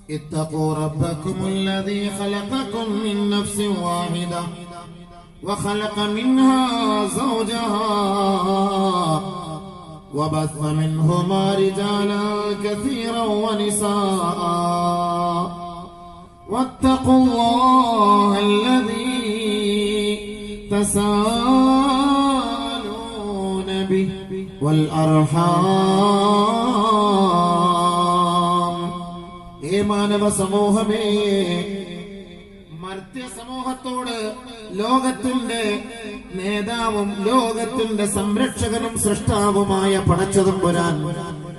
اتقوا ربكم الذي خلقكم من نفس واحدة وخلق منها زوجها وبث منهما رجالا كثيرا ونساء واتقوا الله الذي تساءلون به والأرحام മാനവ സമൂഹമേ, മർത്യ സമൂഹത്തോട് ലോകത്തിന്റെ നേതാവും ലോകത്തിന്റെ സംരക്ഷകനും സൃഷ്ടാവുമായ പടച്ചതമ്പുരാൻ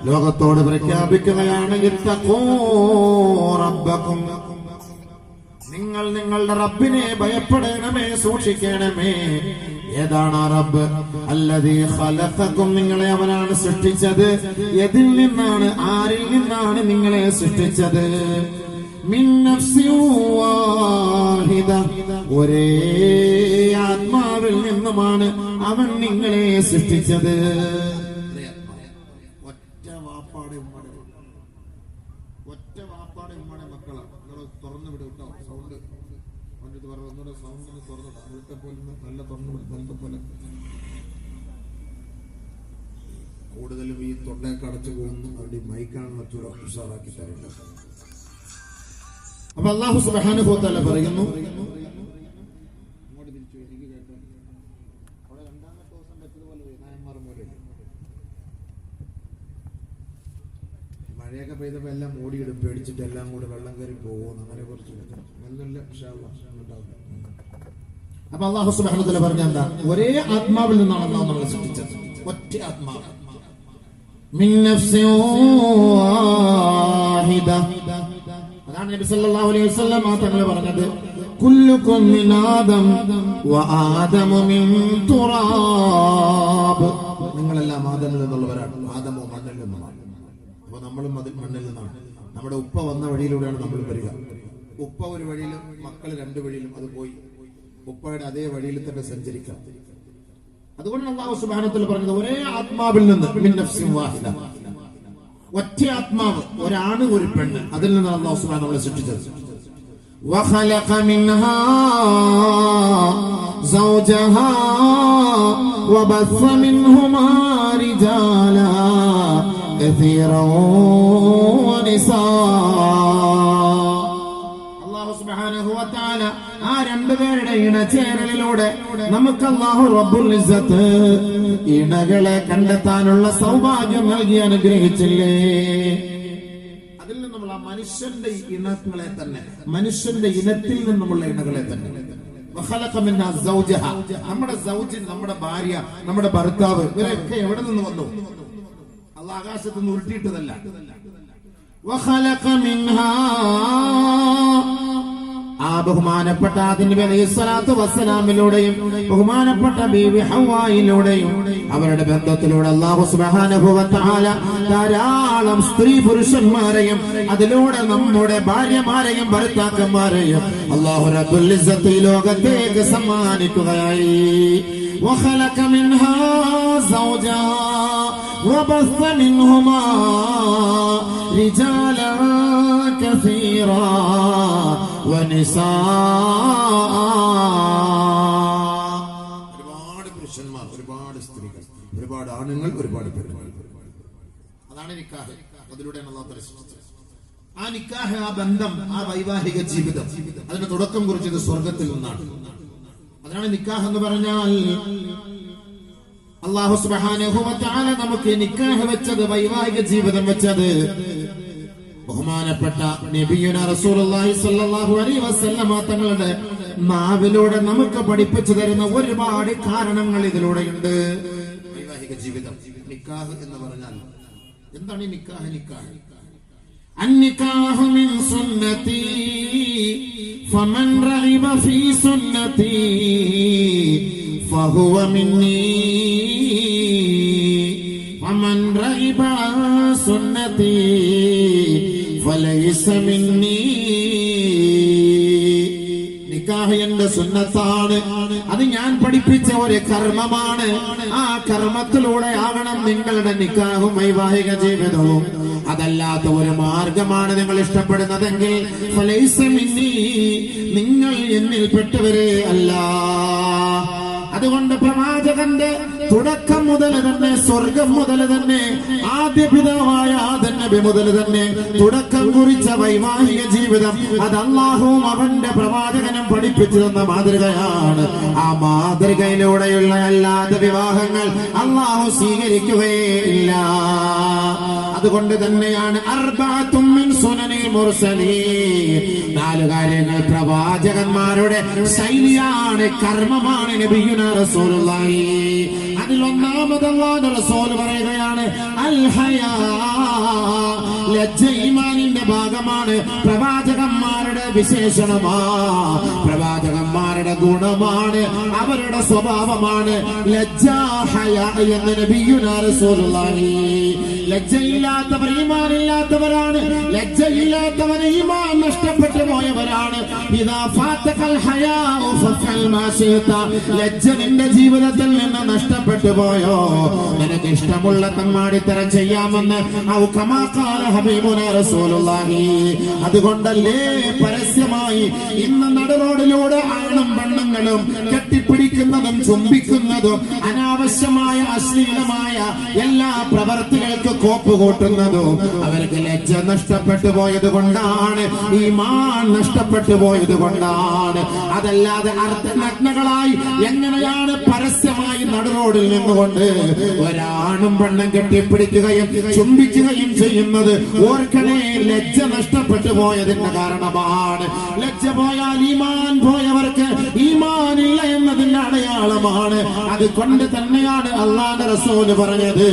ലോകത്തോട് പ്രഖ്യാപിക്കുകയാണ്, ഇത്തഖൂ റബ്ബക്കും, നിങ്ങൾ നിങ്ങളുടെ റബ്ബിനെ ഭയപ്പെടണമേ, സൂക്ഷിക്കണമേ. ഏതാണ് ആ റബ്ബ്? അല്ലദീ ഖലഖക്കും, നിങ്ങളെ അവനാണ് സൃഷ്ടിച്ചത്. എതിൽ നിന്നാണ്, ആരിൽ നിന്നാണ് നിങ്ങളെ സൃഷ്ടിച്ചത്? മിൻ നഫ്സിൻ വാഹിദ, ഒരേ ആത്മാവിൽ നിന്നുമാണ് അവൻ നിങ്ങളെ സൃഷ്ടിച്ചത്. ഒറ്റ വാപ്പാടെ ഉമ്മയുടെ മക്കളാണ്. തുറന്നു വിടും കേട്ടോ, സൗണ്ട് ഒന്നുകൂടെ സൗണ്ടിന് തുറന്നു, ഇവിടുത്തെ പോലെ നല്ല തുറന്നു വിടും, നല്ല പോലെ. കൂടുതലും ഈ തൊണ്ടയൊക്കെ അടച്ചു പോകുന്നു, അവിടെ മൈക്കാണ് മറ്റൊരു ഉഷാറാക്കി തരേണ്ടത്. അപ്പൊ അല്ലാഹു സുബ്ഹാനഹു വ തആല പറയുന്നു, മഴയൊക്കെ പെയ്തപ്പോ എല്ലാം ഓടിയിടും, പേടിച്ചിട്ട് എല്ലാം കൂടെ വെള്ളം കയറി പോകുന്നു. അങ്ങനെ കുറച്ച് അപ്പൊ അല്ലാഹു സുബ്ഹാനഹു വ തആല പറഞ്ഞ എന്താ? ഒരേ ആത്മാവിൽ നിന്നാണ് അല്ലാഹു നമ്മളെ സൃഷ്ടിച്ചത്. ഒറ്റ ആത്മാവ്. മിൻ നഫ്സിൻ വാഹിദ, അതാണ് നബി സല്ലല്ലാഹു അലൈഹി വസല്ലം തങ്ങൾ പറഞ്ഞത്, കുല്ലുകും മിൻ ആദം വ ആദമു മിൻ തുറാബ്, നിങ്ങളെല്ലാം ആദമിൽ നിന്നുള്ളവരാണ്, ആദമോ മണ്ണിൽ നിന്നുമാണ്. അപ്പൊ നമ്മളും മണ്ണിൽ നിന്നാണ്. നമ്മുടെ ഉപ്പ വന്ന വഴിയിലൂടെയാണ് നമ്മൾ വരിക. ഉപ്പ ഒരു വഴിയിലും മക്കൾ രണ്ട് വഴിയിലും, അത് പോയി ഉപ്പയുടെ അതേ വഴിയിൽ തന്നെ സഞ്ചരിക്കാം. അതുകൊണ്ട് അല്ലാഹു സുബ്ഹാനഹു വ തആല പറഞ്ഞത് ഒരേ ആത്മാവിൽ നിന്ന്, മിൻ നഫ്സിൻ വാഹിദ, ഒറ്റ ആത്മാവ്, ഒരാണ് ഒരു പെണ്ണ്, അതിൽ നിന്നാണ് അല്ലാഹു സുബ്ഹാനഹു വ തആല സൃഷ്ടിച്ചത്. വഖലഖ മിൻഹാ സൗജഹാ വബസ്സ മിൻഹുമാ റിജാലാ കസീറാ വനിസാ. അല്ലാഹു സുബ്ഹാനഹു വ തആല ആ രണ്ടുപേരുടെ ഇണചേരലിലൂടെ നമുക്ക് അല്ലാഹു റബ്ബുൽ ഇസ്സത്ത് ഇണകളെ കണ്ടെത്താനുള്ള സൗഭാഗ്യം നൽകി അനുഗ്രഹിച്ചില്ലേ? അതിൽ നിന്നുള്ള മനുഷ്യന്റെ ഇണകളെ തന്നെ, മനുഷ്യന്റെ ഇനത്തിൽ നിന്നുമുള്ള ഇണകളെ തന്നെ. നമ്മുടെ സൗജ്, നമ്മുടെ ഭാര്യ, നമ്മുടെ ഭർത്താവ്, ഇവരൊക്കെ എവിടെ നിന്ന് വന്നു? അല്ലാഹു ആകാശത്ത് നിന്ന് ഉരുട്ടിയിട്ടതല്ല. ആ ബഹുമാനപ്പെട്ട ആദം നബി അലൈഹിസ്സലാത്തു വസ്സലാമിലൂടെയും ബഹുമാനപ്പെട്ട ബീവി ഹവ്വായിലൂടെയും അവരുടെ ബന്ധത്തിലൂടെ അല്ലാഹു സുബ്ഹാനഹു വ തആല ധാരാളം സ്ത്രീ പുരുഷന്മാരെയും അതിലൂടെ നമ്മുടെ ഭാര്യമാരെയും ഭർത്താക്കന്മാരെയും അല്ലാഹു റബ്ബുൽ ഇസ്സത്ത് ലോകത്തേക്ക് സമ്മാനിക്കുകയായി. وخلق منها زوجها وبث منهما رجالا كثيرا ونساء. ഒരുപാട് പുരുഷന്മാർ, ഒരുപാട് സ്ത്രീകൾ, ഒരുപാട് ആണുങ്ങൾ, ഒരുപാട് പെണ്ണുങ്ങൾ. അതാണ് നിക്കാഹ്. അതിലൂടെയാണ് അല്ലാഹു സൃഷ്ടിച്ചത്. ആ നിക്കാഹ്, ആ ബന്ധം, ആ വൈവാഹിക ജീവിതം, അതിന് തുടക്കം കുറിച്ചത് സ്വർഗത്തിൽ നിന്നാണ്. അതാണ് നിക്കാഹ് എന്ന് പറഞ്ഞാൽ. അല്ലാഹു സുബ്ഹാനഹു വ തആല നമുക്ക് നിക്കാഹ് വെച്ചത്, വൈവാഹിക ജീവിതം വെച്ചത് ബഹുമാനപ്പെട്ട നബിയുനാ റസൂലുള്ളാഹി സ്വല്ലല്ലാഹു അലൈഹി വസല്ലമ തങ്ങളുടെ നാവിലൂടെ നമുക്ക് പഠിപ്പിച്ചു തരുന്ന ഒരുപാട് കാരണങ്ങൾ ഇതിലൂടെയുണ്ട്. വൈവാഹിക ജീവിതം, നിക്കാഹ് എന്ന് പറഞ്ഞാൽ എന്താണ് ഈ നിക്കാഹ്? നിക്കാഹ് النكاح من سنتي فمن رغب في سنتي فهو مني ومن رغب عن سنتي فليس مني. നിക്കാഹ് എന്റെ സുന്നത്താണ്, അത് ഞാൻ പഠിപ്പിച്ച ഒരു കർമ്മമാണ്. ആ കർമ്മത്തിലൂടെ ആകണം നിങ്ങളുടെ നിക്കാഹും വൈവാഹിക ജീവിതവും. അതല്ലാത്ത ഒരു മാർഗമാണ് നിങ്ങൾ ഇഷ്ടപ്പെടുന്നതെങ്കിൽ ഫലൈസ മിന്നീ, നിങ്ങൾ എന്നിൽപ്പെട്ടവരെ അല്ല. അതുകൊണ്ട് പ്രവാചകന്റെ തുടക്കം മുതൽ തന്നെ, സ്വർഗം മുതൽ തന്നെ, ആദ്യ പിതാവായ ആദം നബി മുതൽ തന്നെ തുടക്കം കുറിച്ച വൈവാഹിക ജീവിതം അത് അല്ലാഹുവും അവന്റെ പ്രവാചകനും പഠിപ്പിച്ചു തന്ന മാതൃകയാണ്. ആ മാതൃകയിലൂടെയുള്ള അല്ലാത്ത വിവാഹങ്ങൾ അല്ലാഹു സ്വീകരിക്കുകയേ ഇല്ല. അതുകൊണ്ട് തന്നെയാണ് അർബഅത്തും മിൻ സുനനിൽ മുർസലീൻ, 4 കാര്യങ്ങൾ പ്രവാചകന്മാരുടെ ശൈലിയാണ്, കർമ്മമാണ് നബിയുനാ റസൂലുള്ളാഹി. അതിൽ ഒന്നാമത് അല്ലാഹുവിന്റെ റസൂൽ പറയുകയാണ് അൽ ഹയാ, ലജ്ജ ഈമാനിന്റെ ഭാഗമാണ്, പ്രവാചകന്മാരുടെ വിശേഷണമാണ്, പ്രവാചകന്മാരുടെ ഗുണമാണ്, അവരുടെ സ്വഭാവമാണ് ലജ്ജ, ഹയാ എന്ന് നബിയുനാ റസൂലുള്ളാഹി. ലജ്ജയില്ലാത്തവർ ഈമാനില്ലാത്തവരാണ്, ലജ്ജയില്ലാത്തവർ ഈമാൻ നഷ്ടപ്പെട്ടു പോയവരാണ്. ഇദാ ഫാതകൽ ഹയാഉ ഫഫൽ മാ ശിഅത, ലജ്ജ നിന്റെ ജീവിതത്തിൽ നിന്ന് നഷ്ടപ്പെട്ടു പോയോ, നിനക്ക് ഇഷ്ടമുള്ള തമ്മാടിത്തരം ചെയ്യാമെന്ന് ഔ കമാ ഖാല ഹബീബുനാ റസൂലുള്ളാഹി. അതുകൊണ്ടല്ലേ പരസ്യമായി ഇന്ന് നടുറോഡിലൂടെ ആണും പെണ്ണുങ്ങളും കെട്ടിപ്പിടിക്കുന്നതും ചുംബിക്കുന്നതും അനാവശ്യമായ അശ്ലീലമായ എല്ലാ പ്രവർത്തികൾക്കും കോപ്പ് കൂട്ടുന്നതും അവർക്ക് ലജ്ജ നഷ്ടപ്പെട്ടു പോയത് കൊണ്ടാണ്, ഈമാൻ നഷ്ടപ്പെട്ടു പോയത് കൊണ്ടാണ്. അതല്ലാതെ അർദ്ധനഗ്നകളായി എങ്ങനെയാണ് പരസ്യമായി നടുറോഡിൽ നിന്നുകൊണ്ട് ഒരാണും പെണ്ണും കെട്ടിപ്പിടിക്കുകയും ചുംബിക്കുകയും ചെയ്യുന്നത്? ഓർക്കണേ, ലജ്ജ നഷ്ടപ്പെട്ടു പോയതിന്റെ കാരണമാണ്. ലജ്ജ പോയാൽ ഈമാൻ പോയവർക്ക് ഈമാനില്ല എന്നതിന്റെ അടയാളമാണ്. അതുകൊണ്ട് തന്നെയാണ് അല്ലാഹുവിന്റെ റസൂൽ പറഞ്ഞത്,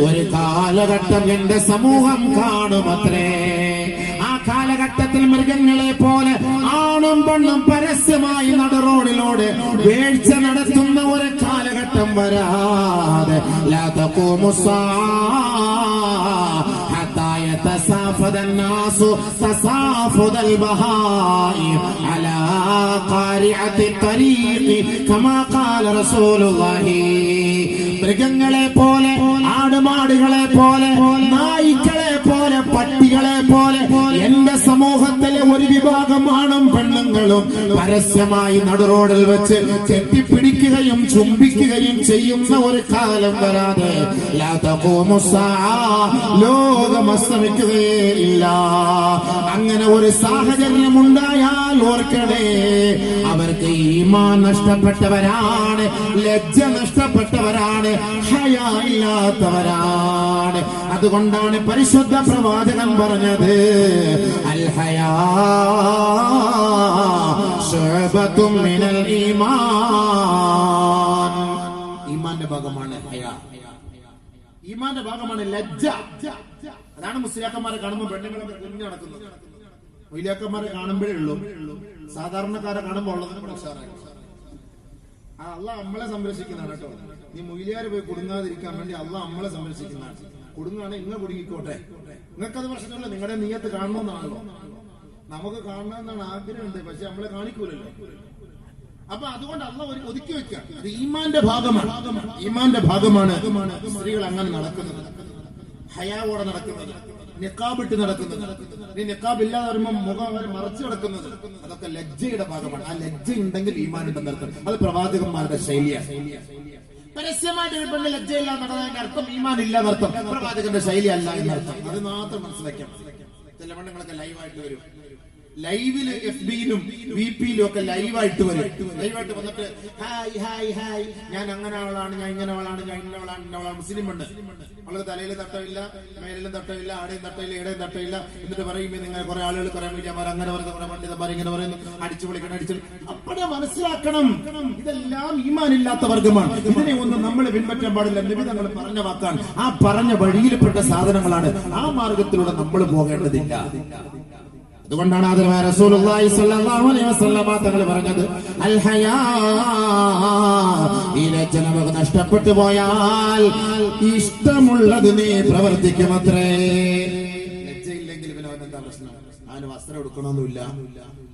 ഒരു കാലഘട്ടം എന്റെ സമൂഹം കാണുമത്രേ, ആ കാലഘട്ടത്തിൽ മൃഗങ്ങളെ പോലെ ആണും പെണ്ണും പരസ്യമായി നടുറോഡിലൂടെ വീഴ്ച നടത്തുന്ന ഒരു കാലഘട്ടം വരാതെ ലാ തഖൂമു ഹത്താ യതസാഫദ الناس تسافد البهائم على قارعة الطريق كما قال رسول الله. മൃഗങ്ങളെ പോലെ, ആടുമാടുകളെ പോലെ, നായ്ക്കളെ പോലെ, പട്ടികളെ പോലെ എന്റെ സമൂഹത്തിലെ ഒരു വിഭാഗം ആണും പെണ്ണുങ്ങളും പരസ്യമായി നടുറോഡിൽ വെച്ച് കെട്ടിപ്പിടിക്കുകയും ചുംബിക്കുകയും ചെയ്യുന്ന ഒരു കാലം വരാതെ ലാ തഖൂമു സ്സാഅ, ലോകം അസ്തമിക്കുകയേ ഇല്ല. അങ്ങനെ ഒരു സാഹചര്യം ഉണ്ടായാൽ ഓർക്കണേ, അവർക്ക് ഈമാൻ നഷ്ടപ്പെട്ടവരാണ്, ലജ്ജ നഷ്ടപ്പെട്ടവരാണ്, ഹയാ ഇല്ലാത്തവരാണ്. അതുകൊണ്ടാണ് പരിശുദ്ധ പ്രവാചകൻ പറഞ്ഞത് അൽ ഹയാ ശുഅബത്തും മിനൽ ഈമാൻ. ഈമാന്റെ ഭാഗമാണ് ഹയാ, ഈമാന്റെ ഭാഗമാണ് ലജ്ജ. അതാണ് മുസ്ലിയാക്കന്മാരെ കാണുമ്പോൾ പെണ്ണുങ്ങളൊക്കെ കുഞ്ഞു നടക്കുന്നത്. മുസ്ലിയാക്കന്മാരെ കാണുമ്പോഴേ ഉള്ളൂ, സാധാരണക്കാരെ കാണുമ്പോൾ ഉള്ളതിന് ഉഷാറായി. അള്ളാഹ് നമ്മളെ സംരക്ഷിക്കുന്നതാണ് കേട്ടോ. നീ മൊയ്ലിയാര് പോയി കുടുങ്ങാതിരിക്കാൻ വേണ്ടി അള്ളാഹ് നമ്മളെ സംരക്ഷിക്കുന്നതാണ്. കുടുങ്ങാണ് ഇങ്ങ കുടുങ്ങിക്കോട്ടെ, നിങ്ങൾക്കത് പ്രശ്നമല്ല, നിങ്ങളുടെ നീയത്ത് കാണണമെന്നാണല്ലോ. നമുക്ക് കാണണമെന്നാണ് ആഗ്രഹമുണ്ട്, പക്ഷെ നമ്മളെ കാണിക്കൂലല്ലോ. അപ്പൊ അതുകൊണ്ട് അള്ളാഹ് ഒരു ഒതുക്കി വെക്കാം. അത് ഈമാന്റെ ഭാഗമാണ്, ഈമാന്റെ ഭാഗമാണ്. സ്ത്രീകൾ അങ്ങനെ നടക്കുന്നത്, ഹയാവോടെ നടക്കുന്നത്, നിക്കാബിട്ട് നടക്കുന്നത്, ഈ നിക്കാബ് ഇല്ലാതെ വരുമ്പോൾ മുഖം അവർ മറച്ചു കിടക്കുന്നത്, അതൊക്കെ ലജ്ജയുടെ ഭാഗമാണ്. ആ ലജ്ജ ഉണ്ടെങ്കിൽ ഈമാൻ ഉണ്ടെന്ന് അർത്ഥം. അത് പ്രവാചകന്മാരുടെ ശൈലിയാണ്. പരസ്യമായിട്ട് പെണ്ണ് ലജ്ജയില്ല നടന്നതിന്റെ അർത്ഥം ഈമാൻ ഇല്ലാന്ന് അർത്ഥം, പ്രവാചകന്റെ ശൈലി അല്ല എന്നർത്ഥം. അത് മാത്രം മനസ്സിലാക്കാം. ചില പെണ്ണുങ്ങളൊക്കെ ലൈവായിട്ട് വരും, ലൈവില് FB-യിലും VP-യിലും ഒക്കെ ലൈവായിട്ട് വരും. ലൈവായിട്ട് വന്നിട്ട് ഹായ് ഹായ് ഹായ്, ഞാൻ അങ്ങനെ ആളാണ്, ഞാൻ ഇങ്ങനെ ആളാണ്, ഞാൻ ഇന്നവളാണ്, ഇന്നവളാണ്. മുസ്ലിം പെണ്ണ്, അവൾക്ക് തലയിൽ തട്ടമില്ല, മേലിലും തട്ടമില്ല, ആടെയും തട്ടയില്ല, ഇടയും തട്ടയില്ല. എന്നിട്ട് പറയുമ്പോൾ നിങ്ങൾ കുറെ ആളുകൾ കുറെ മീഡിയമാർ അങ്ങനെ പറയുന്നത്, കുറെ പണ്ഡിതന്മാർ ഇങ്ങനെ പറയുന്നു, അടിച്ചു പൊളിക്കണം, അടിച്ചു. അപ്പോഴേ മനസ്സിലാക്കണം, ഇതെല്ലാം ഈമാനില്ലാത്ത വർഗമാണ്. ഇതിനെ ഒന്നും നമ്മൾ പിൻപറ്റാൻ പാടില്ല. നബി തങ്ങൾ പറഞ്ഞ വാക്കാണ്, ആ പറഞ്ഞ വഴിയിൽപ്പെട്ട സാധനങ്ങളാണ്. ആ മാർഗത്തിലൂടെ നമ്മൾ പോകേണ്ടതില്ല. അതുകൊണ്ടാണ് ആദരവായ റസൂലുള്ളാഹി സ്വല്ലല്ലാഹു അലൈഹി വസല്ലമ തങ്ങൾ പറഞ്ഞത് അൽ ഹയാ, ഈ ലജ്ജ നമുക്ക് നഷ്ടപ്പെട്ടു പോയാൽ ഇഷ്ടമുള്ളത് നീ പ്രവർത്തിക്കുമത്രേ. ലജ്ജയില്ലെങ്കിൽ പിന്നെ അവനെന്താ പ്രശ്നം? അവന് വസ്ത്രം എടുക്കണമെന്നില്ല,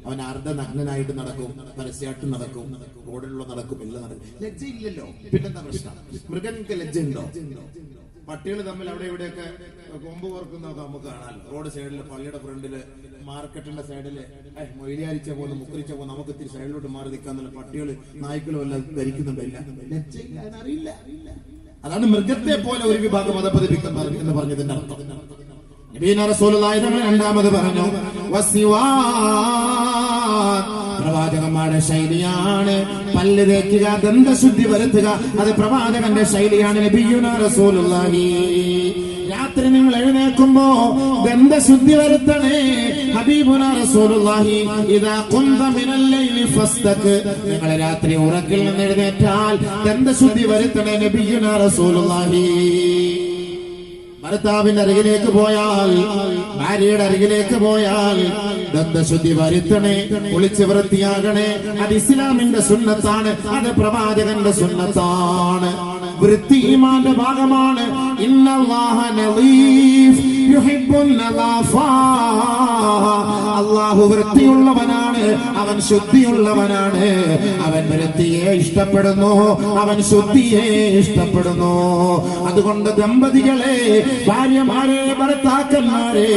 അവൻ അർദ്ധനഗ്നനായിട്ട് നടക്കും, പരസ്യമായിട്ട് നടക്കും, റോഡിലുള്ള നടക്കും, എല്ലാം നടക്കും. ലജ്ജയില്ലല്ലോ, പിന്നെന്താ പ്രശ്നം? മൃഗങ്ങൾക്ക് ലജ്ജ ഉണ്ടോ? പട്ടികൾ തമ്മിൽ അവിടെ ഇവിടെയൊക്കെ കൊമ്പ് കോർക്കുന്നതൊക്കെ നമുക്ക് കാണാം. റോഡ് സൈഡില്, പള്ളിയുടെ ഫ്രണ്ടില്, മാർക്കറ്റിന്റെ സൈഡില് മൊയിലിയാരിച്ച പോലെ മുക്കരിച്ച പോലെ നമുക്ക് ഇത്തിരി സൈഡിലോട്ട് മാറി നിൽക്കാന്നുള്ള പട്ടികള് നായ്ക്കളും എല്ലാം ധരിക്കുന്നുണ്ടില്ല. അറിയില്ല. അതാണ് മൃഗത്തെ പോലെ ഒരു വിഭാഗം മതപതിപ്പിക്കാൻ എന്ന് പറഞ്ഞതിന്റെ അർത്ഥം. നബിയുനാ റസൂലുള്ളാഹി തങ്ങൾ രണ്ടാമത് പറഞ്ഞു പ്രവാചകന്മാരുടെ ശൈലിയാണ് പല്ല് തേക്കുക, ദന്തശുദ്ധി വരുത്തുക. അത് പ്രവാചകന്റെ ശൈലിയാണ്. നബിയുനാ റസൂലുള്ളാഹി രാത്രി നിങ്ങൾ എഴുന്നേൽക്കുമ്പോ ദന്തശുദ്ധി വരുത്തണേ. ഹബീബുനാ റസൂലുള്ളാഹി ഇദാ ഖുംത മിനൽ ലൈലി ഫസ്തക്, നിങ്ങൾ രാത്രി ഉറക്കിൽ നിന്ന് എഴുന്നേറ്റാൽ ദന്തശുദ്ധി വരുത്തണേ. നബിയുനാ റസൂലുള്ളാഹി ഭർത്താവിന്റെ അരികിലേക്ക് പോയാൽ, ഭാര്യയുടെ അരികിലേക്ക് പോയാൽ ദന്തശുദ്ധി വരുത്തണേ, കുളിച്ച് വൃത്തിയാകണേ. അത് ഇസ്ലാമിന്റെ സുന്നത്താണ്, അത് പ്രവാചകന്റെ സുന്നത്താണ്. വൃത്തി ഈമാന്റെ ഭാഗമാണ്. ഇന്നല്ലാഹ നളീഫ് യുഹിബ്ബുൻ നളാഫ. അല്ലാഹു വൃത്തിയുള്ളവനാണ്, അവൻ ശുദ്ധിയുള്ളവനാണ്. അവൻ വൃത്തിയെ ഇഷ്ടപ്പെടുന്നു, അവൻ ശുദ്ധിയെ ഇഷ്ടപ്പെടുന്നു. അതുകൊണ്ട് ദമ്പതികളെ, ഭാര്യമാരെ, ഭർത്താക്കന്മാരെ,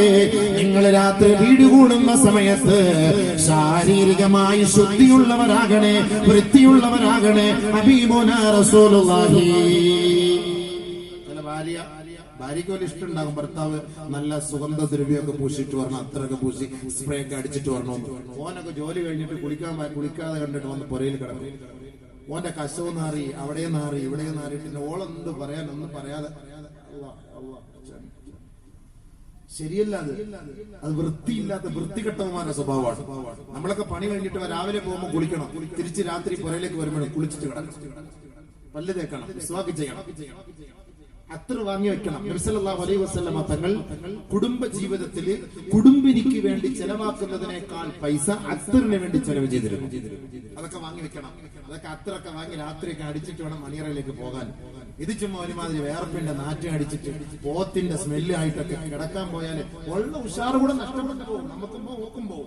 നിങ്ങൾ രാത്രി വീട് കൂടുന്ന സമയത്ത് ശാരീരികമായി ശുദ്ധിയുള്ളവരാകണേ, വൃത്തിയുള്ളവരാകണേ. ഹബീബുനാ റസൂലുള്ളാഹി. ഭാര്യയ്ക്ക് വലിയ ഇഷ്ടമുണ്ടാകും ഭർത്താവ് നല്ല സുഗന്ധദ്രവ്യമൊക്കെ പൂശിട്ട് വരണം, അത്രയൊക്കെ പൂശി സ്പ്രേ ഒക്കെ അടിച്ചിട്ട് വരണം. ഓനൊക്കെ ജോലി കഴിഞ്ഞിട്ട് കുളിക്കാതെ കണ്ടിട്ട് വന്ന് പുരയിൽ കിടക്കും. ഓന്റെ കശവും നാറി, അവിടെ നാറി, ഇവിടെ നാറിയിട്ട് ഓളെന്ത് പറയാൻ ഒന്നും പറയാതെ. ശരിയല്ല, അത് വൃത്തിയില്ലാത്ത വൃത്തികെട്ടവന്മാരുടെ സ്വഭാവമാണ്. നമ്മളൊക്കെ പണി കഴിഞ്ഞിട്ട് രാവിലെ പോകുമ്പോൾ കുളിക്കണം, തിരിച്ച് രാത്രി പുരയിലേക്ക് വരുമ്പോഴും കുളിച്ചിട്ട് കിടക്കണം, പല്ല് തേക്കണം, മിസ്വാക്ക് ചെയ്യണം, അത്തർ വാങ്ങി വെക്കണം. നബി സല്ലല്ലാഹു അലൈഹി വസല്ലമ തങ്ങൾ കുടുംബ ജീവിതത്തിൽ കുടുംബിനിക്ക് വേണ്ടി ചെലവാക്കുന്നതിനേക്കാൾ പൈസ അത്തറിന് വേണ്ടി ചെലവ് ചെയ്തിരുന്നു. അതൊക്കെ വാങ്ങി വെക്കണം. അതൊക്കെ അത്തറൊക്കെ വാങ്ങി രാത്രിയൊക്കെ അടിച്ചിട്ട് വേണം മണിയറയിലേക്ക് പോകാൻ. ഇത് ചുമ്മാ ഒരുമാതിരി വേർപ്പിന്റെ നാറ്റം അടിച്ചിട്ട് പോത്തിന്റെ സ്മെല്ല് ആയിട്ടൊക്കെ കിടക്കാൻ പോയാൽ ഉള്ള ഉഷാറ് കൂടെ നഷ്ടപ്പെട്ടു പോകും, നമുക്കുമ്പോ നോക്കുമ്പോ.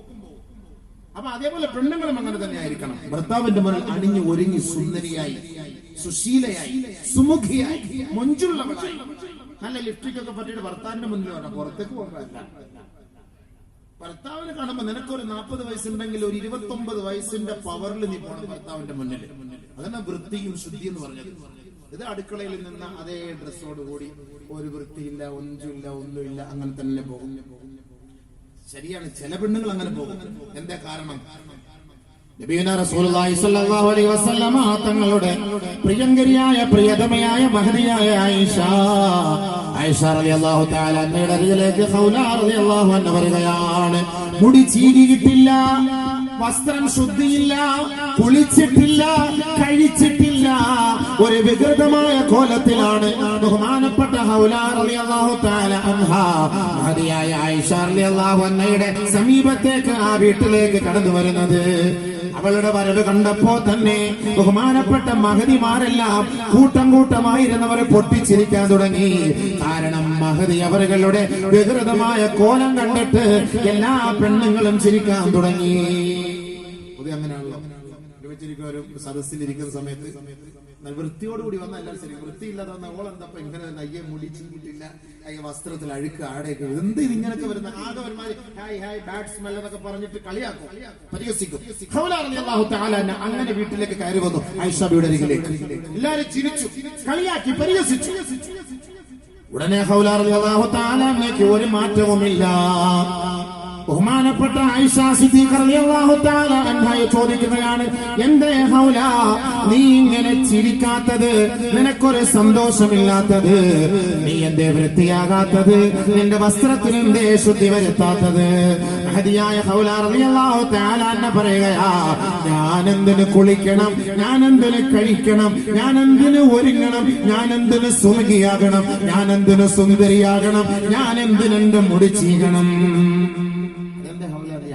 അപ്പൊ അതേപോലെ പെണ്ണുങ്ങളും അങ്ങനെ തന്നെ ആയിരിക്കണം. ഭർത്താവിന്റെ മുന്നിൽ അണിഞ്ഞു ഒരുങ്ങി സുന്ദരിയായി, സുശീലയായി, സുമുഖിയായി, മൊഞ്ചുള്ളവളായി, നല്ല ലിപ്സ്റ്റിക്കൊക്കെ പറ്റിയിട്ട് ഭർത്താവിന്റെ മുന്നിൽ വേണം, പുറത്തേക്ക് പോകാനല്ല. ഭർത്താവിനെ കാണുമ്പോ നിനക്കൊരു 40 വയസ്സുണ്ടെങ്കിൽ ഒരു 29 വയസ്സിന്റെ പവറിൽ നീ പോകണം ഭർത്താവിന്റെ മുന്നിൽ. അതന്നെ വൃത്തിയും ശുദ്ധി എന്ന് പറഞ്ഞത്. ഇത് അടുക്കളയിൽ നിന്ന് അതേ ഡ്രസ്സോടുകൂടി ഒരു വൃത്തിയില്ല, ഒഞ്ചില്ല, ഒന്നുമില്ല, അങ്ങനെ തന്നെ പോകും. ശരിയാണ്, ചില പെണ്ണുങ്ങൾ അങ്ങനെ പോകും. എന്താ കാരണം? നബിയുനാ റസൂലുള്ളാഹി സ്വല്ലല്ലാഹു അലൈഹി വസല്ലമ തങ്ങളുടെ പ്രിയങ്കരിയായ പ്രിയതമയായ മഹദിയായ ആയിഷ റളിയല്ലാഹു തആല അന്നയുടെ അരികിലേക്ക് ഖൗല റളിയല്ലാഹു അൻഹ വരികയാണ്. മുടി ചീകിയിട്ടില്ല, വസ്ത്രം ശുദ്ധിയില്ല, കുളിച്ചിട്ടില്ല, കഴിച്ചിട്ടില്ല, ഒരു വികൃതമായ കോലത്തിലാണ് ബഹുമാനപ്പെട്ട ഖൗല റളിയല്ലാഹു തആല അൻഹ മഹദിയായ ആയിഷ റളിയല്ലാഹു അൻഹയുടെ സമീപത്തേക്ക്, ആ വീട്ടിലേക്ക് കടന്നു വരുന്നത്. അവളുടെ വരവ് കണ്ടപ്പോ തന്നെ ബഹുമാനപ്പെട്ട മഹദിമാരെല്ലാം കൂട്ടം കൂട്ടമായിരുന്നവരെ പൊട്ടിച്ചിരിക്കാൻ തുടങ്ങി. കാരണം മഹദി അവരുടെ വികൃതമായ കോലം കണ്ടിട്ട് എല്ലാ പെണ്ണുങ്ങളും ചിരിക്കാൻ തുടങ്ങി. അങ്ങനെയാണല്ലോ, ഒരു സദസ്സിലിരിക്കുന്ന സമയത്ത് വൃത്തിയോടുകൂടി വന്ന എല്ലാവരും ശരി, വൃത്തിയില്ലാതെ വന്ന ഓളെന്തപ്പ ഇങ്ങനെ അയ്യെ മുടി ചീകിട്ടില്ല, അയ്യ വസ്ത്രത്തിൽ അഴുക്ക്, ആടേക്ക്, എന്ത് ഇതിങ്ങനൊക്കെ വരുന്ന ആകെ ഒരുമാതിരി ഹായ് ഹായ് ബാഡ് സ്മെൽ എന്നൊക്കെ പറഞ്ഞിട്ട് കളിയാക്കും, പരിഹസിക്കും. അങ്ങനെ വീട്ടിലേക്ക് കയറി വന്നു ആയിഷയുടെ അരികിലേക്ക്. എല്ലാരും ചിരിച്ചു, കളിയാക്കി, പരിഹസിച്ചു. ഉടനെ ഖൗല റളിയല്ലാഹു തആല അൻഹയ്ക്ക് ഒരു മാറ്റവുമില്ല. ബഹുമാനപ്പെട്ട ആയിഷ സിദ്ദീഖ റളിയല്ലാഹു തആല അൻഹയെ ചോദിക്കുകയാണ്, എന്തേ ഖൗല നീ ഇങ്ങനെ ചിരിക്കാത്തത്, നിനക്കൊരു സന്തോഷമില്ലാത്തത്, നീ എന്തേ വൃത്തിയാകാത്തത്, നിന്റെ വസ്ത്രത്തിന് എന്തേ ശുദ്ധി വരുത്താത്തത്? മഹദിയായ ഖൗല റളിയല്ലാഹു തആല അൻഹ പറയുകയാ, ഞാൻ എന്തിന് കുളിക്കണം, ഞാൻ എന്തിന് കഴിക്കണം, ഞാൻ എന്തിന് ഒരുങ്ങണം, ഞാൻ എന്തിന് സുമുഖിയാകണം, ഞാൻ എന്തിന് സുന്ദരിയാകണം, ഞാൻ എന്തിന് എന്റെ മുടി ചീകണം?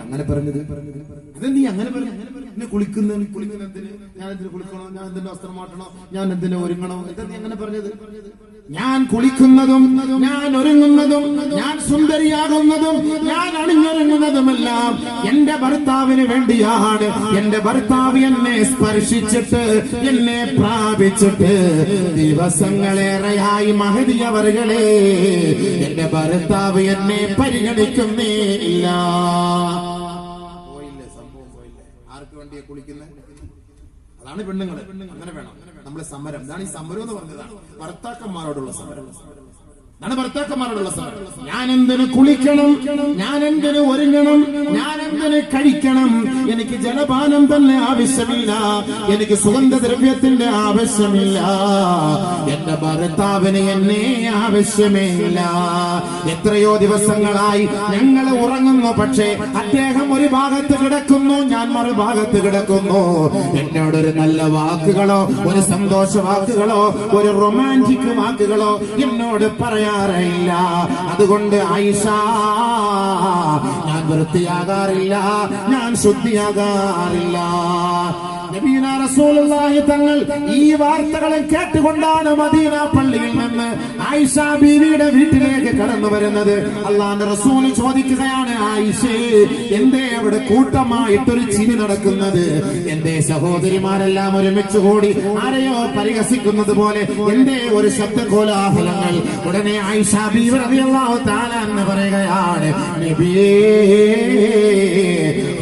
അങ്ങനെ പറഞ്ഞത്, അതെന്തീ അങ്ങനെ പറഞ്ഞു? എന്നെ കുളിക്കുന്ന എന്തിന്, ഞാൻ എന്തിനു കുളിക്കണോ, ഞാൻ എന്തിനു വസ്ത്രം മാറ്റണോ, ഞാൻ എന്തിനു ഒരുങ്ങണോ, എന്താ നീ അങ്ങനെ പറഞ്ഞത്? ഞാൻ കുളിക്കുന്നതും ഞാൻ ഒരുങ്ങുന്നതും ഞാൻ സുന്ദരിയാകുന്നതും ഞാൻ അണിഞ്ഞൊരുങ്ങുന്നതുമെല്ലാം എന്റെ ഭർത്താവിന് വേണ്ടിയാണ്. എന്റെ ഭർത്താവ് എന്നെ സ്പർശിച്ചിട്ട് എന്നെ പ്രാപിച്ചിട്ട് ദിവസങ്ങളേറെയായി മഹദി അവറുകളെ എന്റെ ഭർത്താവ് എന്നെ പരിഗണിക്കുന്നേ ഇല്ല. പോയില്ലേ, സംഭവം പോയില്ലേ. ആർക്ക് വേണ്ടിയാ കുളിക്കുന്നത്? അതാണ് പെണ്ണുങ്ങൾ. അങ്ങനെ വേണം നമ്മളെ സമരം. ഇതാണ് ഈ സമരം എന്ന് പറഞ്ഞതാണ്, ഭർത്താക്കന്മാരോടുള്ള സമരം. അതാണ് ഭർത്താക്കന്മാരോടുള്ള സമരം. ഞാൻ എന്തിന് കുളിക്കണം, ഞാൻ എന്തിന് ഒരുങ്ങണം, ഞാൻ എന്തിന് കഴിക്കണം? എനിക്ക് ജലപാനം തന്നെ ആവശ്യമില്ല, എനിക്ക് സുഗന്ധദ്രവ്യത്തിന്റെ ആവശ്യമില്ല, എന്റെ ഭർത്താവിന് എന്നെ ആവശ്യമേയില്ല. എത്രയോ ദിവസങ്ങളായി ഞങ്ങൾ ഉറങ്ങുന്നു, പക്ഷേ അദ്ദേഹം ഒരു ഭാഗത്ത് കിടക്കുന്നു, ഞാൻ മറുഭാഗത്ത് കിടക്കുന്നു. എന്നോടൊരു നല്ല വാക്കുകളോ ഒരു സന്തോഷ വാക്കുകളോ ഒരു റൊമാൻറ്റിക് വാക്കുകളോ എന്നോട് പറയാറില്ല. അതുകൊണ്ട് ആയിഷ, ഞാൻ വൃത്തിയാകാറില്ല, ഞാൻ ശുദ്ധിയാകാറില്ല. നബിയുനാ റസൂലുള്ളാഹി തങ്ങൾ ഈ വാർത്തകളെ കേട്ടുകൊണ്ടാണ് മദീന പള്ളിയിൽ നിന്ന് ആയിഷ ബീവിയുടെ വീട്ടിലേക്ക് കടന്നു വരുന്നത്. അല്ലാഹുവിന്റെ റസൂൽ ചോദിക്കുകയാണ്, ആയിഷേ, എന്തേ അവിടെ കൂട്ടമായിട്ടൊരു ചിരി നടക്കുന്നത്? എന്തേ സഹോദരിമാരെല്ലാം ഒരുമിച്ച് കൂടി ആരെയോ പരിഹസിക്കുന്നത് പോലെ എന്തേ ഒരു ശബ്ദകോലാഹലങ്ങൾ? ഉടനെ ആയിഷ ബീവി റളിയല്ലാഹു തആല എന്ന് പറയുകയാണ്, നബിയേ,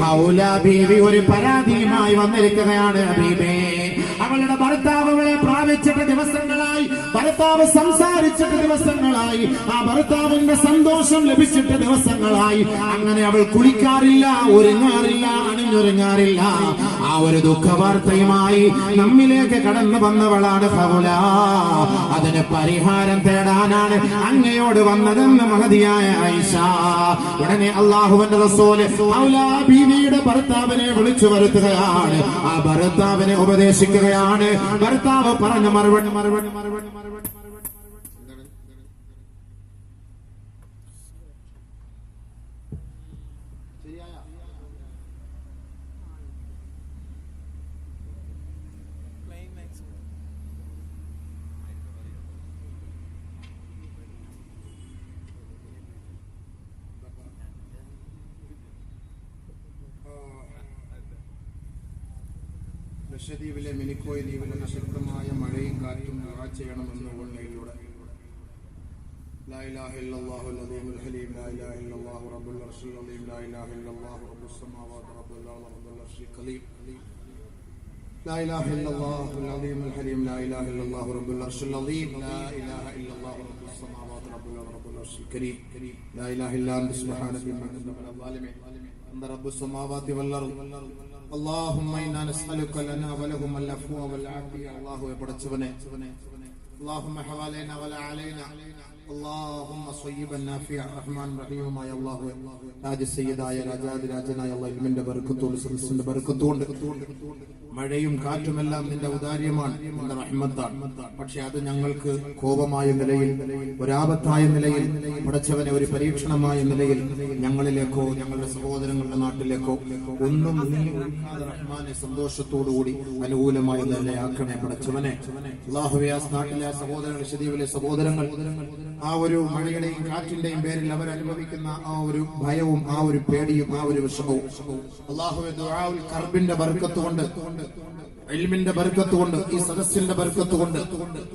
ഹൗല ബീവി ഒരു പരാതിയുമായി വന്നിരിക്കുകയാണ്. ഹബീബേ, അവളുടെ ഭർത്താവ് അവളെ പ്രാപിച്ചിട്ട് ദിവസങ്ങളായി, ഭർത്താവ് സംസാരിച്ചിട്ട് ദിവസങ്ങളായി, ആ ഭർത്താവിന്റെ സന്തോഷം ലഭിച്ചിട്ട് ദിവസങ്ങളായി. അങ്ങനെ അവൾ കുളിക്കാറില്ല, ഒരുങ്ങാറില്ല, അണിഞ്ഞൊരുങ്ങാറില്ല. ആ ഒരു ദുഃഖവാർത്തയുമായി നമ്മിലേക്ക് കടന്നു വന്നവളാണ് ഹൗല. അതിന് പരിഹാരം തേടാനാണ് അങ്ങയോട് വന്നതെന്ന് മഹദിയായ ആയിഷ. ഉടനെ അല്ലാഹുവിന്റെ റസൂല് ഹൗല ബീവിയുടെ ഭർത്താവിനെ വിളിച്ചു വരുത്തുകയാണ്. ആ ഭർത്താവിനെ ഉപദേശിക്കുകയാണ്. ഭർത്താവ് പറഞ്ഞ മറുപടി ലക്ഷദ്വീപിലെ മിനിക്കോയ് ദ്വീപിലെ ശക്തമായ മഴയും കാറ്റും ദുആ ചെയ്യണമെന്ന് ഓൺലൈനിലൂടെ ലാ ഇലാഹ ഇല്ലല്ലാഹുൽ അദീമുൽ ഹലീം ലാ ഇലാഹ ഇല്ലല്ലാഹു റബ്ബുൽ അർശിൽ അദീം ലാ ഇലാഹ ഇല്ലല്ലാഹു റബ്ബുസ് സമാവാതി റബ്ബുൽ അർളി റബ്ബുൽ അർശിൽ കലീം ലാ ഇലാഹ ഇല്ലല്ലാഹുൽ അദീമുൽ ഹലീം ലാ ഇലാഹ ഇല്ലല്ലാഹു റബ്ബുൽ അർശിൽ അദീം ലാ ഇലാഹ ഇല്ലല്ലാഹു റബ്ബുസ് സമാവാതി റബ്ബുൽ അർളി റബ്ബുൽ അർശിൽ കലീം ലാ ഇലാഹ ഇല്ലാ അൻത സുബ്ഹാനക ഇന്നി കുന്തു മിനൽ ളാലിമീൻ അന്ത റബ്ബുസ് സമാവാതി വൽ അർളി اللهم إنا نسألك لنا ولهم العفو والعافية. الله يبارك اللهم حوالينا ولا علينا. اللهم صيبا نافعا رحمن رحيم. يا الله രാജ സയ്യിദായ രാജാതിരാജനായ അല്ലാഹ് ഇൽമിന്റെ ബർക്കത്തോട് സദസ്സിന്റെ ബർക്കത്തോട് മഴയും കാറ്റുമെല്ലാം നിന്റെ ഔദാര്യമാണ്, നിന്റെ റഹ്മത്താണ്. പക്ഷെ അത് ഞങ്ങൾക്ക് കോപമായ നിലയിൽ, ഒരാപത്തായ നിലയിൽ, പടച്ചവനെ ഒരു പരീക്ഷണമായ നിലയിൽ ഞങ്ങളിലേക്കോ ഞങ്ങളുടെ സഹോദരങ്ങളുടെ നാട്ടിലേക്കോ ഒന്നും റഹ്മാനെ സന്തോഷത്തോടുകൂടി അനുകൂലമായ നിലയാക്കണേ പടച്ചവനെ. അല്ലാഹുവേ, ആ നാട്ടിലെ സഹോദരങ്ങൾ, ലക്ഷദ്വീപിലെ സഹോദരങ്ങൾ, ആ ഒരു മഴയുടെയും കാറ്റിന്റെയും പേരിൽ അവരനുഭവിക്കുന്ന ആ ഒരു ഭയവും ആ ഒരു പേടിയും ആ ഒരു വിഷമവും അല്ലാഹുവേ, ദുആഉൽ കർബിന്റെ ബർക്കത്ത് കൊണ്ട്, ഇൽമിന്റെ ബർക്കത്ത് കൊണ്ട്, ഈ സദസ്സിന്റെ ബർക്കത്ത് കൊണ്ട്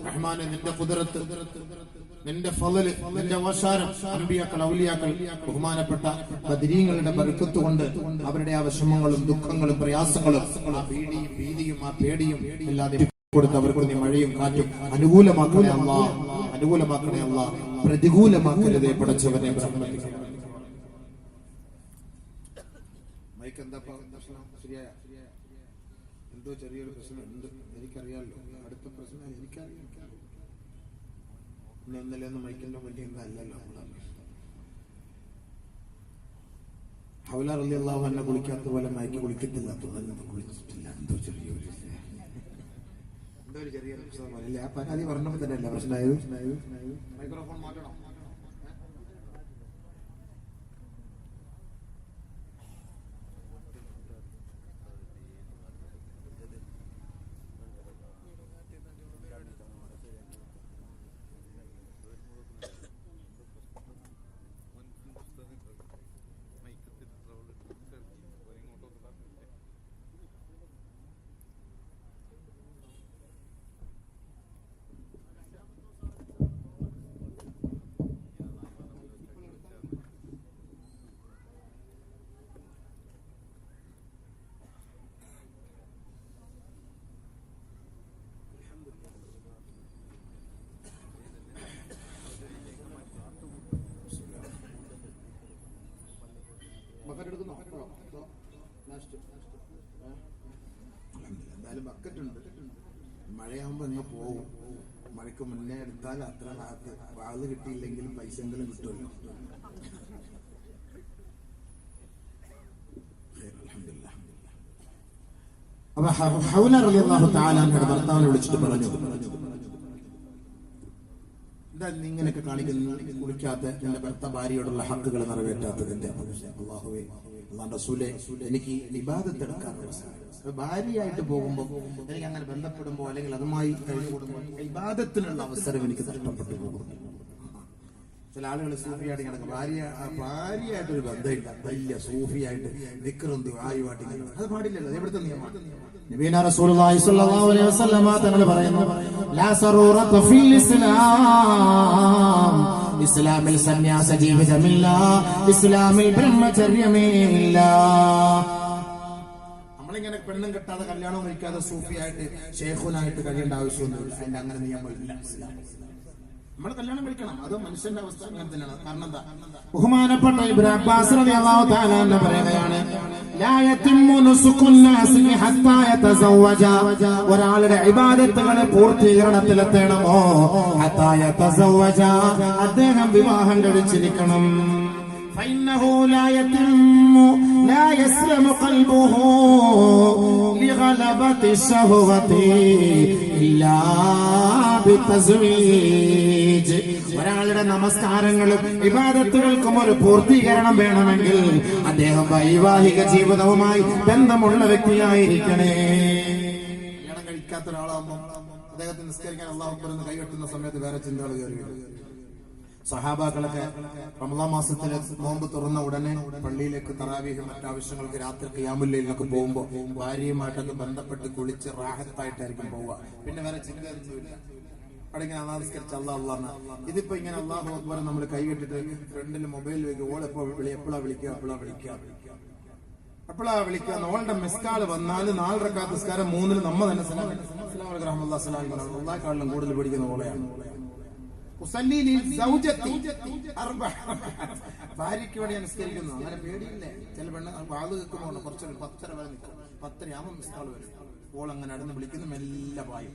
റഹ്മാനെ, നിന്റെ ഖുദ്റത്ത്, നിന്റെ ഫളല്, നിന്റെ അവസാനം, അൻബിയാക്കൾ, ഔലിയാക്കൾ, ബഹുമാനപ്പെട്ട ബദരീങ്ങളുടെ ബർക്കത്ത് കൊണ്ട് അവരുടെ ആ വിഷമങ്ങളും ദുഃഖങ്ങളും പ്രയാസങ്ങളും ആ ഭീതിയും ആ പേടിയും ഇല്ലാതെ കൊടുത്തവർക്ക് നീ മഴയും കാറ്റും അനുകൂലമാക്കണേ അല്ലാഹ്, അനുകൂലമാക്കണേ അല്ലാഹ്, പ്രതികൂലമാക്കരുതേ പടച്ചവനെ. മൈക്ക് എന്താ പ്രശ്നം? ശരിയായ എന്തോ ചെറിയൊരു പ്രശ്നം ഉണ്ട്, എനിക്കറിയാമല്ലോ. അടുത്ത പ്രശ്നം എനിക്കറിയാം. ഇന്നലെ ഒന്നും മൈക്കിന്റെ വലിയ എന്തല്ലല്ലോ. ഹൗല റളിയല്ലാഹു അൻഹ കുളിക്കാത്ത പോലെ മൈക്ക് കുളിക്കത്തില്ല, കുളിച്ചിട്ടില്ല. എന്തോ ചെറിയൊരു പ്രശ്നമല്ലേ? ആ പരാതി പറഞ്ഞപ്പോൾ തന്നെ അല്ല പ്രശ്നമായത്. മൈക്രോഫോൺ മാറ്റണം. എന്തായാലും ബക്കറ്റ് ഉണ്ട്. മഴയാകുമ്പോ നിങ്ങൾ പോകും. മഴയ്ക്ക് മുന്നേ എടുത്താൽ അത്ര ഭാഗത്ത് വാള് കിട്ടിയില്ലെങ്കിലും പൈസ എങ്കിലും കിട്ടുമല്ലോ. അപ്പൊ ഹൗല റളിയല്ലാഹു തആല അൻഹയുടെ ഭർത്താവിനെ വിളിച്ചിട്ട് പറഞ്ഞു, എന്താ നീ ഇങ്ങനെയൊക്കെ കാണിക്കുന്നത്? കുളിക്കാത്ത എന്റെ ഭാര്യയോടുള്ള ഹക്കുകൾ നിറവേറ്റാത്തതിന്റെ അല്ലാഹുവേ, അല്ലാഹുവിന്റെ റസൂലേ, എനിക്ക് ഇബാദത്ത് എടുക്കാനുള്ള ഭാര്യയായിട്ട് പോകുമ്പോൾ എനിക്ക് അങ്ങനെ ബന്ധപ്പെടുമ്പോൾ അല്ലെങ്കിൽ അതുമായി കഴിഞ്ഞുകൂടുമ്പോൾ ഇബാദത്തിനുള്ള അവസരം എനിക്ക് നഷ്ടപ്പെട്ടു പോകും. ചില ആളുകൾ സൂഫിയായിട്ട് കിടക്കും. ഭാര്യയായിട്ടൊരു ബന്ധമില്ല, വലിയ സൂഫിയായിട്ട് ദിക്റും ദുആയുമായിട്ട് ഇങ്ങനെ. അത് പാടില്ലല്ലോ, എവിടുത്തെ നിയമമാണ്? നബിന റസൂലുള്ളാഹി സ്വല്ലല്ലാഹു അലൈഹി വസല്ലം തങ്ങൾ പറയുന്നു, ലാ സറൂറത ഫിൽ ഇസ്ലാം, ഇസ്ലാമിൽ സന്യാസ ജീവിതമില്ല, ഇസ്ലാമിൽ ബ്രഹ്മചര്യമേ ഇല്ല. നമ്മളിങ്ങനെ പെണ്ണും കെട്ടാതെ കല്യാണം കഴിക്കാതെ സൂഫിയായിട്ട് ശേഖുനായിട്ട് കഴിയേണ്ട ആവശ്യമൊന്നുമില്ല. അതിന്റെ അങ്ങനെ നിയമമില്ല. നമ്മൾ കല്യാണം കഴിക്കണം, അത് മനുഷ്യന്റെ അവസ്ഥ അങ്ങനെ തന്നെയാണ്. കാരണം എന്താ? ബഹുമാനപ്പെട്ട ഇബ്നു അബ്ബാസ് റളിയല്ലാഹു തആല അൻഹു പറയുകയാണ്, ലാ യതിമ്മു നുസുഖുൻ നാസി ഹത്താ യതസവ്വജ, ഒരാളുടെ ഇബാദത്തുകൾ പൂർത്തീകരണത്തിലെത്തണമോ ഹത്താ യതസവ്വജ, അദ്ദേഹം വിവാഹം കഴിച്ചിരിക്കണം. فإنه لا يتم لا يسلم قلبه لغلبة الشهوة إلا بالتزويج. ഒരാളുടെ നമസ്കാരങ്ങളും ഇബാദത്തുകൾക്കും ഒരു പൂർത്തീകരണം വേണമെങ്കിൽ അദ്ദേഹം വൈവാഹിക ജീവിതവുമായി ബന്ധമുള്ള വ്യക്തിയായിരിക്കണേ. കല്യാണം കഴിക്കാത്ത ഒരാളാകുമ്പോൾ അദ്ദേഹത്തിന് നിസ്കരിക്കാൻ അല്ലാഹു അക്ബർ എന്ന് കൈകെട്ടുന്ന സമയത്ത് വേറെ ചിന്തകൾ കയറി വരും. സഹാബാക്കളൊക്കെ റമളാൻ മാസത്തില് നോമ്പ് തുറന്ന ഉടനെ പള്ളിയിലേക്ക് തറാവീഹ് മറ്റാവശ്യങ്ങൾക്ക് രാത്രി ഖിയാമുൽ ലൈലിനൊക്കെ പോകുമ്പോൾ ഭാര്യയുമായിട്ടൊക്കെ ബന്ധപ്പെട്ട് കുളിച്ച് റാഹത്തായിട്ടായിരിക്കും പോവുക. പിന്നെ വേറെ ചിന്തയൊന്നുമില്ല. അവിടെ ഇങ്ങനെ അനാസ്കരിച്ച് അള്ളാഹ്. ഇതിപ്പോ ഇങ്ങനെ അല്ലാഹു അക്ബർ നമ്മൾ കൈകെട്ടിട്ട് ഫ്രണ്ടിൽ മൊബൈൽ വെക്കുക. എപ്പോഴാ വിളിക്കുക ഓളുടെ മിസ്കാള് വന്നാല് 4 റക്അത്ത് നിസ്കാരം 3 നമ്മ തന്നെ അള്ളാഹ്ക്കാളിലും കൂടുതൽ പിടിക്കുന്ന ഓളയാണ്. ഭാര്യയ്ക്ക് വേണ്ടി അനുസ്കരിക്കുന്നു. അങ്ങനെ പേടിയില്ലേ? ചില പെണ്ണ് വാത് കേൾക്കുമ്പോൾ കുറച്ച് 10:30 വരെ നിൽക്കും. 10:30 ആവുമ്പോൾ മിസ്കാള് വരും. ഫോൺ അങ്ങനെ അടുന്ന് വിളിക്കുന്നു, മെല്ലെ പായും.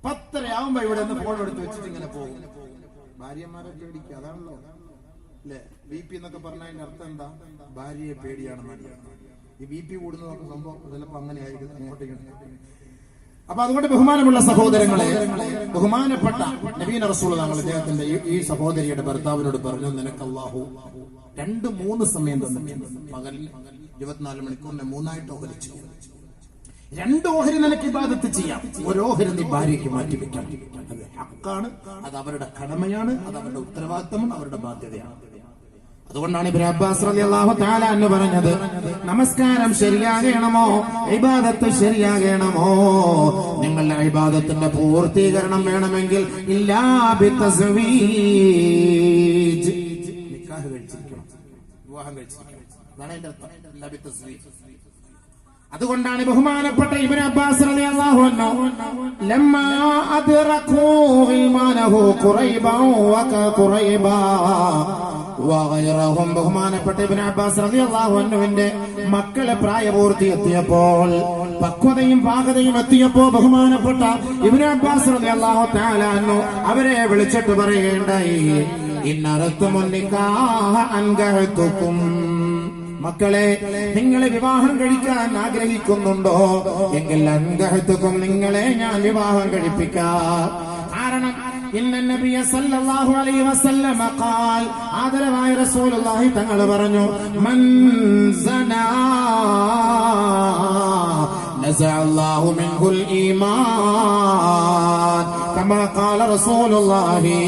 10:30 ആവുമ്പോ ഇവിടെ നിന്ന് ഫോൺ എടുത്ത് വെച്ചിട്ട് ഇങ്ങനെ പോകും. ഭാര്യമാരെ പേടിക്കുക, അതാണല്ലോ അല്ലെ? BP എന്നൊക്കെ പറഞ്ഞാൽ അതിന്റെ അർത്ഥം എന്താ? ഭാര്യയെ പേടിയാണെന്നല്ല. ഈ BP കൂടുന്നതൊക്കെ സംഭവം ചിലപ്പോ അങ്ങനെ ആയിരിക്കും, അങ്ങോട്ടേക്ക്. അപ്പൊ അതുകൊണ്ട് ബഹുമാനമുള്ള സഹോദരങ്ങളെ, ബഹുമാനപ്പെട്ട നബീന റസൂലുള്ളാഹി തങ്ങൾ അദ്ദേഹത്തിന്റെ ഈ സഹോദരിയുടെ ഭർത്താവിനോട് പറഞ്ഞു, നിനക്ക് അല്ലാഹു 2-3 സമയം തന്നിട്ടുണ്ട്. പകലിൽ 24 മണിക്കൂറിനെ 3ആയിട്ട് ഓഹരിച്ചു. 2 ഓഹരി നിനക്ക് ഇബാദത്ത് ചെയ്യാം, 1 ഓഹരി നീ ഭാര്യയ്ക്ക് മാറ്റിവെക്കാം. അത് ഹക്കാണ്, അത് അവരുടെ കടമയാണ്, അത് അവരുടെ ഉത്തരവാദിത്തമാണ്, അവരുടെ ബാധ്യതയാണ്. അതുകൊണ്ടാണ് ഇബ്നു അബ്ബാസ് റളിയല്ലാഹു തആല അൻഹു പറഞ്ഞത്, നമസ്കാരം ശരിയാകണമോ, ഇബാദത്ത് ശരിയാകണമോ, നിങ്ങളുടെ ഇബാദത്തിന്റെ പൂർത്തീകരണം വേണമെങ്കിൽ ഇല്ലാ ബിതസ്വീജ്, നിക്കാഹ് കഴിച്ചിരിക്കണം, വിവാഹം കഴിച്ചിരിക്കണം. അതാണ് അതിന്റെ അർത്ഥം, ഇല്ലാ ബിതസ്വീജ്. അതുകൊണ്ടാണ് ബഹുമാനപ്പെട്ട ഇബ്നു അബ്ബാസ് റളിയല്ലാഹു അൻഹു ലമ്മാ അദ്റഖൂ ഈമാനഹു ഖുറൈബാ വഖുറൈബാ വഗൈറഹും, ബഹുമാനപ്പെട്ട ഇബ്നു അബ്ബാസ് റളിയല്ലാഹു അൻഹുവിന്റെ മക്കളെ പ്രായപൂർത്തി എത്തിയപ്പോൾ, പക്വതയും പാകതയും എത്തിയപ്പോ ബഹുമാനപ്പെട്ട ഇബ്നു അബ്ബാസ് റളിയല്ലാഹു തആല അൻഹു അവരെ വിളിച്ചിട്ട് പറയുകയുണ്ടായി, ഇന്നറത്തുമുൻ നിക്കാഹ അൻകഹതുകും, മക്കളെ നിങ്ങളെ വിവാഹം കഴിക്കാൻ ആഗ്രഹിക്കുന്നുണ്ടോ എങ്കിൽ അൻകഹതുകും, നിങ്ങളെ ഞാൻ വിവാഹം കഴിപ്പിക്കാം. കാരണം ഇന്ന നബിയ സല്ലല്ലാഹു അലൈഹി വസല്ലം ഖാൽ, ആദരവായ റസൂലുള്ളാഹി തങ്ങൾ പറഞ്ഞു, മൻ സനാ നസഅ അല്ലാഹു മിൻഹുൽ ഈമാൻ കമാ ഖാല റസൂലുള്ളാഹി.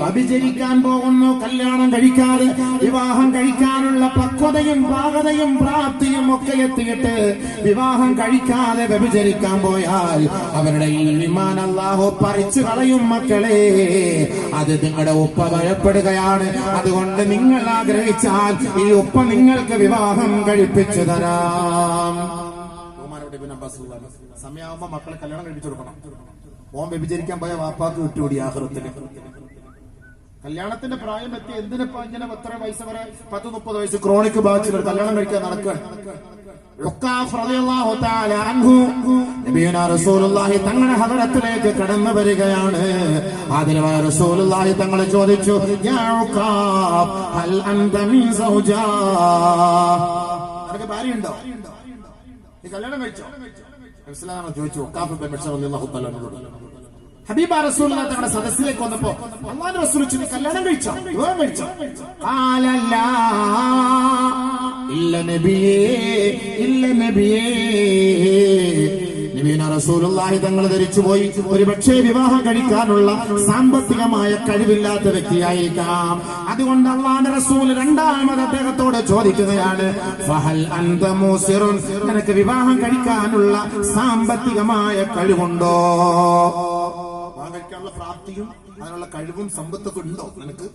വ്യഭിചരിക്കാൻ പോകുന്നു, കല്യാണം കഴിക്കാതെ വിവാഹം കഴിക്കാനുള്ള പക്വതയും പാകതയും പ്രാപ്തിയും ഒക്കെ എത്തിയിട്ട് വിവാഹം കഴിക്കാതെ വ്യഭിചരിക്കാൻ പോയാൽ അവരുടെ ഈമാൻ അല്ലാഹു പറിച്ചു കളയും. മക്കളെ, അത് നിങ്ങളുടെ ഉപ്പ ഭയപ്പെടുകയാണ്. അതുകൊണ്ട് നിങ്ങൾ ആഗ്രഹിച്ചാൽ ഈ ഉപ്പ നിങ്ങൾക്ക് വിവാഹം കഴിപ്പിച്ചു തരാം. സമയമാകുമ്പോ മക്കളെ കല്യാണം കഴിപ്പിച്ചു കൊടുക്കണം. ഓൻ വ്യഭിചരിക്കാൻ പോയ വാപ്പാക്ക് വിട്ടുകൂടി ആഖിറത്തിൽ. കല്യാണത്തിന്റെ പ്രായം എത്തി എന്തിനിപ്പോ ഇങ്ങനെ 10 വയസ്സ് വരെ 10-30 വയസ്സ് ക്രോണിക് ബാച്ചിൽ കല്യാണം കഴിക്കാൻ നടക്കുകയാണ്. റസൂലുള്ളാഹി തങ്ങളുടെ ഹദറത്തിലേക്ക് കടന്നു വരികയാണ്. ആദരവായ റസൂലുള്ളാഹി തങ്ങൾ ചോദിച്ചു, യാ ഉഖാബ് ഹൽ അൻത മിൻ സൗജാ, നിനക്ക് ഭാര്യയുണ്ടോ, നീ കല്യാണം കഴിച്ചോ? ചോദിച്ചു ഉഖാബ് ബിൻ ബഷർ റളിയല്ലാഹു തആല അൻഹു. ഹബീബ റസൂലുള്ളാഹി തങ്ങളുടെ സദസ്സിലേക്ക് വന്നപ്പോ അല്ലാഹുവിന്റെ റസൂൽ ചോദിച്ചു, നീ കല്യാണം കഴിച്ചോ, വിവാഹം കഴിച്ചോ? ഖാലല്ല, ഇല്ല നബിയേ, ഇല്ല നബിയേ. നബിയുനാ റസൂലുള്ളാഹി തങ്ങൾ ധരിച്ചുപോയി ഒരുപക്ഷേ വിവാഹം കഴിക്കാനുള്ള സാമ്പത്തികമായ കഴിവില്ലാത്ത വ്യക്തിയായിരിക്കാം. അതുകൊണ്ട് അല്ലാഹുവിന്റെ റസൂൽ രണ്ടാമത് അദ്ദേഹത്തോട് ചോദിക്കുകയാണ്, ഫഹൽ അൻത മൂസിറുൻ, നിനക്ക് വിവാഹം കഴിക്കാനുള്ള സാമ്പത്തികമായ കഴിവുണ്ടോ? വിവാഹം കഴിക്കാനുള്ള പ്രാപ്തിയും അതിനുള്ള കഴിവും സമ്പത്തൊക്കെ ഉണ്ടോ നിനക്ക്?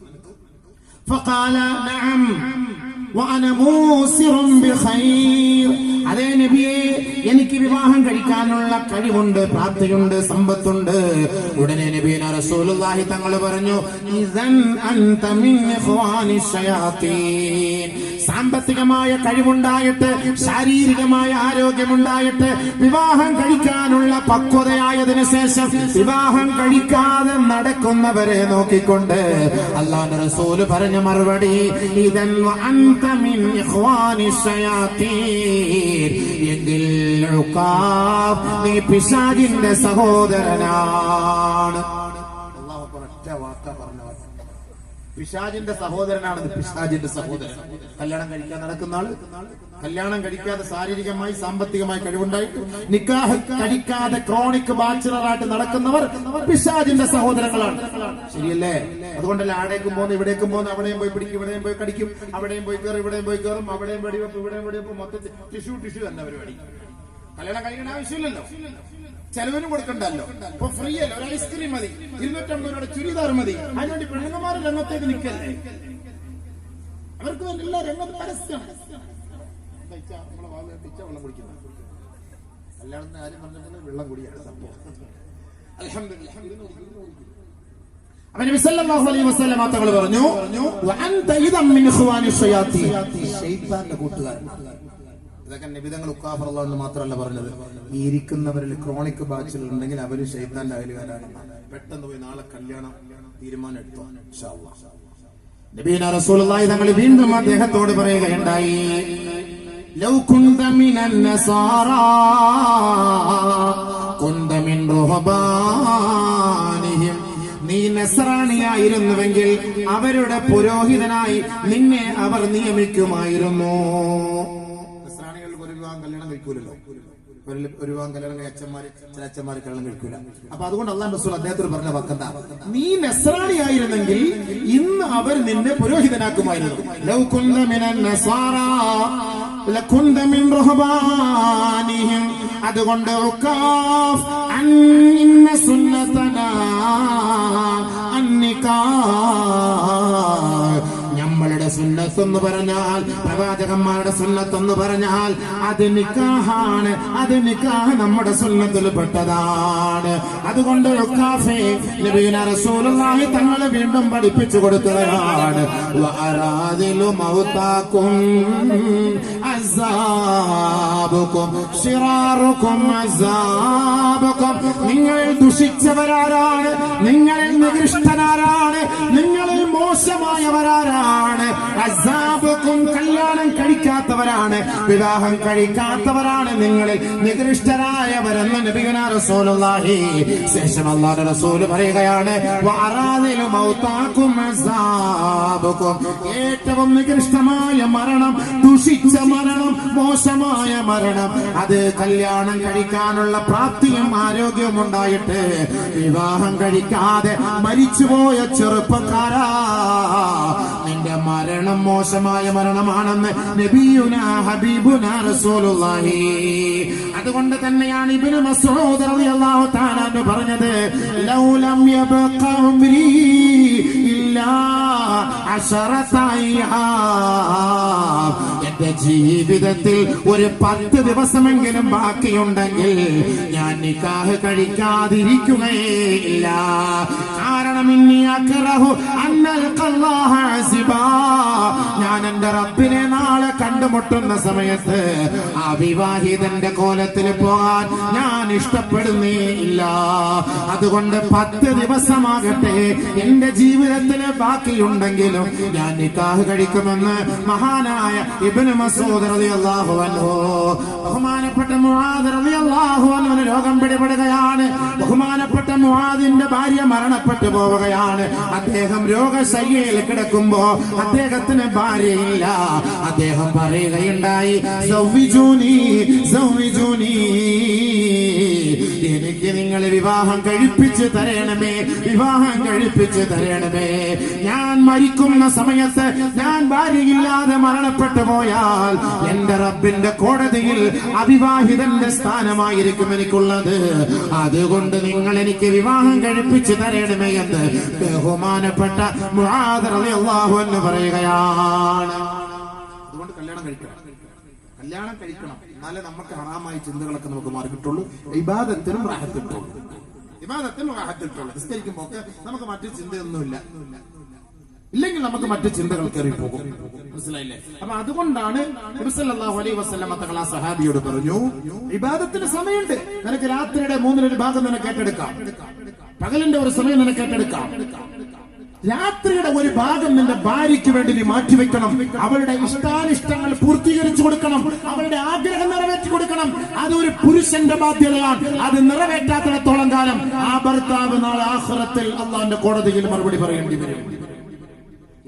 فقال نعم وانا موسر بخير, അതേ നബിയേ, എനിക്ക് വിവാഹം കഴിക്കാനുള്ള കഴിവുണ്ട്, പ്രാപ്തിയുണ്ട്, സമ്പത്തുണ്ട്. ഉടനെ നബിയുനാ റസൂലുള്ളാഹി തങ്ങൾ പറഞ്ഞു, ഇദൻ അൻത മിൻ ഇഖ്വാനി ശയാത്തീൻ, സാമ്പത്തികമായ കഴിവുണ്ടായിട്ട് ശാരീരികമായ ആരോഗ്യമുണ്ടായിട്ട് വിവാഹം കഴിക്കാനുള്ള പക്വതയായതിനു ശേഷം വിവാഹം കഴിക്കാതെ നടക്കുന്നവരെ നോക്കിക്കൊണ്ട് അല്ലാഹുവിന്റെ റസൂൽ പറഞ്ഞ മറുപടി, ഇദൻ അൻത മിൻ ഇഖ്വാനി ശയാത്തീൻ, എങ്കിൽ നീ പിശാചിന്റെ സഹോദരനാണ്. അല്ലാഹു ഒറ്റ വാക്ക പറഞ്ഞ പിശാചിന്റെ സഹോദരനാണെന്ന്. പിശാചിന്റെ സഹോദരൻ കല്യാണം കഴിക്കാൻ നടക്കുന്ന ആള്, കല്യാണം കഴിക്കാതെ ശാരീരികമായി സാമ്പത്തികമായി കഴിവുണ്ടായിട്ട് നിക്കാഹ് കഴിക്കാതെ ക്രോണിക് ബാച്ചിലറായിട്ട് നടക്കുന്നവർ പിശാചിന്റെ സഹോദരങ്ങളാണ്. ശരിയല്ലേ? അതുകൊണ്ടല്ലേ ആടേക്കും പോകുന്നു, ഇവിടേക്കും പോകുന്നു, അവിടെയും പോയി പിടിക്കും, ഇവിടെയും പോയി കടിക്കും, അവിടെയും പോയി കയറും, ഇവിടെയും പോയി കയറും, അവിടെയും വെടിവെപ്പ്, ഇവിടെയും വെടിവെപ്പ്, മൊത്തത്തിൽ ടിഷ്യൂ തന്നെ പരിപാടി. കല്യാണം കഴിക്കേണ്ട ആവശ്യമില്ലല്ലോ, ചെലവിനും കൊടുക്കണ്ടല്ലോ, ഇപ്പൊ ഫ്രീ അല്ല. ഒരു ഐസ്ക്രീം മതി, 250 രൂപയുടെ ചുരിദാർ മതി. അതിനുവേണ്ടി പെണ്ണുങ്ങന്മാർ രംഗത്തേക്ക് നിൽക്കല്ലേ? അവർക്ക് എല്ലാ രംഗത്ത് പരസ്യം. വെള്ളം കുടിക്കുന്നത് കല്യാണത്തിന് ആരും പറഞ്ഞിട്ടുണ്ടെങ്കിൽ വെള്ളം കുടിയാണ് സംഭവം. അൽഹംദുലില്ലാഹ്. നബി സല്ലല്ലാഹു അലൈഹി വസല്ലം തങ്ങൾ പറഞ്ഞു, വഅൻത ഇദം മിൻ ഇഖ്വാനി ശയാത്തീൻ, ശൈത്താന്റെ കൂട്ടുകാരൻ. ഇതൊക്കെ നബിതങ്ങൾ ഉഖാബ് റളിയല്ലാഹു അൻഹു മാത്രമല്ല പറഞ്ഞത്, ഈ ഇരിക്കുന്നവരിൽ ക്രോണിക് ബാച്ചിൽ ഉണ്ടെങ്കിൽ അവര് ശൈത്താന്റെ അയലുകാരാണ്. പെട്ടെന്ന് പോയി നാളെ കല്യാണം തീരുമാനം എടുത്തോ ഇൻഷാ അല്ലാഹ്. നബിയുനാ റസൂലുള്ളാഹി തങ്ങൾ വീണ്ടും അദ്ദേഹത്തോട് പറയുകയുണ്ടായി, ലൗ കുന്ത മിനൻ നസാറാ കുന്ത മിൻ റുഹബാനിഹിം, നീ നസ്രാണിയായിരുന്നുവെങ്കിൽ അവരുടെ പുരോഹിതനായി നിന്നെ അവർ നിയമിക്കുമായിരുന്നു. നസ്രാണികൾക്ക് ഒരു വിവാഹം കല്യാണം കഴിക്കൂലല്ലോ, ഒരു വിവാഹം കല്യാണം അച്ഛന്മാര്, ചില അച്ഛന്മാര് കല്യാണം കഴിക്കൂല. അപ്പൊ അതുകൊണ്ട് അല്ലാഹു റസൂൽ അദ്ദേഹത്തോട് പറഞ്ഞ വാക്കെന്താ, നീ നസ്രാണിയായിരുന്നെങ്കിൽ ഇന്ന് അവർ നിന്നെ പുരോഹിതനാക്കുമായിരുന്നു. ലൗ കുന്ത മിനൻ നസാറാ ലകുന്ത മിൻ റുഹബാനിഹിം. അതുകൊണ്ട് ഉഖാഫ് അന്ന സുന്നതനാ അന്നികാഹ്, നമ്മളുടെ സുന്നത്ത് എന്ന് പറഞ്ഞാൽ, പ്രവാചകന്മാരുടെ സുന്നത്ത് എന്ന് പറഞ്ഞാൽ അത് നിക്കാഹാണ്. അത് നിക്കാഹ് നമ്മുടെ സുന്നത്തിൽ പെട്ടതാണ്. അതുകൊണ്ട് ഉഖാഫെ നബിയുനാ റസൂലുള്ളാഹി തങ്ങൾ വീണ്ടും പഠിപ്പിച്ചു കൊടുക്കുകയാണ്, വഅറാദിലു മൗതാകും അസാബുകും ശിറാറുകും അസാബുകും, നിങ്ങളിൽ ദുഷിച്ചവരാരാണ്, നിങ്ങളിൽ നികൃഷ്ടനാരാണ്, നിങ്ങളിൽ മോശമായവരാരാണ്, അസാബുകും കല്യാണം കഴിക്കാത്തവരാണ്, വിവാഹം കഴിക്കാത്തവരാണ് നിങ്ങളിൽ നികൃഷ്ടരായവരെന്ന് നബിയുനാ റസൂലുള്ളാഹി. ശേഷം അല്ലാഹുവിന്റെ റസൂൽ പറയുകയാണ്, വഅറാദിലു മൗതാകും അസാബുകും, ഏറ്റവും നികൃഷ്ടമായ മരണം, ദുഷിച്ച മരണം, മോശമായ മരണം, അത് കല്യാണം കഴിക്കാനുള്ള പ്രാപ്തിയും ആരോഗ്യവും ഉണ്ടായിട്ട് വിവാഹം കഴിക്കാതെ മരിച്ചുപോയ ചെറുപ്പക്കാരാ, നിന്റെ മരണം മോശമായ മരണമാണെന്ന് നബിയുനാ ഹബീബുനാ റസൂലുള്ളാഹി. അതുകൊണ്ട് തന്നെയാണ് ഇബ്നു മസ്ഊദ് റളിയല്ലാഹു തആല പറഞ്ഞത്, ലൗ ലം യബ്ഖ ഉംരി ഇല്ലാ അശറത അയ്യാം, എന്റെ ജീവിതത്തിൽ ഒരു 10 ദിവസമെങ്കിലും ബാക്കിയുണ്ടെങ്കിൽ ഞാൻ നിക്കാഹ് കഴിക്കാതിരിക്കുകയില്ല. കാരണം ഞാൻ എന്റെ റബ്ബിനെ നാളെ കണ്ടുമുട്ടുന്ന സമയത്ത് ആ വിവാഹിതന്റെ കോലത്തിൽ പോകാൻ ഞാൻ ഇഷ്ടപ്പെടുന്നേ ഇല്ല. അതുകൊണ്ട് 10 ദിവസമാകട്ടെ എന്റെ ജീവിതത്തിന് ബാക്കിയുണ്ടെങ്കിലും ഞാൻ നിക്കാഹ് കഴിക്കുമെന്ന് മഹാനായ ഇബ്നു മസ്ഊദ് റളിയല്ലാഹു അൻഹു. ബഹുമാനപ്പെട്ട മുആദ് റളിയല്ലാഹു അൻഹുവിന് രോഗം പിടിപെടുകയാണ്. ബഹുമാനപ്പെട്ട മുആദിന്റെ ഭാര്യ മരണപ്പെട്ടു പോവുകയാണ്. അദ്ദേഹം രോഗശയ്യയിൽ കിടക്കുമ്പോ അദ്ദേഹത്തിന് ഭാര്യയില്ല. അദ്ദേഹം പറയുകയുണ്ടായി, സൗവിജൂനി സൗവിജൂനി, എനിക്ക് നിങ്ങൾ വിവാഹം കഴിപ്പിച്ച് തരണമേ, വിവാഹം കഴിപ്പിച്ച് തരണമേ. ഞാൻ മരിക്കുന്ന സമയത്ത് ഞാൻ ഭാര്യയില്ലാതെ മരണപ്പെട്ടു പോയാൽ എന്റെ റബ്ബിന്റെ കോടതിയിൽ അവിവാഹിതന്റെ സ്ഥാനമായിരിക്കും എനിക്കുള്ളത്. അതുകൊണ്ട് നിങ്ങൾ എനിക്ക് വിവാഹം കഴിപ്പിച്ച് തരണമേ എന്ന് ബഹുമാനപ്പെട്ട മുആദ് റളിയല്ലാഹു അൻഹു പറയുകയാണ്. അതുകൊണ്ട് കല്യാണം കഴിക്കണം, കല്യാണം കഴിക്കണം. എന്നാലേ നമുക്ക് ഹറാമായ ചിന്തകളൊക്കെ നമുക്ക് മാറി കിട്ടുള്ളൂ. ഇബാദത്തിനും റാഹത്ത് കിട്ടുള്ളൂ, ഇബാദത്തിനും റാഹത്ത് കിട്ടുള്ളൂ. നിസ്കരിക്കുമ്പോ ഒക്കെ നമുക്ക് മറ്റു ചിന്തയൊന്നുമില്ല, ഇല്ലെങ്കിൽ നമുക്ക് മറ്റു ചിന്തകൾ കയറി പോകും. മനസ്സിലായില്ലേ? അപ്പൊ അതുകൊണ്ടാണ് നബി സല്ലല്ലാഹു അലൈഹി വസല്ലം തങ്ങൾ ആ സഹാബിയോട് പറഞ്ഞു, ഇബാദത്തിന് സമയമുണ്ട്, നിനക്ക് രാത്രിയുടെ 1/3 ഭാഗം നിനക്ക് ഏറ്റെടുക്കാം, പകലിന്റെ ഒരു സമയം നിനക്ക് ഏറ്റെടുക്കാം. രാത്രിയുടെ ഒരു ഭാഗം നിന്റെ ഭാര്യയ്ക്ക് വേണ്ടി നീ മാറ്റിവെക്കണം. അവളുടെ ഇഷ്ടാനിഷ്ടങ്ങൾ പൂർത്തീകരിച്ചു കൊടുക്കണം, അവളുടെ ആഗ്രഹം നിറവേറ്റി കൊടുക്കണം. അതൊരു പുരുഷന്റെ ബാധ്യതയാണ്. അത് നിറവേറ്റാത്തിടത്തോളം കാലം ആ ഭർത്താവ് നാളെ ആഖിറത്തിൽ അള്ളാഹുവിന്റെ കോടതിയിൽ മറുപടി പറയേണ്ടി വരും.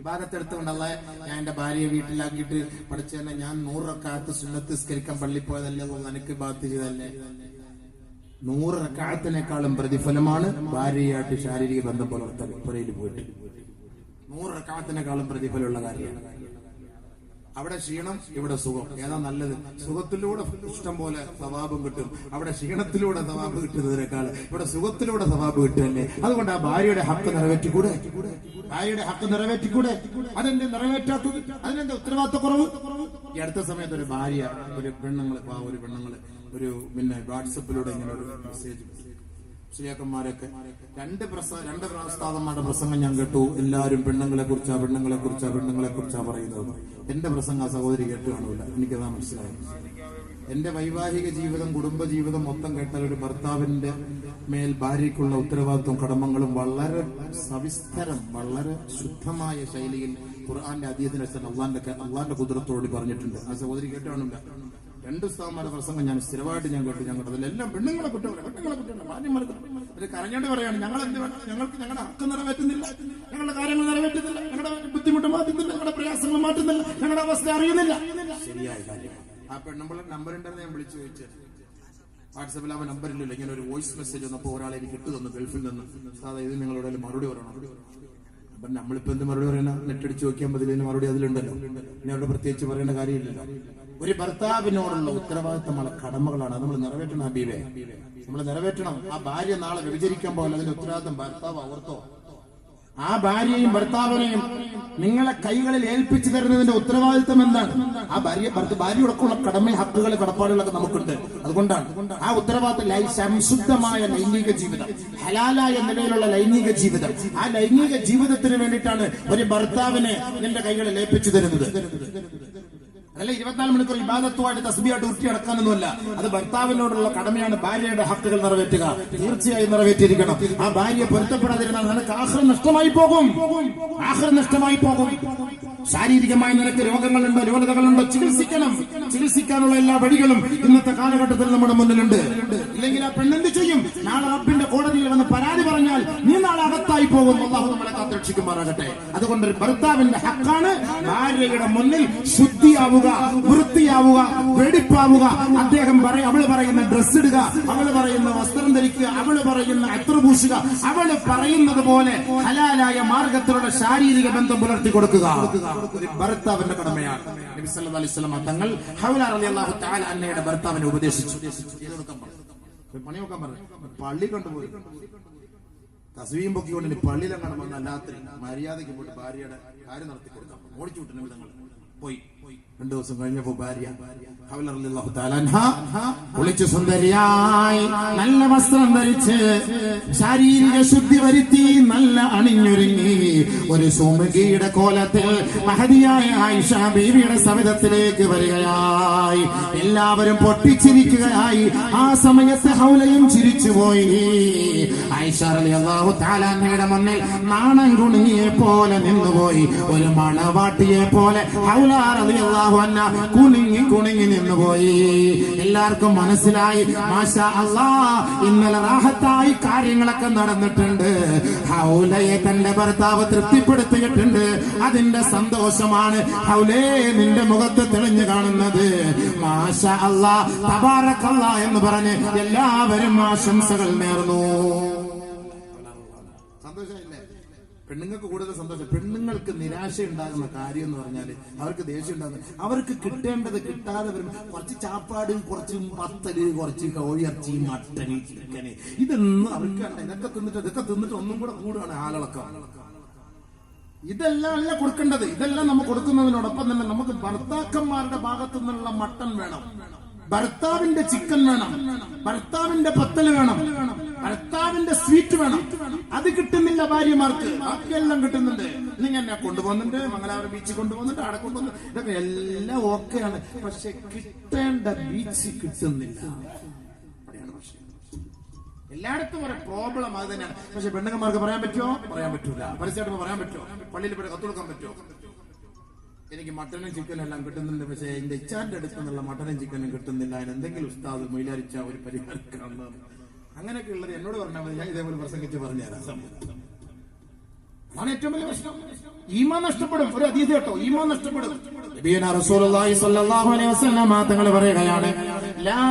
ഇബാദത്തെടുത്തുകൊണ്ടല്ല ഞാൻ എന്റെ ഭാര്യയെ വീട്ടിലാക്കിയിട്ട് പഠിച്ചതന്നെ, ഞാൻ 100 റക്അത്ത് സുന്നത്ത് നിസ്കരിക്കാൻ പള്ളി പോയതല്ലേ, എനിക്ക് ഇബാദത്ത് ചെയ്തതല്ലേ. 100 റക്അത്തിനേക്കാളും പ്രതിഫലമാണ് ഭാര്യയായിട്ട് ശാരീരിക ബന്ധം പുലർത്തൽ പുരയിൽ പോയിട്ട്. 100 റക്അത്തിനേക്കാളും പ്രതിഫലമുള്ള കാര്യമാണ്. അവിടെ ക്ഷീണം, ഇവിടെ സുഖം. ഏതാ നല്ലത്? സുഖത്തിലൂടെ ഇഷ്ടം പോലെ സവാബും കിട്ടും, അവിടെ ക്ഷീണത്തിലൂടെ സവാബ് കിട്ടുന്നതിനേക്കാൾ ഇവിടെ സുഖത്തിലൂടെ സവാബ് കിട്ടുമല്ലേ. അതുകൊണ്ട് ആ ഭാര്യയുടെ ഹക്ക് നിറവേറ്റിക്കൂടെ, ഭാര്യയുടെ ഹക്ക് നിറവേറ്റിക്കൂടെ? അതെന്ത് നിറവേറ്റാത്തത്? അതിനെന്താ ഉത്തരവാദിത്തക്കുറവ്? ഈ അടുത്ത സമയത്ത് ഒരു ഭാര്യ ഒരു പെണ്ണുങ്ങള് ഒരു പിന്നെ വാട്സപ്പിലൂടെ ഇങ്ങനെ ഒരു മെസ്സേജ്, മുസ്ലിയാക്കന്മാരൊക്കെ രണ്ട് പ്രസ്താവന്മാരുടെ പ്രസംഗം ഞാൻ കേട്ടു. എല്ലാവരും പെണ്ണുങ്ങളെ കുറിച്ചാ പറയുന്നത്. എന്റെ പ്രസംഗം ആ സഹോദരി കേട്ട് കാണൂല, എനിക്കതാ മനസ്സിലായത്. എന്റെ വൈവാഹിക ജീവിതം, കുടുംബ ജീവിതം മൊത്തം കേട്ടാൽ ഒരു ഭർത്താവിന്റെ മേൽ ഭാര്യയ്ക്കുള്ള ഉത്തരവാദിത്വം, കടമകളും വളരെ സവിസ്തരം, വളരെ ശുദ്ധമായ ശൈലിയിൽ ഖുർആന്റെ അധീനത്തിന് അള്ളാന്റെ കുതിരത്തോട് പറഞ്ഞിട്ടുണ്ട്. ആ സഹോദരി കേട്ട് കാണൂല. 2 ഉസ്താദന്മാരുടെ പ്രസംഗം ഞാൻ സ്ഥിരമായിട്ട് കേട്ടു. അതിലെല്ലാം പെണ്ണുങ്ങളെ കുറ്റം, ഭാര്യമാരെ ഒരു കരഞ്ഞോണ്ട് പറയാണ്, ഞങ്ങൾക്ക് ഞങ്ങളുടെ ഹക്ക് നിറവേറ്റുന്നില്ല, ഞങ്ങളുടെ കാര്യങ്ങൾ നിറവേറ്റുന്നില്ല, ഞങ്ങളുടെ ബുദ്ധിമുട്ട് മാറ്റുന്നില്ല, ഞങ്ങളുടെ പ്രയാസങ്ങൾ മാറ്റുന്നില്ല, ഞങ്ങളുടെ അവസ്ഥ അറിയുന്നില്ല. ശരിയായ കാര്യം. ആ പെണ്ണുമ്പോൾ നമ്പർ ഉണ്ടെന്ന് ഞാൻ വിളിച്ചു ചോദിച്ചത്. വാട്സാപ്പിൽ ആ നമ്പറില്ലല്ലോ. ഇങ്ങനെ ഒരു വോയിസ് മെസ്സേജ് വന്നപ്പോൾ ഒരാളെ എനിക്ക് ഇട്ടു തന്നു, ഗൾഫിൽ നിന്ന്. സാധാരണ ഇത് നിങ്ങളുടെ മറുപടി പറയണം. അപ്പൊ നമ്മളിപ്പോ എന്ത് മറുപടി പറയണ? നെറ്റടിച്ച് നോക്കിയാൽ മതി, മറുപടി അതിലുണ്ടല്ലോ. ഇനി അവിടെ പ്രത്യേകിച്ച് പറയേണ്ട കാര്യമില്ലല്ലോ. ഒരു ഭർത്താവിനോടുള്ള ഉത്തരവാദിത്തമുള്ള കടമകളാണ്, അത് നമ്മൾ നിറവേറ്റണം. ഹബീബേ, നമ്മൾ നിറവേറ്റണം. ആ ഭാര്യ നാളെ വ്യഭിചരിക്കാൻ പോലെ അതിന്റെ ഉത്തരവാദിത്തം ഭർത്താവ് ഓർത്തോ? ആ ഭാര്യയും ഭർത്താവിനെയും നിങ്ങളെ കൈകളിൽ ഏൽപ്പിച്ചു തരുന്നതിന്റെ ഉത്തരവാദിത്തം എന്താണ്? ആ ഭാര്യയോടൊക്കെയുള്ള കടമ, ഹക്കുകൾ, കടപ്പാടുകളൊക്കെ നമുക്കുണ്ട്. അതുകൊണ്ടാണ് ആ ഉത്തരവാദിത്തം ശുദ്ധമായ ലൈംഗിക ജീവിതം, ഹലാലായ നിലയിലുള്ള ലൈംഗിക ജീവിതം. ആ ലൈംഗിക ജീവിതത്തിന് വേണ്ടിയിട്ടാണ് ഒരു ഭർത്താവിനെ നിന്റെ കൈകളിൽ ഏൽപ്പിച്ചു തരുന്നത്. അതല്ല 24 മണിക്കൂർ ഇബാദത്തുമായിട്ട് തസ്ബീഹായിട്ട് ഉരുട്ടി അടക്കാനൊന്നുമല്ല. അത് ഭർത്താവിനോടുള്ള കടമയാണ്. ഭാര്യയുടെ ഹക്കുകൾ നിറവേറ്റുക, തീർച്ചയായും നിറവേറ്റിയിരിക്കണം. ആ ഭാര്യ പൊരുത്തപ്പെടാതിരുന്നാൽ നിനക്ക് ആഖിറ നഷ്ടമായി പോകും, ആഖിറ നഷ്ടമായി പോകും. ശാരീരികമായി നിനക്ക് രോഗങ്ങളുണ്ടോ, ന്യൂനതകളുണ്ടോ, ചികിത്സിക്കാനുള്ള എല്ലാ വഴികളും ഇന്നത്തെ കാലഘട്ടത്തിൽ നമ്മുടെ മുന്നിലുണ്ട്. ഇല്ലെങ്കിൽ ആ പെണ്ണെന്ത് ചെയ്യും? നാളെ റബ്ബിന്റെ കോടതിയിൽ വന്ന് പരാതി പറഞ്ഞാൽ നീ നാളെ അകത്തായി പോകും. അല്ലാഹു നമ്മളെ കാത്തുരക്ഷിക്കുമാറാകട്ടെ. അതുകൊണ്ട് ഭർത്താവിന്റെ ഹക്കാണ് ഭാര്യയുടെ മുന്നിൽ ശുദ്ധിയാവുക, വൃത്തിയാവുക, വെടിപ്പാവുക. അവള് പറയുന്ന ഡ്രസ് ഇടുക, അവള് പറയുന്ന വസ്ത്രം ധരിക്കുക, അവള് പറയുന്ന അത്ര പൂശുക, അവള് പറയുന്നത് പോലെ ഹലാലായ മാർഗത്തിലൂടെ ശാരീരിക ബന്ധം പുലർത്തി കൊടുക്കുക ഒരു ഭർത്താവിന്റെ കടമയാണ്. നബി സല്ലല്ലാഹു അലൈഹി വസല്ലം തങ്ങൾ ഹൗല റളിയല്ലാഹു തആല അന്നയുടെ ഭർത്താവിനെ ഉപദേശിച്ചു. പണി നോക്കാൻ പറഞ്ഞു. പള്ളി കൊണ്ടുപോയി തസ്ബീഹും പൊക്കിക്കൊണ്ട് പള്ളിയിലെങ്ങാനും വന്ന രാത്രി മര്യാദയ്ക്ക് പോയിട്ട് ഭാര്യയുടെ കാര്യം നടത്തി കൊടുക്കാം. ഓടിച്ചു വിട്ടു. നിങ്ങൾ പോയി 2 ദിവസം കഴിഞ്ഞപ്പോ ഭാര്യ കുളിച്ചു സുന്ദരിയായി നല്ല വസ്ത്രം ധരിച്ച് ശാരീരിക ശുദ്ധി വരുത്തി നല്ല അണിഞ്ഞൊരുങ്ങി ഒരു സുമുഖിയുടെ കോലത്തിൽ മഹതിയായ ആയിഷ ബീവിയുടെ സവിധത്തിലേക്ക് വരികയായി. എല്ലാവരും പൊട്ടിച്ചിരിക്കുകയായി. ആ സമയത്ത് ഹൗലയും ചിരിച്ചുപോയി. ആയിഷ റളിയല്ലാഹു തആല അൻഹയുടെ മുന്നിൽ നാണം കുണുങ്ങിയെ പോലെ നിന്നുപോയി. ഒരു മണവാട്ടിയെ പോലെ ഹൗല റളിയല്ലാഹു അൻഹ കുണുങ്ങി കുണുങ്ങി നിന്നുപോയി. എല്ലാവർക്കും മനസ്സിലായി മാഷാ അല്ലാഹ് ഇന്നലെ റാഹത്തായി കാര്യങ്ങളൊക്കെ നടന്നിട്ടുണ്ട്. ഹൗലയെ തന്റെ ഭർത്താവ് തൃപ്തിപ്പെടുത്തിയിട്ടുണ്ട്. അതിന്റെ സന്തോഷമാണ് ഹൗലേ നിന്റെ മുഖത്ത് തെളിഞ്ഞു കാണുന്നത്. മാഷാ അല്ലാഹ് തബാറക്കല്ലാഹ് എന്ന് പറഞ്ഞ് എല്ലാവരും ആശംസകൾ നേർന്നു. സന്തോഷമില്ലേ? പെണ്ണുങ്ങൾക്ക് കൂടുതൽ സന്തോഷം. പെണ്ണുങ്ങൾക്ക് നിരാശ ഉണ്ടാകുന്ന കാര്യം എന്ന് പറഞ്ഞാൽ അവർക്ക് ദേഷ്യം ഉണ്ടാകുന്നത് അവർക്ക് കിട്ടേണ്ടത് കിട്ടാതെ വരുമ്പോൾ കുറച്ച് ചാപ്പാട്, കുറച്ച് പത്തല്, കുറച്ച് കോഴിയിറച്ചി, മട്ടന്, ചിക്കന്, ഇതൊന്നും അവർക്ക് ഇതൊക്കെ തിന്നിട്ട് ഒന്നും കൂടെ കൂടുകയാണ് ആളളക്കം. ഇതെല്ലാം അല്ല കൊടുക്കേണ്ടത്. ഇതെല്ലാം നമ്മൾ കൊടുക്കുന്നതിനോടൊപ്പം തന്നെ നമുക്ക് ഭർത്താക്കന്മാരുടെ ഭാഗത്തു നിന്നുള്ള മട്ടൻ വേണം, ഭർത്താവിന്റെ ചിക്കൻ വേണം, ഭർത്താവിന്റെ പത്തല് വേണം, ഭർത്താവിന്റെ സ്വീറ്റ് വേണം. അത് കിട്ടുന്നില്ല ഭാര്യമാർക്ക്. ബാക്കിയെല്ലാം കിട്ടുന്നുണ്ട്. നിങ്ങൾ എന്നെ കൊണ്ടുപോകുന്നുണ്ട്, മംഗലാപുരം ബീച്ചിൽ കൊണ്ടുപോകുന്നുണ്ട്, അവിടെ കൊണ്ടുപോകുന്നുണ്ട്, ഇതൊക്കെ എല്ലാം ഓക്കെയാണ്. പക്ഷെ കിട്ടേണ്ട ബീച്ച് കിട്ടുന്നില്ല. അവിടെയാണ് പ്രശ്നം. എല്ലായിടത്തും ഒരു പ്രോബ്ലം അത് തന്നെയാണ്. പക്ഷെ പെണ്ണുങ്ങന്മാർക്ക് പറയാൻ പറ്റുമോ? പറയാൻ പറ്റൂല. പരസ്യമായിട്ട് പറയാൻ പറ്റുമോ? പള്ളിയിൽ പോയി കത്ത് കൊടുക്കാൻ പറ്റുമോ? എനിക്ക് മട്ടനും ചിക്കനും എല്ലാം കിട്ടുന്നുണ്ട്, പക്ഷെ എന്റെ ഇച്ചാന്റെ അടുത്ത് നിന്നുള്ള മട്ടനും ചിക്കനും കിട്ടുന്നില്ല. അതിന് എന്തെങ്കിലും ഉസ്താദ് മൊയിലാരിച്ച ഒരു പരിഹാരം കാണുന്നത്. അങ്ങനെയൊക്കെ ഉള്ളത് എന്നോട് പറഞ്ഞാൽ മതി. ഞാൻ ഇതേപോലെ പ്രസംഗിച്ച് പറഞ്ഞുതരാം. അതാണ് ഏറ്റവും വലിയ പ്രശ്നം. ഈമാൻ നഷ്ടപ്പെടും. ഒരു ഹദീസ് കേട്ടോ, ഈമാൻ നഷ്ടപ്പെടും. നബിയുനാ റസൂലുള്ളാഹി സ്വല്ലല്ലാഹു അലൈഹി വസല്ലം തങ്ങൾ പറയുകയാണ്, ലാ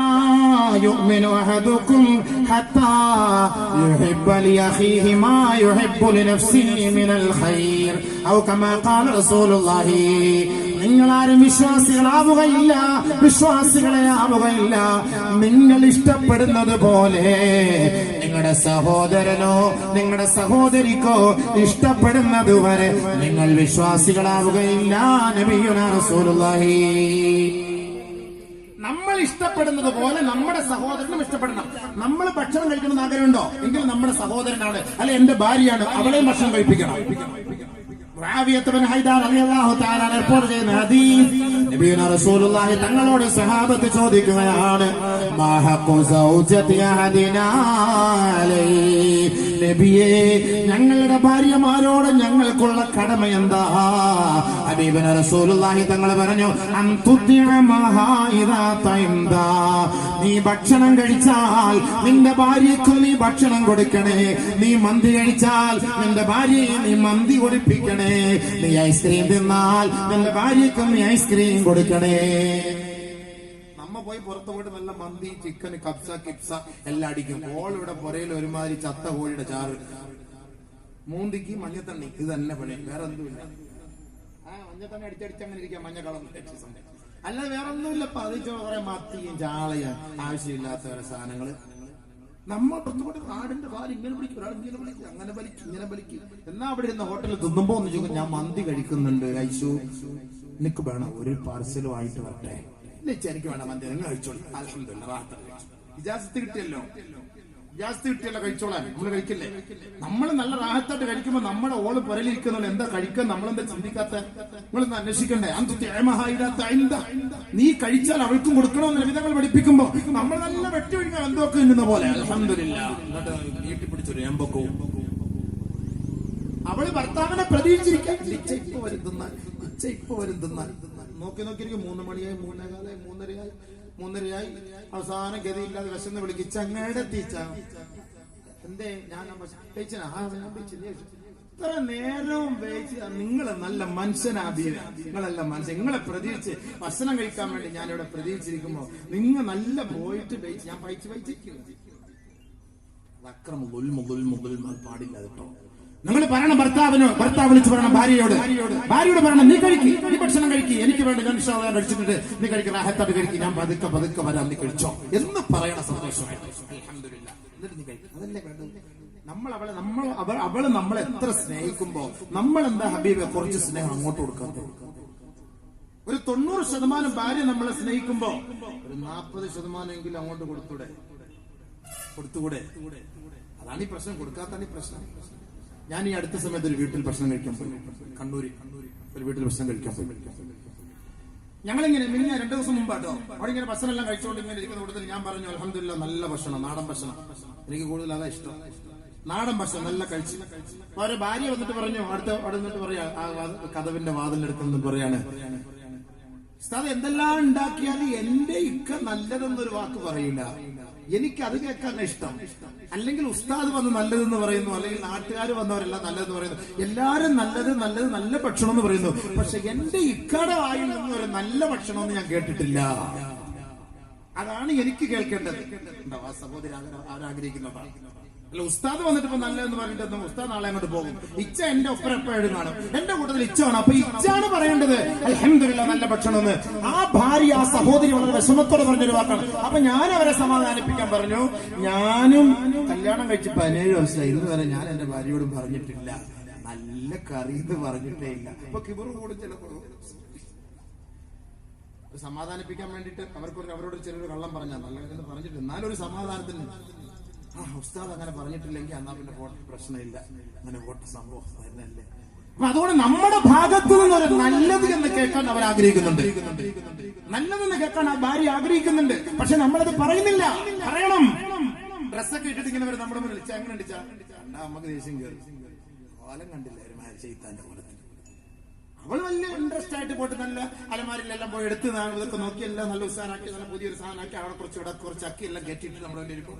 യുഅ്മിനു അഹദുക്കും ഹത്താ യുഹിബ്ബ ലിഅഖീഹി മാ യുഹിബ്ബു ലിനഫ്സിഹി മിനൽ ഖൈർ ഔ കമാ ഖാല റസൂലുള്ളാഹി. നിങ്ങളാരും വിശ്വാസികളാവുകയില്ല, വിശ്വാസികളെ ആവുകയില്ല നിങ്ങൾ ഇഷ്ടപ്പെടുന്നത് പോലെ നിങ്ങളുടെ സഹോദരനോ നിങ്ങളുടെ സഹോദരിക്കോ ഇഷ്ടപ്പെടുന്നത് വരെ നിങ്ങൾ വിശ്വാസികളാവുകയില്ല. നബിയുനാ റസൂലുള്ളാഹി. നമ്മൾ ഇഷ്ടപ്പെടുന്നത് പോലെ നമ്മുടെ സഹോദരനും ഇഷ്ടപ്പെടണം. നമ്മൾ ഭക്ഷണം കഴിക്കണമെന്ന് ആഗ്രഹമുണ്ടോ? എങ്കിൽ നമ്മുടെ സഹോദരനാണ്, അല്ലെ എന്റെ ഭാര്യയാണ്, അവളെയും ഭക്ഷണം കഴിപ്പിക്കണം. തങ്ങളോട് സഹാബത്ത് ചോദിക്കുകയാണ്, നബിയേ ഞങ്ങളുടെ ഭാര്യമാരോട് ഞങ്ങൾക്കുള്ള കടമ എന്താ? ഹബീബിന് റസൂലുള്ളാഹി തങ്ങൾ പറഞ്ഞു, നീ ഭക്ഷണം കഴിച്ചാൽ നിന്റെ ഭാര്യയ്ക്കും നീ ഭക്ഷണം കൊടുക്കണേ. നീ മന്തി കഴിച്ചാൽ നിന്റെ ഭാര്യയെ നീ മന്തി കൊടുപ്പിക്കണേ. നീ ഐസ്ക്രീം തിന്നാൽ നിന്റെ ഭാര്യയ്ക്കും നീ ഐസ്ക്രീം കൊടുക്കണേ. നമ്മ പോയി പുറത്തു പോയിട്ട് നല്ല മന്തി, ചിക്കൻ, കപ്സ, കിപ്സ എല്ലാം അടിക്കും. ഇവിടെ പുറയിൽ ഒരുമാതിരി ചത്ത കോഴിയുടെ ചാറ്, മൂന്തിക്ക് മഞ്ഞത്തണ്ണി, ഇത് തന്നെ പണി, വേറെ എന്തുമില്ല. മഞ്ഞത്തണ്ണി അടിച്ചടിച്ച് അങ്ങനെ ഇരിക്കാം, മഞ്ഞ കളർ അല്ലാതെ വേറെ ഒന്നുമില്ല. പതിച്ചോ കുറെ മത്തിയും ചാളയും ആവശ്യമില്ലാത്ത ഓരോ സാധനങ്ങള്. നമ്മൾ പുറത്തുകൊണ്ട് നാടിന്റെ ഭാര്യ ഇങ്ങനെ വിളിക്കും, ഒരാൾ ഇങ്ങനെ വിളിക്കും, അങ്ങനെ വലിക്കും, ഇങ്ങനെ വലിക്കും. എന്നാ അവിടെ ഇരുന്ന ഹോട്ടലിൽ തിന്നുമ്പോ ഒന്ന് ചോദിക്കും, ഞാൻ മന്തി കഴിക്കുന്നുണ്ട് ഐശു, എനിക്ക് വേണം ഒരു പാർസലുമായിട്ട് വരട്ടെ. എനിക്ക് വേണം മന്തി, നിങ്ങൾ കഴിച്ചോളൂ. അൽഹംദുലില്ലാഹ് ഇജാസത്ത് കിട്ടിയല്ലോ, ഇജാസത്ത് കിട്ടിയല്ലോ, കഴിച്ചോളാൻ. നമ്മള് കഴിക്കില്ലേ? നമ്മൾ നല്ല റാഹത്തായിട്ട് കഴിക്കുമ്പോ നമ്മുടെ ഓള് പുരലിരിക്കുന്നുള്ളൂ. എന്താ കഴിക്കാൻ നമ്മളെന്താ ചിന്തിക്കാത്ത? നിങ്ങളൊന്ന് അന്വേഷിക്കണ്ടേ? നീ കഴിച്ചാൽ അവൾക്കും കൊടുക്കണമെന്ന് വിധങ്ങൾ പഠിപ്പിക്കുമ്പോ നമ്മൾ നല്ല വെട്ടിയൊഴിഞ്ഞാൽ എന്തൊക്കെ ഇന്നുന്ന പോലെ അൽഹംദുലില്ലാഹ് നീട്ടി പിടിച്ചൊരു എമ്പക്കവും. അവള് ഭർത്താവിനെ പ്രതീക്ഷിച്ചിരിക്കാൻ ഇപ്പൊ വരും തിന്നാൽ നോക്കി നോക്കിയിരിക്കും. 3 മണിയായി, 3:15, 3:30 അവസാനം ഗതിയില്ലാതെ വിശന്ന് വിളിക്കും, ചങ്ങയുടെ തീച്ച എന്തേ ഞാൻ ഇത്ര നേരവും വേയിച്ച. നിങ്ങള് നല്ല മനുഷ്യനാബീര, നിങ്ങളല്ല മനുഷ്യൻ. നിങ്ങളെ പ്രതീക്ഷിച്ച് ഭക്ഷണം കഴിക്കാൻ വേണ്ടി ഞാനിവിടെ പ്രതീക്ഷിച്ചിരിക്കുമ്പോ നിങ്ങൾ നല്ല പോയിട്ട് വേയിച്ച് ഞാൻ പൈച്ചിരിക്കുന്നു. അക്രമം പാടില്ല കേട്ടോ. നിങ്ങൾ പറയണം ഭർത്താവ് വിളിച്ച് പറയണം ഭാര്യയോട് പറയണം, നീ കഴിക്ക്, നീ ഭക്ഷണം കഴിക്ക്, എനിക്ക് വേണ്ടി ഞാൻ ഇൻഷാല്ലാഹ് കഴിച്ചിട്ടുണ്ട്, നീ കഴിക്കുന്ന റാഹത്തായിട്ട് കഴിക്കും, ഞാൻ പതുക്കെ വരാം, നീ കഴിച്ചോ എന്ന് പറയണ സന്തോഷമായിട്ട്. അൽഹംദുലില്ലാഹ്. എന്നിട്ട് നീ കഴിക്കും. അതല്ലേ വേണ്ടത്. അവള് നമ്മളെ എത്ര സ്നേഹിക്കുമ്പോ നമ്മൾ എന്താ ഹബീബെ കുറച്ച് സ്നേഹം അങ്ങോട്ട് കൊടുക്കാത്ത? ഒരു 90% ഭാര്യ നമ്മളെ സ്നേഹിക്കുമ്പോ ഒരു 40% അങ്ങോട്ട് കൊടുത്തുകൂടെ? അതാണ് ഈ പ്രശ്നം, കൊടുക്കാത്താണ് ഈ പ്രശ്നം. ഞാൻ ഈ അടുത്ത സമയത്ത് ഒരു വീട്ടിൽ ഭക്ഷണം കഴിക്കാൻ പോയി, കണ്ണൂര് ഒരു വീട്ടിൽ ഭക്ഷണം കഴിക്കാൻ പോയി. ഞങ്ങളിങ്ങനെ 2 ദിവസം മുമ്പാട്ടോ അവിടെ ഇങ്ങനെ ഭക്ഷണം എല്ലാം കഴിച്ചുകൊണ്ട് ഇങ്ങനെ ഇരിക്കുന്ന കൂട്ടത്തിൽ ഞാൻ പറഞ്ഞു, അൽഹംദുലില്ലാ നല്ല ഭക്ഷണം, നാടൻ ഭക്ഷണം, എനിക്ക് കൂടുതൽ അതാ ഇഷ്ടം, നാടൻ ഭക്ഷണം നല്ല കഴിച്ചു. അവരെ ഭാര്യ വന്നിട്ട് പറഞ്ഞു, അവിടെ നിന്നിട്ട് പറയാ, ആ കതവിന്റെ വാതിലെടുത്ത് നിന്നിട്ട് പറയാണ്, ഉസ്താദ് എന്തെല്ലാം ഉണ്ടാക്കിയാലും എന്റെ ഇക്ക നല്ലതെന്നൊരു വാക്ക് പറയില്ല, എനിക്ക് അത് കേൾക്കാൻ ഇഷ്ടം. അല്ലെങ്കിൽ ഉസ്താദ് വന്ന് നല്ലതെന്ന് പറയുന്നു, അല്ലെങ്കിൽ നാട്ടുകാർ വന്നവരെല്ലാം നല്ലതെന്ന് പറയുന്നു, എല്ലാരും നല്ല ഭക്ഷണം എന്ന് പറയുന്നു. പക്ഷെ എന്റെ ഇക്കയുടെ വായിൽ നിന്ന് ഒരു നല്ല ഭക്ഷണം എന്ന് ഞാൻ കേട്ടിട്ടില്ല. അതാണ് എനിക്ക് കേൾക്കേണ്ടത്. ആ സഹോദരി അവരാഗ്രഹിക്കുന്നതാണ്. അല്ല ഉസ്താദ് വന്നിട്ട് ഇപ്പൊ നല്ലതെന്ന് പറഞ്ഞിട്ട് ഉസ്താദ് നാളെ അങ്ങോട്ട് പോകും. ഇച്ച എന്റെ ഒപ്പം എപ്പോഴും കാണും, എന്റെ കൂട്ടത്തിൽ ഇച്ചാണ്. അപ്പൊ ഇച്ചാണ് പറയേണ്ടത് അൽഹംദുലില്ലാ നല്ല ഭക്ഷണം എന്ന്. ആ ഭാര്യ, ആ സഹോദരി വളരെ വിഷമത്തോടെ പറഞ്ഞൊരു വാക്കാണ്. അപ്പൊ ഞാൻ അവരെ സമാധാനിപ്പിക്കാൻ പറഞ്ഞു, ഞാനും കല്യാണം കഴിച്ച് 17 വർഷമായി, ഇന്ന് വരെ ഞാൻ എന്റെ ഭാര്യയോടും പറഞ്ഞിട്ടില്ല നല്ല കറി എന്ന് പറഞ്ഞിട്ടേ ഇല്ല. അപ്പൊ കിബറ് കൂടും ചിലപ്പോ. സമാധാനിപ്പിക്കാൻ വേണ്ടിട്ട് അവരോട് ചിലർ കള്ളം പറഞ്ഞാൽ നല്ലതെന്ന് പറഞ്ഞിട്ട്, എന്നാലും ഒരു സമാധാനത്തിന് ഉസ്താദ് അങ്ങനെ പറഞ്ഞിട്ടില്ലെങ്കിൽ എന്നാ പിന്നെ പ്രശ്നമില്ല, അങ്ങനെ പോട്ട സംഭവം വരുന്നല്ലേ. അപ്പൊ അതുകൊണ്ട് നമ്മുടെ ഭാഗത്തു നിന്നൊരു നല്ലത് എന്ന് കേൾക്കാൻ അവർ ആഗ്രഹിക്കുന്നുണ്ട്, നല്ലതെന്ന് കേൾക്കാൻ ആ ഭാര്യ ആഗ്രഹിക്കുന്നുണ്ട്. പക്ഷെ നമ്മളത് പറയുന്നില്ല. പറയണം. ഡ്രസ്സൊക്കെ ഇട്ടിട്ട് ഇങ്ങനെ വരും നമ്മുടെ മുന്നിൽ, എങ്ങനെ കണ്ടാ നമുക്ക് ദേഷ്യം കയറി. കോലം കണ്ടില്ല ഒരു ചെയ്താന്റെ പോലെ. അവൾ വലിയ ഇൻട്രസ്റ്റ് ആയിട്ട് പോയിട്ട് നല്ല അലമാരിലെല്ലാം പോയി എടുത്ത് ഇതൊക്കെ നോക്കി എല്ലാം നല്ല ഉത്സാഹമാക്കി, നല്ല പുതിയൊരു സാധനമാക്കി അവിടെ കുറച്ച് അക്കി എല്ലാം കെട്ടിയിട്ട് നമ്മുടെ മുന്നിൽ ഇരിക്കും.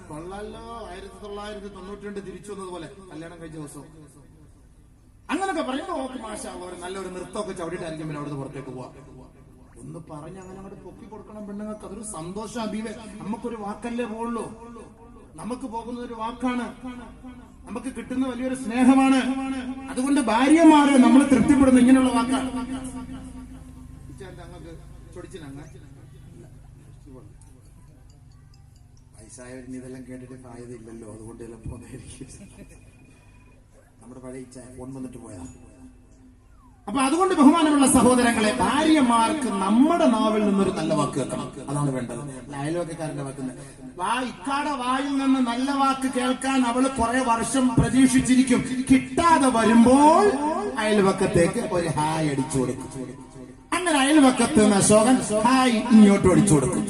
കൊള്ളാലോ, 1992 തിരിച്ചു വന്നതുപോലെ കല്യാണം കഴിച്ച ദിവസം അങ്ങനൊക്കെ പറയുമ്പോ ഓക്കെ മാഷാ അല്ലാഹ്, നല്ലൊരു നൃത്തമൊക്കെ ചവിട്ടിട്ടായിരിക്കും പിന്നെ അവിടുന്ന് പുറത്തേക്ക് പോവാ. ഒന്ന് പറഞ്ഞ് അങ്ങനെ അങ്ങോട്ട് പൊക്കി കൊടുക്കണം പെണ്ണുങ്ങൾക്ക്. അതൊരു സന്തോഷം. അബീവെ, നമുക്കൊരു വാക്കല്ലേ പോകുള്ളൂ, നമുക്ക് പോകുന്ന ഒരു വാക്കാണ്, നമുക്ക് കിട്ടുന്ന വലിയൊരു സ്നേഹമാണ്. അതുകൊണ്ട് ഭാര്യമാരെ നമ്മൾ തൃപ്തിപ്പെടുന്ന ഇങ്ങനെയുള്ള വാക്കാണ്. വയസ്സായവരിന് ഇതെല്ലാം കേട്ടിട്ട് പ്രായതില്ലല്ലോ, അതുകൊണ്ട് എല്ലാം പോന്നായിരിക്കും. നമ്മുടെ പഴയ ഫോൺ വന്നിട്ട് പോയതാ. അപ്പൊ അതുകൊണ്ട് ബഹുമാനമുള്ള സഹോദരങ്ങളെ, ഭാര്യമാർക്ക് നമ്മുടെ നാവിൽ നിന്നൊരു നല്ല വാക്ക് കേൾക്കണം. അതാണ് വേണ്ടത്. അയൽവക്കക്കാരന്റെ വാക്കുണ്ട്. ഇക്കാടെ വായിൽ നിന്ന് നല്ല വാക്ക് കേൾക്കാൻ അവള് കുറെ വർഷം പ്രതീക്ഷിച്ചിരിക്കും. കിട്ടാതെ വരുമ്പോൾ അയൽവക്കത്തേക്ക് ഒരു ഹായ് അടിച്ചു കൊടുക്കും. അങ്ങനെ അയൽവക്കത്ത് നിന്ന് അശോകൻ ഹായ് ഇങ്ങോട്ട് അടിച്ചു കൊടുക്കും.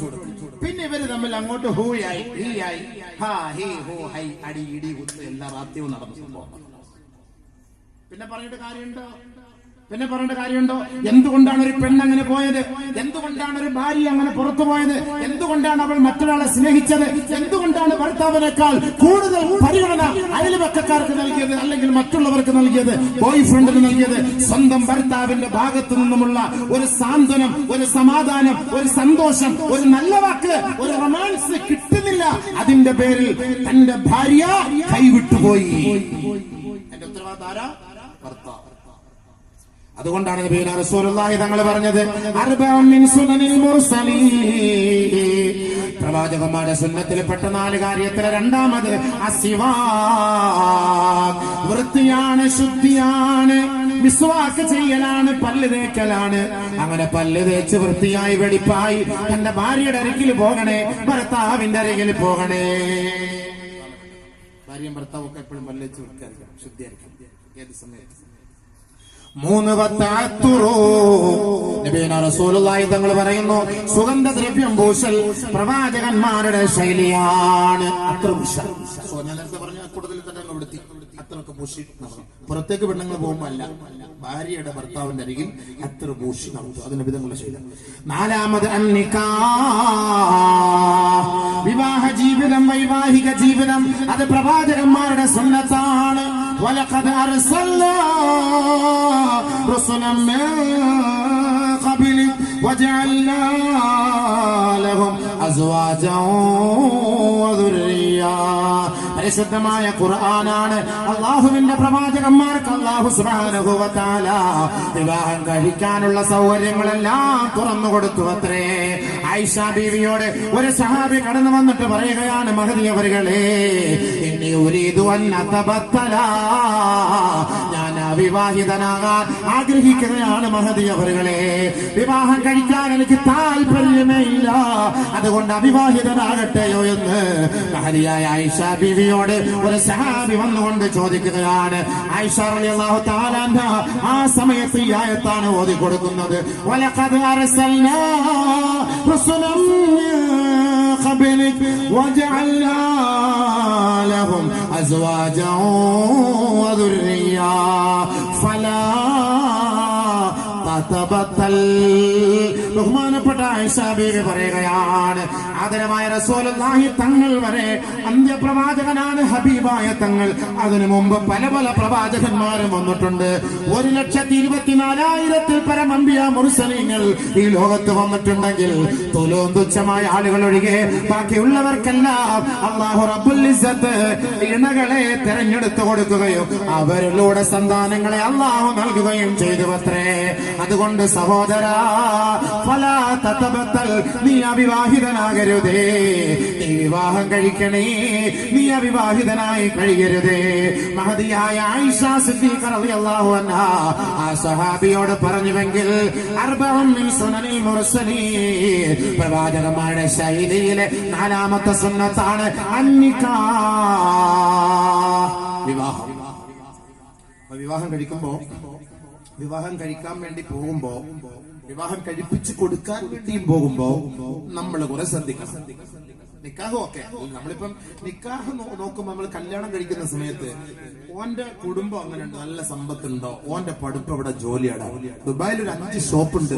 പിന്നെ ഇവര് തമ്മിൽ അങ്ങോട്ട് ഹൂയായി ഹീയായി ഹാ ഹീ ഹോ ഹൈ അടി ഇടി കുത്ത് എല്ലാ റാത്യവും നടന്നു സംഭവം. പിന്നെ പറഞ്ഞിട്ട് കാര്യമുണ്ടോ? എന്തുകൊണ്ടാണ് ഒരു പെണ്ണങ്ങനെ പോയത്? എന്തുകൊണ്ടാണ് ഒരു ഭാര്യ അങ്ങനെ പുറത്തു പോയത്? എന്തുകൊണ്ടാണ് അവൾ മറ്റൊരാളെ സ്നേഹിച്ചത്? എന്തുകൊണ്ടാണ് ഭർത്താവിനേക്കാൾ കൂടുതൽ പരിഗണന അയൽവക്കക്കാർക്ക് നൽകിയത്, അല്ലെങ്കിൽ മറ്റുള്ളവർക്ക് നൽകിയത്, ബോയ് ഫ്രണ്ടിന് നൽകിയത്? സ്വന്തം ഭർത്താവിന്റെ ഭാഗത്തു നിന്നുമുള്ള ഒരു സാന്ത്വനം, ഒരു സമാധാനം, ഒരു സന്തോഷം, ഒരു നല്ല വാക്ക്, ഒരു റൊമാൻസ് കിട്ടുന്നില്ല. അതിന്റെ പേരിൽ തന്റെ ഭാര്യ കൈവിട്ടുപോയി. എന്റെ ഉത്തരവാദിത്തം ഭർത്താവ്. അതുകൊണ്ടാണ് നബിയുനാ റസൂലുള്ളാഹി തങ്ങൾ പറഞ്ഞത്, അർബഉൻ മിൻ സുനനിൽ മുർസലീൻ, പ്രവാചകന്മാരുടെ സുന്നത്തിൽപ്പെട്ട 4 കാര്യത്തിൽ രണ്ടാമത് അസിവാക്, വൃത്തിയാണ്, ശുദ്ധിയാണ്, മിസ്വാക്ക് ചെയ്യലാണ്, പല്ല് തേക്കലാണ്. അങ്ങനെ പല്ല് തേച്ച് വൃത്തിയായി വെടിപ്പായി തന്റെ ഭാര്യയുടെ അരികിൽ പോകണേ, ഭർത്താവിന്റെ അരികിൽ പോകണേ. ഭാര്യയും ഭർത്താവൊക്കെ എപ്പോഴും പല്ല് തേച്ച് വൃത്തിയായിരിക്കണം, ശുദ്ധിയായിരിക്കണം ഏത് സമയത്ത്. 3 നബിയുനാ റസൂലുള്ളാഹി തങ്ങൾ പറയുന്നു, സുഗന്ധദ്രവ്യം പൂശൽ പ്രവാചകന്മാരുടെ ശൈലിയാണ്. അത്ര കൂടുതൽ തന്നെ വിടുത്തി അത്രയൊക്കെ പൂശി നടന്നു. പുറത്തേക്ക് പെണ്ണുങ്ങൾ പോകുമ്പോ അല്ല, ഭാര്യയുടെ ഭർത്താവിന്റെ അരികിൽ അത്ര പൂശി നടത്തും. അതിന് വിധങ്ങളുടെ ശൈലി. 4 വിവാഹ ജീവിതം, വൈവാഹിക ജീവിതം, അത് പ്രവാചകന്മാരുടെ സുന്നത്താണ്. വലഖദ് അർസൽനാ റസൂലൻ മിൻ ഖബ്ലി വജഅൽനാ ലഹും അസ്വാജൻ വദുർരിയ. പരിശുദ്ധമായ ഖുർആനാണ്. അല്ലാഹുവിന്റെ പ്രവാചകന്മാർക്ക് അല്ലാഹു സുബ്ഹാനഹു വ തആല വിവാഹം കഴിക്കാനുള്ള സൗകര്യങ്ങളെല്ലാം തുറന്നു കൊടുത്തു അത്രേ. ആയിഷ ബീവിയോട് ഒരു സഹാബി കടന്നു വന്നിട്ട് പറയുകയാണ്, മഹദി അവരുകളെ, ഇന്നി ഉരീദു അൻ അതബത്തല, ഞാൻ അവിവാഹിതനാകാൻ ആഗ്രഹിക്കുകയാണ് മഹദി അവരുകളെ. വിവാഹം കഴിക്കാൻ എനിക്ക് താല്പര്യമേ ഇല്ല, അതുകൊണ്ട് അവിവാഹിതനാകട്ടെയോ എന്ന് മഹദിയായ ആയിഷ ബീവിയോട് ഒരു സഹാബി വന്നുകൊണ്ട് ചോദിക്കുകയാണ്. ആയിഷ റളിയല്ലാഹു തആല അൻഹ ആ സമയത്ത് ഈ ആയത്താണ് ഓതി കൊടുക്കുന്നത്. വലഖദ് അർസൽനാ റസൂലൻ ഖബലക വജഅൽനാ ലഹും അസ്വാജൻ വദുർരിയ്യ ഫലാ തതബത്തൽ. ബഹുമാനപ്പെട്ട ആയിഷ ബീവി പറയുകയാണ്, ആദരമായ റസൂലുള്ളാഹി തങ്ങൾ വരെ അന്ത്യപ്രവാചകനാണ് ഹബീബായ തങ്ങൾ. അതിനു മുമ്പ് പല പല പ്രവാചകന്മാരും വന്നിട്ടുണ്ട്. 1,24,000 പരം അംബിയ മുർസലീങ്ങൾ ഈ ലോകത്ത് വന്നിട്ടുണ്ടെങ്കിൽ തുലോം തുച്ഛമായ ആളുകൾ ഒഴികെ ബാക്കിയുള്ളവർക്കെല്ലാം അല്ലാഹു റബ്ബുൽ ഇസ്സത്ത് ഇണകളെ തെരഞ്ഞെടുത്തു കൊടുക്കുകയും അവരിലൂടെ സന്താനങ്ങളെ അല്ലാഹു നൽകുകയും ചെയ്തുവത്രേ. അതുകൊണ്ട് സഹോദരാ, ഫലാ തതബത്തൽ, നീ അവിവാഹിതനാകരുതേ, നീ വിവാഹം കഴിക്കണേ, നീ അവിവാഹിതനായി കഴിയരുതേ. മഹദിയായ ആയിഷ സിദ്ദീഖ റളിയല്ലാഹു അൻഹാ ആ സഹാബിയോട് പറഞ്ഞുവെങ്കിൽ അർബഉൻ മിൻ സുനനിൽ മുർസലീൻ, പ്രവാചകന്മാരുടെ ശൈലിയിലെ 4ാമത്തെ സുന്നത്താണ് അന്നിക്കാഹ്, വിവാഹം. വിവാഹം കഴിക്കുമ്പോ, വിവാഹം കഴിക്കാൻ വേണ്ടി പോകുമ്പോ, വിവാഹം കഴിപ്പിച്ചു കൊടുക്കാൻ വേണ്ടിയും പോകുമ്പോ നമ്മൾ കുറെ ശ്രദ്ധിക്കണം. നിക്കാഹും ഒക്കെ നമ്മളിപ്പം നിക്കാഹ് നോക്കുമ്പോ നമ്മൾ കല്യാണം കഴിക്കുന്ന സമയത്ത് ഓന്റെ കുടുംബം അങ്ങനെ ഉണ്ട്, നല്ല സമ്പത്തുണ്ടോ, ഓന്റെ പഠിപ്പ് ഇവിടെ ജോലിയാടാ, ദുബായിൽ ഒരു 5 ഷോപ്പുണ്ട്,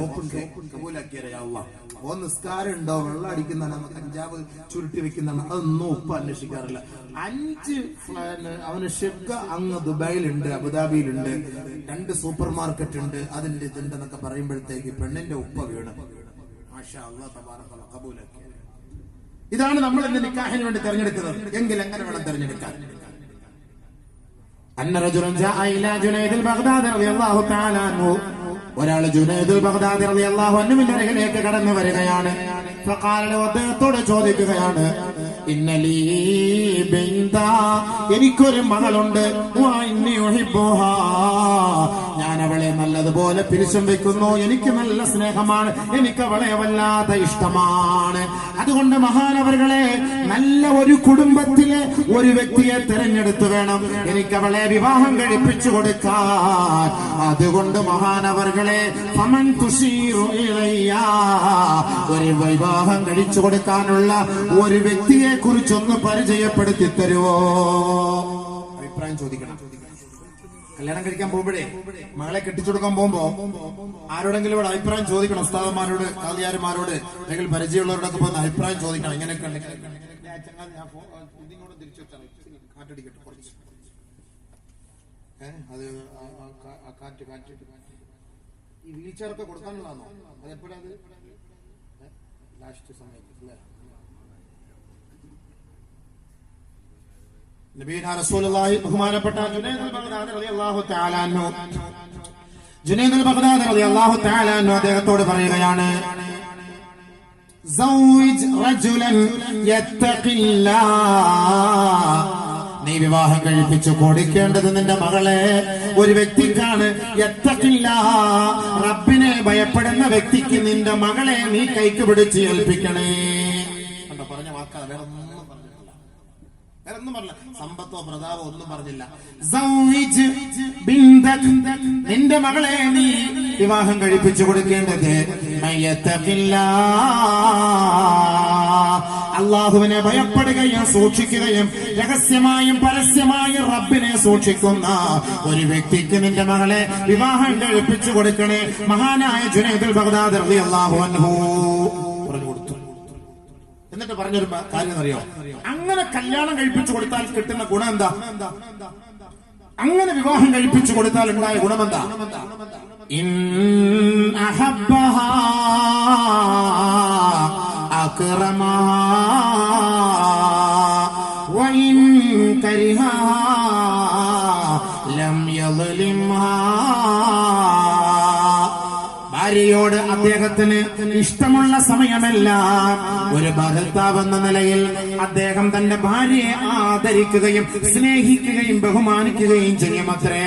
കബൂലാക്കിയറിയാവുക, ഓ നിസ്കാരം ഉണ്ടോ, വെള്ളം അടിക്കുന്നതാണ്, കഞ്ചാവ് ചുരുട്ടി വെക്കുന്നതാണ്, അതൊന്നും ഉപ്പ അന്വേഷിക്കാറില്ല. 5 അവന് ഷെബ്ഗ അങ്ങ് ദുബായിലുണ്ട്, അബുദാബിയിലുണ്ട്, 2 സൂപ്പർ മാർക്കറ്റ് ഉണ്ട്, അതിന്റെ ഇതുണ്ട് എന്നൊക്കെ പറയുമ്പോഴത്തേക്ക് പെണ്ണിന്റെ ഉപ്പ വീണ് മാഷാ അല്ലാഹ് തബാറകല്ലാഹ് കബൂലാക്കി. ഇതാണ് നമ്മൾ ഇന്ന് നിക്കാഹിന് വേണ്ടി തെരഞ്ഞെടുക്കുന്നത്. എങ്കിൽ എങ്ങനെ വേണം തെരഞ്ഞെടുക്കാൻ? അന്ന റജുലൻ ജാഅ ഇലാ ജുനൈദ് ബഗ്ദാദി റളിയല്ലാഹു തആല അൻഹു, ഒരാൾ ജുനൈദ് ബഗ്ദാദി റളിയല്ലാഹു അൻഹുവിന്റെ അരികിലേക്ക് കടന്നു വരികയാണ്. ഫഖാല, അദ്ദേഹത്തോട് ചോദിക്കുകയാണ്, ഇന്നലീ ബിന്ത, എനിക്കൊരു മകളുണ്ട്, ഞാൻ അവളെ നല്ലതുപോലെ പിരിച്ചും വെക്കുന്നു, എനിക്ക് നല്ല സ്നേഹമാണ്, എനിക്ക് അവളെ വല്ലാതെ ഇഷ്ടമാണ്. അതുകൊണ്ട് മഹാനവറുകളെ, നല്ല ഒരു കുടുംബത്തിലെ ഒരു വ്യക്തിയെ തെരഞ്ഞെടുത്തു വേണം എനിക്ക് അവളെ വിവാഹം കഴിപ്പിച്ചു കൊടുക്കാൻ. അതുകൊണ്ട് മഹാനവറുകളെ, ഫമൻ തുശീറു ഇലയ്യ, ഒരു വിവാഹം കഴിച്ചു കൊടുക്കാനുള്ള ഒരു വ്യക്തിയെ കുറിച്ചൊന്ന് പരിചയപ്പെടുത്തി തരുവോ? അഭിപ്രായം ചോദിക്കണം. കല്യാണം കഴിക്കാൻ പോകുമ്പോഴേ, മകളെ കെട്ടിച്ചു കൊടുക്കാൻ പോകുമ്പോ ആരോടെങ്കിലും ഇവിടെ അഭിപ്രായം ചോദിക്കണം. ഉസ്താദന്മാരോട്, ഖാദിയാർമാരോട്, അല്ലെങ്കിൽ പരിചയമുള്ളവരോടൊക്കെ പോകുന്ന അഭിപ്രായം ചോദിക്കണം. ഇങ്ങനെയൊക്കെ തിരിച്ചു വെച്ചാൽ കാറ്റടിക്കട്ടെ കുറച്ച്, അത് കാറ്റ് ഈ വീൽ ചെയറൊക്കെ കൊടുക്കാനുള്ളതാണോ? അതെപ്പോഴാ? അത് ലാസ്റ്റ് സമയത്ത് അല്ലേ? നബിയുനാ റസൂലുള്ളാഹി ബഹുമാനപ്പെട്ട ജുനൈദുൽ ബഗ്ദാദി റളിയല്ലാഹു തആല അൻഹു, ജുനൈദുൽ ബഗ്ദാദി റളിയല്ലാഹു തആല അൻഹു അദ്ദേഹത്തോട് പറയുകയാണ്, സൗവിജ് റജുലൻ യത്തഖില്ലാഹ്, നീ വിവാഹം കഴിപ്പിച്ചു കൊടുക്കേണ്ടത് നിന്റെ മകളെ ഒരു വ്യക്തിക്കാണ്. യത്തഖില്ലാഹ്, റബ്ബിനെ ഭയപ്പെടുന്ന വ്യക്തിക്ക് നിന്റെ മകളെ നീ കൈക്ക് പിടിച്ച് ഏൽപ്പിക്കണേ. കണ്ടോ, പറഞ്ഞ വാക്കാണ്, വേറെ ഒന്നും പറഞ്ഞില്ല, സമ്പത്തോ പ്രതാപോ ഒന്നും പറഞ്ഞില്ല. നിന്റെ മകളെ നീ വിവാഹം കഴിപ്പിച്ചു കൊടുക്കേണ്ടത് അള്ളാഹുവിനെ ഭയപ്പെടുകയും സൂക്ഷിക്കുകയും രഹസ്യമായും പരസ്യമായും റബ്ബിനെ സൂക്ഷിക്കുന്ന ഒരു വ്യക്തിക്ക് നിന്റെ മകളെ വിവാഹം കഴിപ്പിച്ചു കൊടുക്കണേ. മഹാനായ ജുനൈദുൽ ബഗ്ദാദി റളിയല്ലാഹു അൻഹു പറഞ്ഞു കൊടുത്തു. എന്നിട്ട് പറഞ്ഞൊരു കാര്യം അറിയോ? അങ്ങനെ കല്യാണം കഴിപ്പിച്ചു കൊടുത്താൽ കിട്ടുന്ന ഗുണം എന്താ? അങ്ങനെ വിവാഹം കഴിപ്പിച്ചു കൊടുത്താൽ ഉണ്ടായ ഗുണമെന്താ? ഇൻ അഹബ്ബഹാ അക്റമഹാ വഇൻ കരിഹാ ലം യളിംഹാ. ഭാര്യയോട് അദ്ദേഹത്തിന് ഇഷ്ടമുള്ള സമയമെല്ലാം ഒരു ഭർത്താവ് എന്ന നിലയിൽ അദ്ദേഹം തന്റെ ഭാര്യയെ ആദരിക്കുകയും സ്നേഹിക്കുകയും ബഹുമാനിക്കുകയും ചെയ്യുമത്രേ.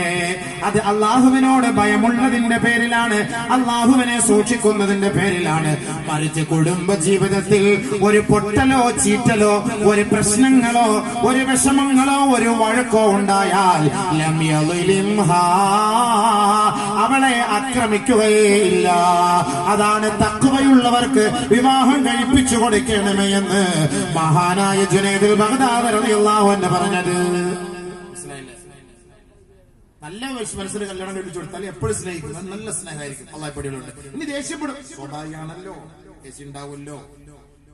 അത് അള്ളാഹുവിനോട് ഭയമുള്ളതിന്റെ പേരിലാണ്, അള്ളാഹുവിനെ സൂക്ഷിക്കുന്നതിന്റെ പേരിലാണ്. മറിച്ച് കുടുംബ ജീവിതത്തിൽ ഒരു പൊട്ടലോ ചീറ്റലോ ഒരു പ്രശ്നങ്ങളോ ഒരു വിഷമങ്ങളോ ഒരു വഴക്കോ ഉണ്ടായാൽ ലം യളിംഹാ, അവളെ ആക്രമിക്കുകയില്ല. അതാണ് തഖ്വയുള്ളവർക്ക് വിവാഹം കഴിപ്പിച്ചു കൊടുക്കണമേ എന്ന് മഹാനായ ജുനൈദുൽ ബഗ്ദാദി റളിയല്ലാഹു അൻഹു പറഞ്ഞത്. നല്ല മനസ്സിൽ കല്യാണം കഴിപ്പിച്ചു കൊടുത്താൽ എപ്പോഴും സ്നേഹിക്കും, നല്ല സ്നേഹമായിരിക്കും. അള്ളാഹ് പടികളുണ്ട്. ഇനി ദേഷ്യപ്പെടും, സ്വാഭാവികമാണല്ലോ, ദേഷ്യം ഉണ്ടാവുമല്ലോ.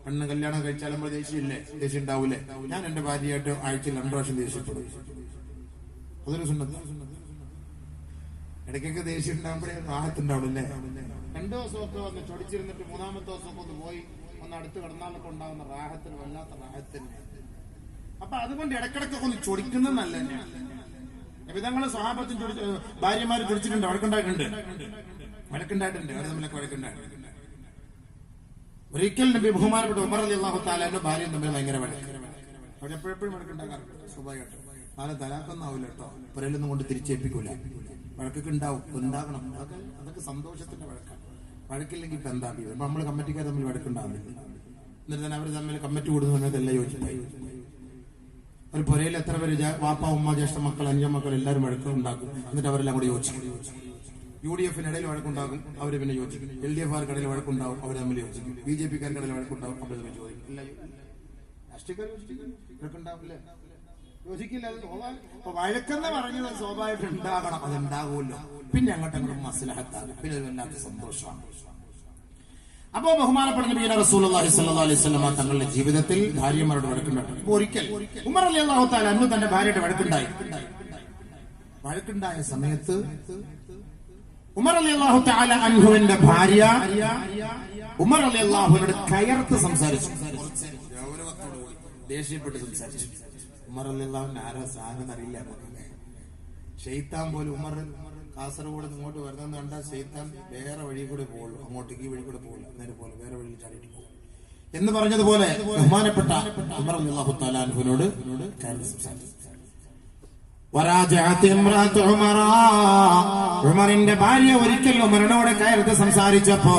പെണ്ണ് കല്യാണം കഴിച്ചാൽ നമ്മൾ ദേഷ്യമില്ലേ, ദേഷ്യം ഉണ്ടാവൂലേ? ഞാൻ എന്റെ ഭാര്യയായിട്ട് ആഴ്ചയിൽ 2 പ്രാവശ്യം ദേഷ്യപ്പെടും. അതൊരു സുന്നത്ത്. ഇടയ്ക്കൊക്കെ ദേഷ്യം ഉണ്ടാകുമ്പോഴേ റാഹത്തുണ്ടാവുള്ളൂ. 2 ദിവസമൊക്കെ വന്ന് ചൊടിച്ചിരുന്നിട്ട് 3-ാമത്തെ ദിവസമൊക്കെ ഒന്ന് പോയി ഒന്ന് അടുത്ത് കിടന്നാലൊക്കെ ഉണ്ടാകുന്ന റാഹത്തിന് വല്ലാത്ത റാഹത്തിന്. അപ്പൊ അതുകൊണ്ട് ഇടക്കിടക്കൊക്കെ ഒന്ന് ചൊടിക്കുന്നത് നല്ല തന്നെയാണ്. വിധങ്ങള് സ്വഹാബത്തും ഭാര്യമാര് ചൊടിച്ചിട്ടുണ്ട്, വഴക്കുണ്ടായിട്ടുണ്ട്. അവർ തമ്മിലൊക്കെ വഴക്കുണ്ടായിട്ടുണ്ട്. ഒരിക്കൽ നബി ബഹുമാനപ്പെട്ട ഉമർ റളിയല്ലാഹു തആല ഭാര്യയും തമ്മിൽ ഭയങ്കര വഴക്ക്. അവരെപ്പോഴും വഴക്കുണ്ടാകാറുണ്ട്, സ്വാഭാവികമായിട്ടും. നാളെ തലാഖൊന്നും ആവില്ല കേട്ടോ, പുരയിലൊന്നും കൊണ്ട് തിരിച്ചേൽപ്പിക്കൂല. വഴക്കൊക്കെ ഉണ്ടാകണം. അതൊക്കെ സന്തോഷത്തിന്റെ വഴക്കാണ്. വഴക്കില്ലെങ്കിൽ ഇപ്പൊ എന്താ? അപ്പൊ നമ്മള് കമ്മിറ്റിക്കാർ തമ്മിൽ വഴക്കുണ്ടാകുന്നില്ല. എന്നിട്ട് തന്നെ അവർ തമ്മിൽ കമ്മിറ്റി കൂടുന്ന സമയത്തെല്ലാം യോജിപ്പായി. ഒരു പുരയിൽ എത്ര പേര് വാപ്പ ഉമ്മ ജ്യേഷ്ഠ മക്കൾ അഞ്ച മക്കൾ എല്ലാവരും വഴക്കുണ്ടാക്കും. എന്നിട്ട് അവരെല്ലാം കൂടി യോജിക്കും. UDF-നിടയിൽ വഴക്കുണ്ടാകും, അവര് പിന്നെ യോജിക്കും. LDF-കാർക്കിടയിൽ വഴക്കുണ്ടാവും, അവർ തമ്മിൽ യോജിക്കും. BJP-കാർക്കിടയിൽ വഴക്കുണ്ടാവും, അവർ തമ്മിൽ യോജിക്കും. രാഷ്ട്രീയക്കാർ വഴക്കുണ്ടാവില്ലേ? യോജിക്കില്ല. അത് വഴക്കെന്ന് പറഞ്ഞത് സ്വാഭാവികം ഉണ്ടാകണം, അതുണ്ടാകുമല്ലോ. പിന്നെ അങ്ങോട്ടങ്ങോട്ട് മസ്ലഹത്താകും, പിന്നെ ഒരു വല്ലാത്ത സന്തോഷമാണ്. അപ്പോ ബഹുമാനപ്പെട്ട നബി റസൂലുള്ളാഹി സ്വല്ലല്ലാഹു അലൈഹി വസല്ലം തങ്ങളുടെ ജീവിതത്തിൽ ഭാര്യമാരോട് വഴക്കുണ്ടായി. ഒരിക്കൽ ഉമർ റളിയല്ലാഹു തആല അന്ന് തന്റെ ഭാര്യയുടെ വഴക്കുണ്ടായ സമയത്ത് ഉമർ റളിയല്ലാഹു തആല അൻഹുവിന്റെ ഭാര്യ ഉമർ റളിയല്ലാഹുവിനോട് കയർത്ത് സംസാരിച്ചു, ഗൗരവത്തോടുകൂടി ദേഷ്യപ്പെട്ട് സംസാരിച്ചു. ഉമർ റളിയല്ലാഹുവിന് ആരാ സാധനം അറിയില്ല. ശൈത്താൻ പോലും ഉമർ കാസർഗോഡ് ഇങ്ങോട്ട് വരുന്നെന്ന് കണ്ടാൽ ശൈത്താൻ വേറെ വഴി കൂടെ പോകുള്ളൂ, അങ്ങോട്ടേക്ക് ഈ വഴി കൂടെ പോകില്ല, നേരെ പോലെ വേറെ വഴിയിൽ ചാടിയിട്ട് പോകും എന്ന് പറഞ്ഞതുപോലെ ബഹുമാനപ്പെട്ട ഉമർ റളിയല്ലാഹു തആല അൻഹുവിനോട് കയർത്ത് സംസാരിച്ചു. ഉമറിന്റെ ഭാര്യ ഒരിക്കൽ ഉമറിനോട് കയർത്ത് സംസാരിച്ചപ്പോ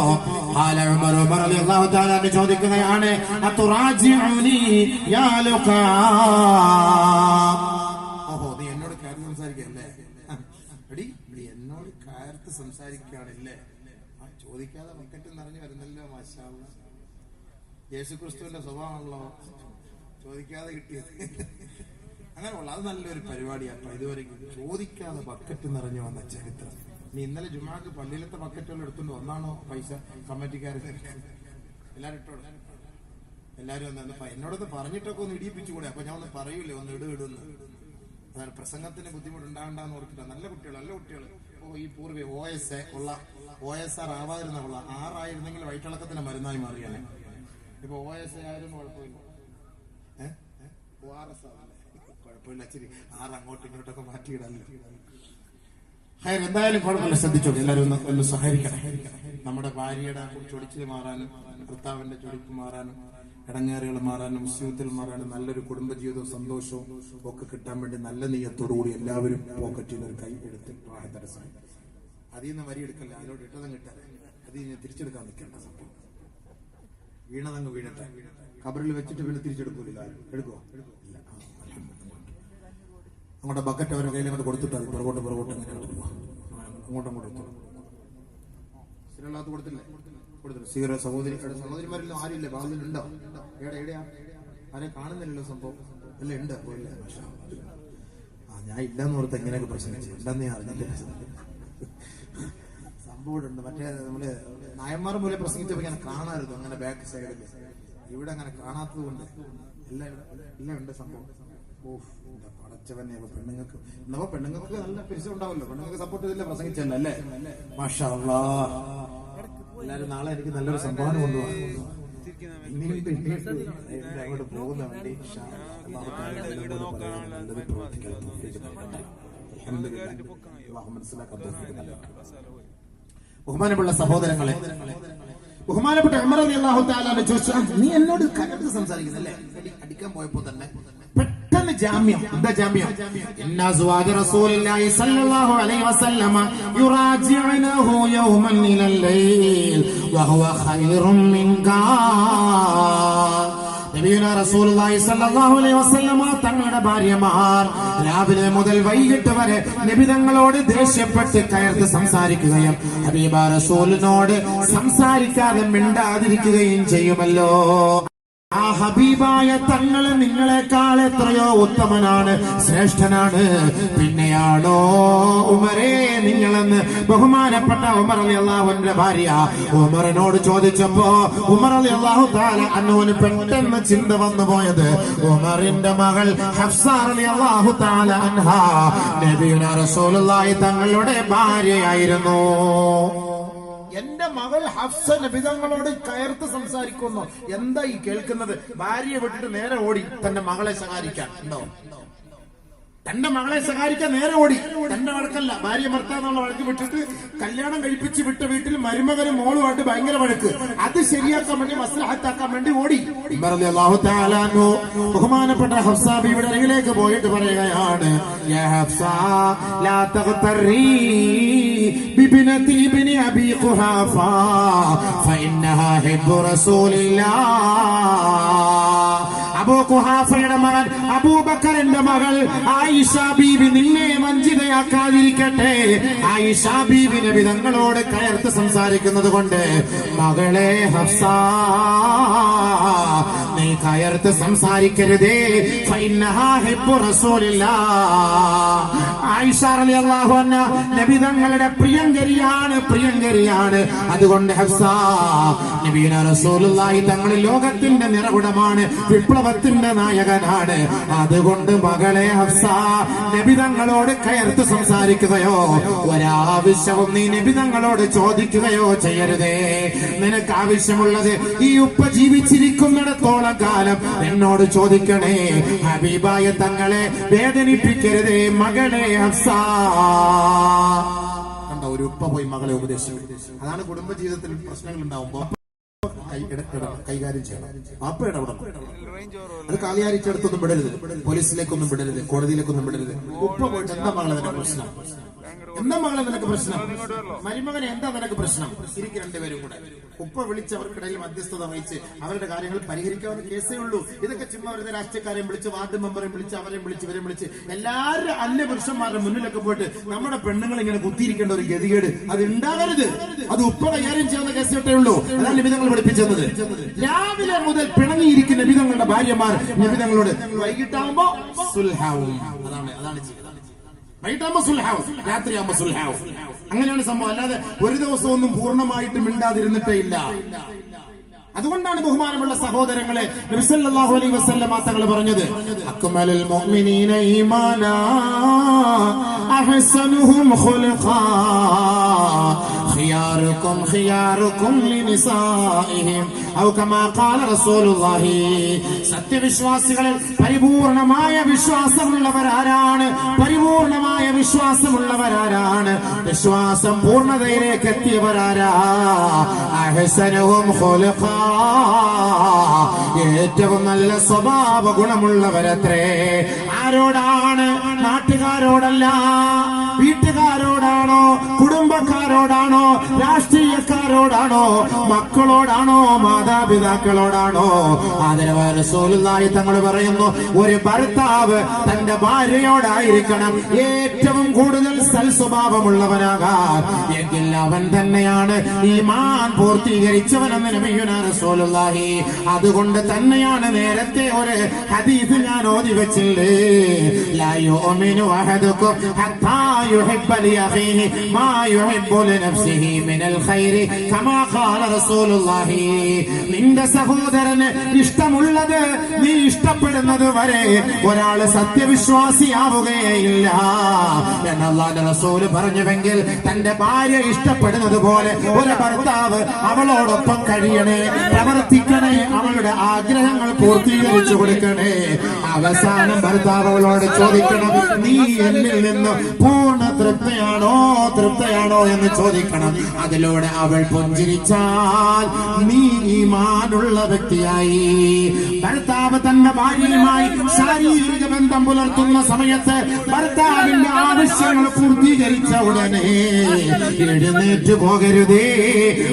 ഉമർ റളിയല്ലാഹു തആല ചോദിക്കുകയാണ്, അതുറാജിഉനി യാ ലുഖാ, ഓഹോ നീ എന്നോട് കയർത്ത് സംസാരിക്കല്ലേ? നീ എന്നോട് കയർത്ത് സംസാരിക്കുകയാണല്ലേ? ചോദിക്കാതെ ബക്കറ്റ് നിറഞ്ഞു വരുന്നല്ലോ. മാഷാ അല്ലാഹ്, യേശുക്രിസ്തുവിന്റെ സ്വഭാവമാണല്ലോ ചോദിക്കാതെ കിട്ടിയത്. അങ്ങനെയുള്ള അത് നല്ലൊരു പരിപാടിയാണ്. ഇതുവരെ ചോദിക്കാതെ ബക്കറ്റ് നിറഞ്ഞു വന്ന ചരിത്രം. നീ ഇന്നലെ ജുമാക്ക് പള്ളിയിലത്തെ ബക്കറ്റുകൾ എടുത്തുകൊണ്ട് ഒന്നാണോ പൈസ കമ്മിറ്റിക്കാർ? എല്ലാരും ഇട്ടോളൂ, എല്ലാരും ഒന്ന് എന്നോടൊന്ന് പറഞ്ഞിട്ടൊക്കെ ഒന്ന് ഇടിയിപ്പിച്ചുകൂടെ? അപ്പൊ ഞാൻ ഒന്ന് പറയൂലേ, ഒന്ന് ഇടുന്നു. അതാണ് പ്രസംഗത്തിന് ബുദ്ധിമുട്ടുണ്ടാകണ്ടെന്ന് ഓർത്തിട്ട്. നല്ല കുട്ടികൾ ഈ പൂർവ്വ OSR ആവാതിരുന്നുള്ള 6 ആയിരുന്നെങ്കിൽ വയറ്റിളക്കത്തിന് മരുന്നായി മാറിയാണ്. ഇപ്പൊ OSA ആയിരുന്നു കുഴപ്പമില്ല, ORS ആവല്ലേ കുഴപ്പമില്ല, ഇച്ചിരി 6 അങ്ങോട്ടും ഇങ്ങോട്ടൊക്കെ മാറ്റിയിടല്ലോ. എന്തായാലും കുഴപ്പമില്ല, ശ്രദ്ധിച്ചോളൂ എല്ലാവരും ഒന്ന് സഹകരിക്കണം. നമ്മുടെ ഭാര്യയുടെ ചൊടിച്ചിൽ മാറാനും ഭർത്താവിന്റെ ചൊടിപ്പ് മാറാനും ഇടങ്ങേറുകൾ മാറാനും മുസ്ലിമത്തിൽ മാറാനും നല്ലൊരു കുടുംബജീവിതവും സന്തോഷവും ഒക്കെ കിട്ടാൻ വേണ്ടി നല്ല നെയ്യത്തോടുകൂടി എല്ലാവരും പോക്കറ്റിൽ ഒരു കൈ എടുത്ത് തടസ്സം അതിൽ നിന്ന് വരിയെടുക്കല്ല, അതിലോട്ട് ഇട്ടതും കിട്ടാതെ അതിൽ നിന്ന് തിരിച്ചെടുക്കാൻ നിൽക്കേണ്ട. സംഭവം വീണതങ്ങ് വീണട്ടെ, കബറിൽ വെച്ചിട്ട് പിന്നെ തിരിച്ചെടുക്കൂല. എടുക്കുവോ? അങ്ങോട്ട് ബക്കറ്റ് അവരുടെ കയ്യിൽ അങ്ങോട്ട് കൊടുത്തിട്ട് അത് പുറകോട്ട് അങ്ങോട്ടും സ്ഥിരമുള്ളകത്ത് കൊടുത്തില്ലേ? കൊടുത്തില്ല. സഹോദരിമാരിലും ആരില്ല, ബാധിലുണ്ടോ? എവിടെയാ? ആരെ കാണുന്നില്ലല്ലോ. സംഭവം എല്ലാം ഉണ്ട്. പോയില്ല. ഞാൻ ഇല്ലെന്ന് ഓർത്ത് എങ്ങനെയൊക്കെ പ്രശ്നിച്ചു, ഇല്ലെന്ന് അറിഞ്ഞില്ല. സംഭവം ഉണ്ട്. മറ്റേ നമ്മള് നായന്മാർ പോലെ പ്രസംഗിച്ചപ്പോ ഞാൻ കാണാറുണ്ട് അങ്ങനെ ബാക്ക് സൈഡിൽ. ഇവിടെ അങ്ങനെ കാണാത്തത് കൊണ്ട് എല്ലാം ഉണ്ട് സംഭവം. പടച്ചവനെ പെണ്ണുങ്ങൾക്ക് എന്നപ്പോ പെണ്ണുങ്ങൾക്ക് നല്ല പിരിച്ചം ഉണ്ടാവല്ലോ. പെണ്ണുങ്ങൾക്ക് സപ്പോർട്ട് ചെയ്തില്ല പ്രസംഗിച്ചല്ല അല്ലേ? മാഷാ അല്ലാഹ്. എല്ലാരും നാളെ എനിക്ക് നല്ലൊരു സംഭാവന കൊണ്ടുപോകാം. അങ്ങോട്ട് പോകുന്ന വേണ്ടി മനസ്സിലാക്കാൻ. ബഹുമാനമുള്ള സഹോദരങ്ങളെ, ബഹുമാനപ്പെട്ട ഉമർ റളിയല്ലാഹു തആല ചോദിച്ചു, നീ എന്നോട് കയർത്ത് സംസാരിക്കുന്നല്ലേ? അടിക്കാൻ പോയപ്പോ തന്നെ പെട്ടെന്ന് ജാമ്യം. എന്താ ജാമ്യം? ഇന്ന അസ്വാജ റസൂലുള്ളാഹി സ്വല്ലല്ലാഹു അലൈഹി വസല്ലമ യുറാജിഉനഹു യൗമൻ ഇലൽ ലൈൽ വഹുവ ഖൈറും മിൻകാ. നബിയുനാ റസൂലുള്ളാഹി സ്വല്ലല്ലാഹു അലൈഹി വസല്ലമ തങ്ങളുടെ ഭാര്യമാർ രാവിലെ മുതൽ വൈകിട്ട് വരെ നബി തങ്ങളോട് ദേഷ്യപ്പെട്ട് കയർത്ത് സംസാരിക്കുകയും ഹബീബ റസൂലിനോട് സംസാരിക്കാതെ മിണ്ടാതിരിക്കുകയും ചെയ്യുമല്ലോ. ആ ഹബീബായ തങ്ങള് നിങ്ങളെക്കാൾ എത്രയോ ഉത്തമനാണ്, ശ്രേഷ്ഠനാണ്. പിന്നെയാണോ ഉമരേ നിങ്ങളെന്ന് ബഹുമാനപ്പെട്ട ഉമർ റളിയല്ലാഹു അൻഹുവിന്റെ ഭാര്യ ഉമറിനോട് ചോദിച്ചപ്പോ ഉമർ റളിയല്ലാഹു തആല അൻഹുവിന് പെട്ടെന്ന് ചിന്ത വന്നു പോയത് ഉമറിന്റെ മകൾ ഹഫ്സ റളിയല്ലാഹു തആല അൻഹാ നബിയുനാ റസൂലുള്ളാഹി തങ്ങളുടെ ഭാര്യയായിരുന്നു. എന്റെ മകൾ ഹഫ്സ നബി തങ്ങളോട് കയർത്ത് സംസാരിക്കുന്നു. എന്താ ഈ കേൾക്കുന്നത്? ഭാര്യയെ വിട്ടിട്ട് നേരെ ഓടി തന്റെ മകളെ സഹായിക്കാൻ. ഉണ്ടോ? തന്റെ മകളെ സഹായിക്കാൻ നേരെ ഓടി. തന്റെ വഴക്കല്ല, ഭാര്യ ഭർത്താന്നുള്ള വഴക്ക് വിട്ടിട്ട് കല്യാണം കഴിപ്പിച്ച് വിട്ട വീട്ടിൽ മരുമകനും മോളുമായിട്ട് ഭയങ്കര വഴക്ക്. അത് ശരിയാക്കാൻ വേണ്ടി, മസ്ലഹത്താക്കാൻ വേണ്ടി ഓടി. റളിയല്ലാഹു തആല അൻഹു ബഹുമാനപ്പെട്ട ഹഫ്സ ബിയുടെ അരികിലേക്ക് പോയിട്ട് പറയുകയാണ്, യാ ഹഫ്സ ലാ തഗ്തറി ബിബ്നതി ഇബ്നി അബി ഖുഹാഫ ഫഇന്നഹാ ഹിബ്ബു റസൂലില്ലാഹ്. അബൂ ഖുഹാഫയുടെ മകൻ അബൂബക്കറിന്റെ മകൾ ആയിഷ ബീവി നിന്നെ വഞ്ചിതയാക്കാതിരിക്കട്ടെ. ആയിഷ ബീവി നബി തങ്ങളോട് കയർത്ത് സംസാരിക്കുന്നത് കൊണ്ട് മകളെ ഹഫ്സ നീ കയർത്ത് സംസാരിക്കരുതേ. ഫഇന്നഹാ ഹിബ്ബു റസൂലില്ലാഹ്. ആയിഷ റളിയല്ലാഹു അൻഹ നബി തങ്ങളുടെ പ്രിയങ്കരിയാണ്. അതുകൊണ്ട് ഹഫ്സ നബിയുനാ റസൂലുള്ളാഹി തങ്ങൾ ലോകത്തിന്റെ നിറകുടമാണ്, വിപ്ലവത്തിന്റെ നായകനാണ്. അതുകൊണ്ട് മകളെ ഹഫ്സ നബി തങ്ങളോട് കയർത്ത് സംസാരിക്കുകയോ ഒരാവശ്യവും നീ നബി തങ്ങളോട് ചോദിക്കുകയോ ചെയ്യരുതേ. നിനക്ക് ആവശ്യമുള്ളത് ഈ ഉപ്പ ജീവിച്ചിരിക്കുന്നിടത്തോളം കാലം എന്നോട് ചോദിക്കണേ. ഹബീബായ തങ്ങളെ വേദനിപ്പിക്കരുതേ മകളെ ഹഫ്സ. കണ്ടോ, ഒരു ഉപ്പ പോയി മകളെ ഉപദേശിച്ചു. അതാണ് കുടുംബജീവിതത്തിൽ പ്രശ്നങ്ങൾ ഉണ്ടാവുമ്പോ കൈകാര്യം ചെയ്യണം. അപ്പ ഇടപെടണം. അത് കാലിയാരിച്ചെടുത്തൊന്നും വിടരുത്, പോലീസിലേക്കൊന്നും വിടരുത്, കോടതിയിലേക്കൊന്നും വിടരുത്. ഉപ്പ പോയിട്ട് എന്താ മകളെ നിനക്ക് പ്രശ്നം? എന്താ മകളെ നിനക്ക് പ്രശ്നം? മരുമകനെ എന്താ നിനക്ക് പ്രശ്നം? ഇരിക്കും രണ്ടുപേരും കൂടെ. ഉപ്പ വിളിച്ച് അവർക്കിടയിൽ മധ്യസ്ഥത വഹിച്ച് അവരുടെ കാര്യങ്ങൾ പരിഹരിക്കാവുന്ന കേസേ ഉള്ളൂ. ഇതൊക്കെ ചുമ്മാ വരുന്ന രാഷ്ട്രീയക്കാരെയും വിളിച്ച് വാർഡ് മെമ്പറെയും വിളിച്ച് അവരെയും വിളിച്ച് ഇവരെയും വിളിച്ച് എല്ലാവരും അന്യ പുരുഷന്മാരുടെ മുന്നിലൊക്കെ പോയിട്ട് നമ്മുടെ പെണ്ണുങ്ങൾ ഇങ്ങനെ കുത്തിയിരിക്കേണ്ട ഒരു ഗതികേട് അത് ഉണ്ടാകരുത്. അത് ഉപ്പ കൈകാര്യം ചെയ്യുന്ന കേസേ ഉള്ളൂ. അതാണ് നബിതങ്ങൾ പഠിപ്പിച്ചത്. രാവിലെ മുതൽ പിണങ്ങിയിരിക്കുന്ന നബിതങ്ങളുടെ ഭാര്യമാർ നബിതങ്ങളോട് വൈകിട്ടാവുമ്പോ സുൽഹാവും. അതാണ് ജീവിതം. വൈകിട്ടാകുമ്പോ സുൽഹാവും, രാത്രിയാകുമ്പോ സുൽഹാവും. അങ്ങനെയാണ് സംഭവം. അല്ലാതെ ഒരു ദിവസം ഒന്നും പൂർണ്ണമായിട്ട് മിണ്ടാതിരുന്നിട്ടേ ഇല്ല. അതുകൊണ്ടാണ് ബഹുമാനമുള്ള സഹോദരങ്ങളെ നബി സല്ലല്ലാഹു അലൈഹി വസല്ലമ തങ്ങൾ പറഞ്ഞത്, അക്മലുൽ മുഅ്മിനീന ഈമാനാ അഹ്സനുഹും ഖുൽഖാ ഖിയാറുക്കും ഖിയാറുക്കും ലിനിസാഇഹിം ഔ കമാ ഖാല റസൂലുള്ളാഹി. സത്യവിശ്വാസികളിൽ പരിപൂർണമായ വിശ്വാസമുള്ളവരാരാണ്? പരിപൂർണമായ വിശ്വാസമുള്ളവരാരാണ്? വിശ്വാസം പൂർണ്ണതയിലേക്ക് എത്തിയവരാരാ? അഹ്സനുഹും ഖുൽഖാ, ഏറ്റവും നല്ല സ്വഭാവ ഗുണമുള്ളവരത്രേ. ആരോടാണ്? നാട്ടുകാരോടല്ല, വീട്ടുകാരോടാണോ, കുടുംബക്കാരോടാണോ, രാഷ്ട്രീയക്കാരോടാണോ, മക്കളോടാണോ, മാതാപിതാക്കളോടാണോ? ആദരവായ റസൂലുള്ളാഹി തങ്ങൾ പറയുന്നു, ഒരു ഭർത്താവ് തന്റെ ഭാര്യയോടായിരിക്കണം ഏറ്റവും കൂടുതൽ സൽസ്വഭാവമുള്ളവനാകാൻ. എങ്കിൽ അവൻ തന്നെയാണ് ഈമാൻ പൂർത്തീകരിച്ചവനെന്ന് നബിയുനാ റസൂലുള്ളാഹി. അതുകൊണ്ട് തന്നെയാണ് നേരത്തെ ഒരു ഹദീസ് ഞാൻ ഓതി വെച്ചില്ലേ, ലാ യുഅ്മിനു അഹദുക്കും ഹത്താ യുഹിബ്ബ ലിഅഖീഹി മാ യുഹിബ്ബു ലിനഫ്സിഹി മിനൽ ഖൈരി കമാ ഖാല റസൂലുള്ളാഹി. നിന്റെ സഹോദരന് ഇഷ്ടമുള്ളത് നീ ഇഷ്ടപ്പെടുന്നത് വരെ ഒരാൾ സത്യവിശ്വാസിയാവുകയില്ല എന്ന് അല്ലാഹുവിന്റെ റസൂൽ പറഞ്ഞുവെങ്കിൽ തന്റെ ഭാര്യ ഇഷ്ടപ്പെടുന്നത് പോലെ ഒരു ഭർത്താവ് അവളോടൊപ്പം കഴിയണേ, പ്രവർത്തിക്കണേ, അവളുടെ ആഗ്രഹങ്ങൾ പൂർത്തീകരിച്ചു കൊടുക്കണേ. അവസാനം ഭർത്താവ് അവളോട് ചോദിക്കണം, നീ എന്നിൽ നിന്ന് പൂർണ്ണ കൊണ്ട് തൃപ്തയാണോ എന്ന് ചോദിക്കണം. അതിലൂടെ അവൾ പുഞ്ചിരിച്ചാൽ നീ ഈമാനുള്ള വ്യക്തിയായി. ഭർത്താവ് തന്റെ ഭാര്യയുമായി ശാരീരിക ബന്ധം പുലർത്തുന്ന സമയത്ത് ഭർത്താവിന്റെ ആവശ്യങ്ങൾ പൂർത്തീകരിച്ച ഉടനെ എഴുന്നേറ്റ് പോകരുതേ,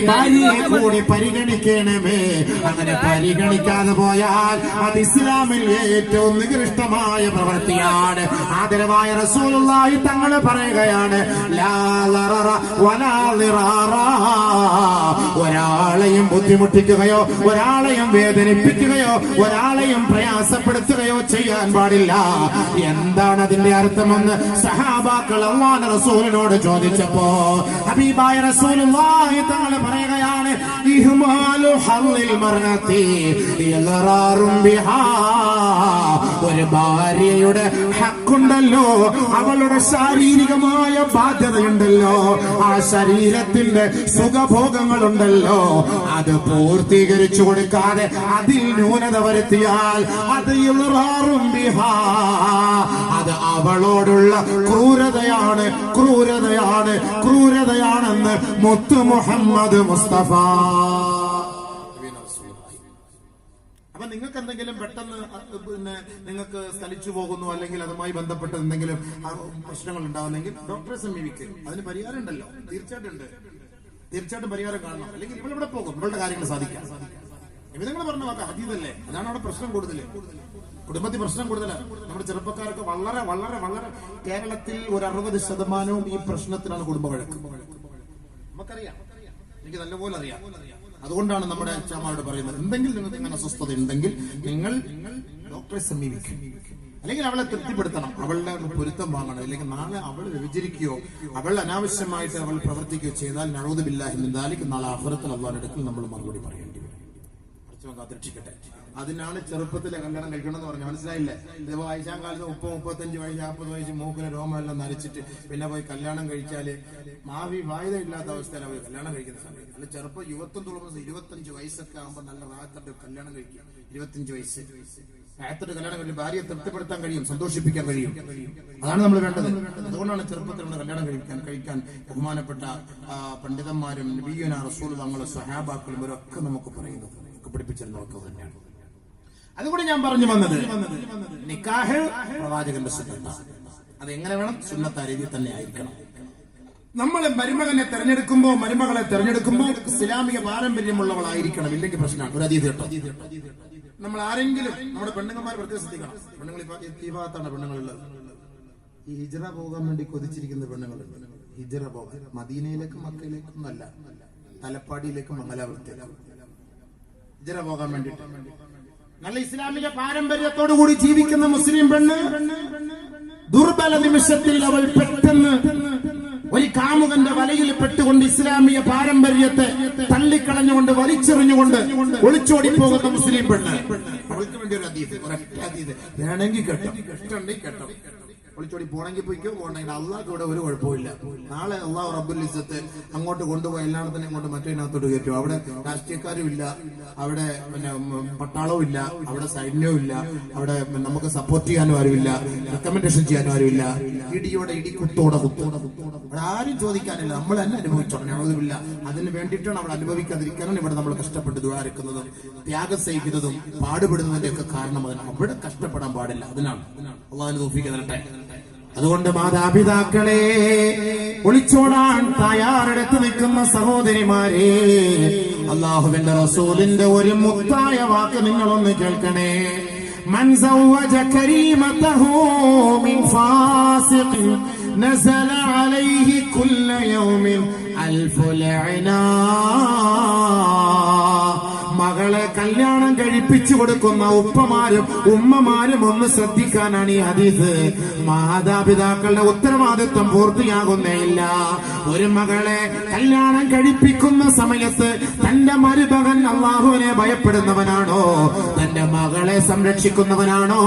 ഭാര്യയെ കൂടി പരിഗണിക്കണമേ. അങ്ങനെ പരിഗണിക്കാതെ പോയാൽ അത് ഇസ്ലാമിൽ ഏറ്റവും നികൃഷ്ടമായ പ്രവൃത്തിയാണ്. ആദരവായ റസൂലുള്ളാഹി തങ്ങൾ പറയുകയാണ്, ലാ ലററ വലാ ളിറാറ. ഒരാളെയും ബുദ്ധിമുട്ടിക്കുകയോ ഒരാളെയും വേദനിപ്പിക്കുകയോ ഒരാളെയും പ്രയാസപ്പെടുത്തുകയോ ചെയ്യാൻ പാടില്ല. എന്താണ് അതിന്റെ അർത്ഥമെന്ന് സഹാബാക്കൾ അല്ലാഹുവിന്റെ റസൂലിനോട് ചോദിച്ചപ്പോ ഹബീബായ റസൂലുള്ളാഹി തങ്ങൾ പറയുകയാണ്, ഇഹ്മാലു ഹല്ലിൽ മർഅതി യലറാറും ബിഹാ. ഒരു ഭാര്യയുടെ ഹക്കുണ്ടല്ലോ, അവളുടെ ശാരീരികമായ ബാധ്യതയുണ്ടല്ലോ, ആ ശരീരത്തിന്റെ സുഖഭോഗങ്ങളുണ്ടല്ലോ, അത് പൂർത്തീകരിച്ചു കൊടുക്കാതെ അതിൽ ന്യൂനത വരുത്തിയാൽ അത് യലറാറും ബിഹാ, അത് അവളോടുള്ള ക്രൂരതയാണെന്ന് മുത്തു മുഹമ്മദ് മുസ്തഫ. അപ്പൊ നിങ്ങൾക്ക് എന്തെങ്കിലും പെട്ടെന്ന് നിങ്ങൾക്ക് സ്ഥലിച്ചു പോകുന്നു, അല്ലെങ്കിൽ അതുമായി ബന്ധപ്പെട്ട എന്തെങ്കിലും പ്രശ്നങ്ങൾ ഉണ്ടാവുന്നെങ്കിൽ ഡോക്ടറെ സമീപിക്കുക. അതിന് പരിഹാരം ഉണ്ടല്ലോ, തീർച്ചയായിട്ടും പരിഹാരം കാണണം. അല്ലെങ്കിൽ ഇവിടെ പോകും, ഇവളുടെ കാര്യങ്ങൾ സാധിക്കാം. നിങ്ങൾ പറഞ്ഞ വാക്ക് ഹദീദല്ലേ, അതാണ് അവിടെ പ്രശ്നം കൂടുതൽ. കുടുംബത്തിൽ പ്രശ്നം കൂടുതലാണ്. നമ്മുടെ ചെറുപ്പക്കാരൊക്കെ വളരെ വളരെ വളരെ കേരളത്തിൽ ഒരു 60% ഈ പ്രശ്നത്തിലാണ് കുടുംബ വഴക്ക്. നമുക്കറിയാം, എനിക്ക് നല്ലപോലെ അറിയാം. അതുകൊണ്ടാണ് നമ്മുടെ അച്ഛന്മാരോട് പറയുന്നത്, എന്തെങ്കിലും നിങ്ങൾക്ക് ഇങ്ങനെ അസ്വസ്ഥത ഉണ്ടെങ്കിൽ നിങ്ങൾ ഡോക്ടറെ സമീപിക്കും. അല്ലെങ്കിൽ അവളെ തൃപ്തിപ്പെടുത്തണം, അവളുടെ പൊരുത്തം വാങ്ങണം. അല്ലെങ്കിൽ നാളെ അവൾ വ്യഭിചരിക്കുകയോ അവൾ അനാവശ്യമായിട്ട് അവൾ പ്രവർത്തിക്കുകയോ ചെയ്താൽ നഊദു ബില്ലാഹി മിൻ ദാലിക്, നാളെ ആഖിറത്തിൽ അല്ലാഹുവിന്റെ അടുക്കൽ നമ്മൾ മറുപടി പറയേണ്ടി വരും. കാത്തിരക്ഷിക്കട്ടെ. അതിനാണ് ചെറുപ്പത്തിലെ കല്യാണം കഴിക്കണം എന്ന് പറഞ്ഞു. മനസ്സിലായില്ലേ? ഇതേപോലെ വയസ്സാം കാലത്ത് 30-35 വയസ്സ് 40 വയസ്സ് മൂക്കിലെ രോമെല്ലാം നരച്ചിട്ട് പിന്നെ പോയി കല്യാണം കഴിച്ചാല് വായുത ഇല്ലാത്ത അവസ്ഥയിലാണ് പോയി കല്യാണം കഴിക്കുന്ന സമയത്ത്. അല്ല, ചെറുപ്പം യുവത്വം തുറന്നത് 25 വയസ്സൊക്കെ ആകുമ്പോൾ നല്ല റാഹത്തോടെ കല്യാണം കഴിക്കുക. 25 വയസ്സ് റാഹത്തോടെ കല്യാണം കഴിക്കും, ഭാര്യയെ തൃപ്തിപ്പെടുത്താൻ കഴിയും, സന്തോഷിപ്പിക്കാൻ കഴിയും. അതാണ് നമ്മൾ വേണ്ടത്. അതുകൊണ്ടാണ് ചെറുപ്പത്തിൽ നമ്മൾ കല്യാണം കഴിക്കാൻ ബഹുമാനപ്പെട്ട പണ്ഡിതന്മാരും നബിയുനാ റസൂൽ തങ്ങളുടെ സ്വഹാബാക്കളും ഇവരൊക്കെ നമുക്ക് പറയുന്നത്, പഠിപ്പിച്ചിരുന്നതൊക്കെ തന്നെയാണ്. അതുകൊണ്ട് ഞാൻ പറഞ്ഞു വന്നത്, നിക്കാഹ് പ്രവാചകന്റെ സുന്നത്താണ്. അത് എങ്ങനെ വേണം? സുന്നത്ത രീതിയിൽ തന്നെ ആയിരിക്കണം. നമ്മൾ മരുമകളെ തെരഞ്ഞെടുക്കുമ്പോൾ ഇസ്ലാമിക പാരമ്പര്യമുള്ളവളായിരിക്കണം. ഇല്ലെങ്കിൽ പ്രശ്നമാണ്. ഒരു അതീത് കേട്ടോ, നമ്മൾ ആരെങ്കിലും നമ്മുടെ പെണ്ണുങ്ങന്മാർ പ്രത്യേകം ശ്രദ്ധിക്കണം. പെണ്ണുങ്ങൾ ഈ ഭാഗത്താണ് പെണ്ണുങ്ങളുള്ളത്. ഈ ഹിജ്റ പോകാൻ വേണ്ടി കൊതിച്ചിരിക്കുന്ന പെണ്ണുങ്ങളുണ്ട്. ഹിജ്റ പോകാൻ മദീനയിലേക്കും മക്കയിലേക്കും അല്ല, തലപ്പാടിയിലേക്കും മംഗലാപുരത്തേക്കും ഹിജ്റ പോകാൻ വേണ്ടിയിട്ട് നല്ല ഇസ്ലാമിക പാരമ്പര്യത്തോടു കൂടി ജീവിക്കുന്ന മുസ്ലിം പെണ്ണ് ദുർബല നിമിഷത്തിൽ അവൾ പെട്ടെന്ന് ഒരു കാമുകന്റെ വലയിൽ പെട്ടുകൊണ്ട് ഇസ്ലാമിക പാരമ്പര്യത്തെ തള്ളിക്കളഞ്ഞുകൊണ്ട് വലിച്ചെറിഞ്ഞുകൊണ്ട് ഒളിച്ചോടി പോകുന്ന മുസ്ലിം പെണ്ണ്, അവൾക്ക് വേണ്ടി ഒരു അതീത്, ഒരൊറ്റ അതീത് വേണമെങ്കിൽ കേട്ടോ, ഇഷ്ടമുണ്ടെങ്കിൽ കേട്ടോ. ഒളിച്ചോടി പോണെങ്കിൽ പോയിക്കോ, പോകണമെങ്കിൽ അള്ളാഹ് കൂടെ ഒരു കുഴപ്പമില്ല. നാളെ അള്ളാഹു റബ്ബുൽ ഇസ്സത്ത് അങ്ങോട്ട് കൊണ്ടുപോയി എല്ലായിടത്തിനും ഇങ്ങോട്ട് മറ്റേതിനകത്തോട്ട് കയറ്റും. അവിടെ രാഷ്ട്രീയക്കാരും ഇല്ല, അവിടെ പിന്നെ പട്ടാളവും ഇല്ല, അവിടെ സൈന്യവും ഇല്ല, അവിടെ നമുക്ക് സപ്പോർട്ട് ചെയ്യാനും ആരുമില്ല, റെക്കമെൻഡേഷൻ ചെയ്യാനും ആരുമില്ല. ഇടിയോടെ ഇടി, കുത്തോടെ കുത്തോടെ അവിടെ ആരും ചോദിക്കാനില്ല, നമ്മൾ തന്നെ അനുഭവിച്ചോണം. ഞങ്ങളില്ല, അതിന് വേണ്ടിയിട്ടാണ് അവിടെ അനുഭവിക്കാതിരിക്കാനാണ് ഇവിടെ നമ്മൾ കഷ്ടപ്പെട്ട് ദുആരിക്കുന്നതും ത്യാഗം സഹിക്കുന്നതും പാടുപെടുന്നതിന്റെ ഒക്കെ കാരണം അതിനാണ്. അവിടെ കഷ്ടപ്പെടാൻ പാടില്ല, അതിനാണ്. അള്ളാഹു തൗഫീഖ് തരട്ടെ. അതുകൊണ്ട് മാതാപിതാക്കളെ, ഒളിച്ചോടാൻ തയ്യാറെടുത്ത് നിൽക്കുന്ന സഹോദരിമാരെ, അല്ലാഹുവിന്റെ റസൂലിന്റെ ഒരു മുത്തായ വാക്ക് നിങ്ങളൊന്ന് കേൾക്കണേ. മൻ സവ്വജ കരീമതഹു മിൻ ഫാസിഖിൻ നസല അലൈഹി കുല്ല യൗമിൻ അൽഫു ലഅനാ. മകളെ കല്യാണം കഴിപ്പിച്ചു കൊടുക്കുന്ന ഉപ്പമാരും ഉമ്മമാരും ഒന്ന് ശ്രദ്ധിക്കാനാണ് ഈ ഹദീസ്. മാതാപിതാക്കളുടെ ഉത്തരവാദിത്വം പൂർത്തിയാകുന്നേയില്ല. ഒരു മകളെ കല്യാണം കഴിപ്പിക്കുന്ന സമയത്ത് തന്റെ മരുമകൻ അല്ലാഹുവിനെ ഭയപ്പെടുന്നവനാണോ, തന്റെ മകളെ സംരക്ഷിക്കുന്നവനാണോ,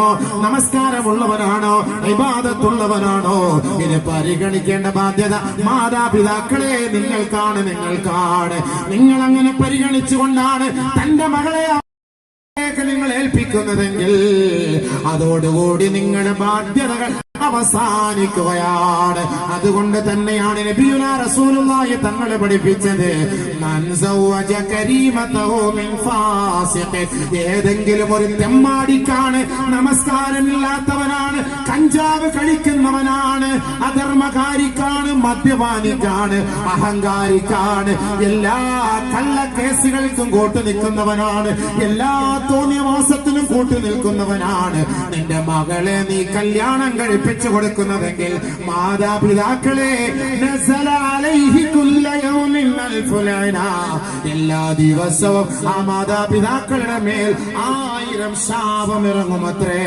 നമസ്കാരമുള്ളവനാണോ, ഇബാദത്തുള്ളവനാണോ, ഇത് പരിഗണിക്കേണ്ട ബാധ്യത മാതാപിതാക്കളെ നിങ്ങൾക്കാണ്. നിങ്ങൾ അങ്ങനെ പരിഗണിച്ചുകൊണ്ടാണ് തന്റെ മകളെ നിങ്ങൾ ഏൽപ്പിക്കുന്നതെങ്കിൽ അതോടുകൂടി നിങ്ങളുടെ ബാധ്യതകൾ അവസാനിക്കുകയാണ്. അതുകൊണ്ട് തന്നെയാണ് നബിയുനാ റസൂലുള്ളാഹി തങ്ങളെ പഠിപ്പിച്ചത്, മൻ സവ്വജ കരീമതഹു മിൻ ഫാസിഖ്, ഏതെങ്കിലും ഒരു തെമ്മാടിക്കാണ്, നമസ്കാരമില്ലാത്തവനാണ്, കഞ്ചാവ് കഴിക്കുന്നവനാണ്, അധർമ്മകാരിക്കാണ്, മദ്യപാനിക്കാണ്, അഹങ്കാരിക്കാണ്, എല്ലാ കള്ളക്കേസുകൾക്കും കൂട്ടു നിൽക്കുന്നവനാണ്, എല്ലാ തോന്നിയവാസത്തിനും കൂട്ടു നിൽക്കുന്നവനാണ്, നിന്റെ മകളെ നീ കല്യാണം കഴിപ്പിച്ചു കൊടുക്കുന്നതെങ്കിൽ മാതാപിതാക്കളെ നസല അലൈഹി കുല്ല യൗമിൻ അൽഫു ലഅന, എല്ലാ ദിവസവും ആ മാതാപിതാക്കളുടെ മേൽ 1000 ശാപം ഇറങ്ങുമത്രേ.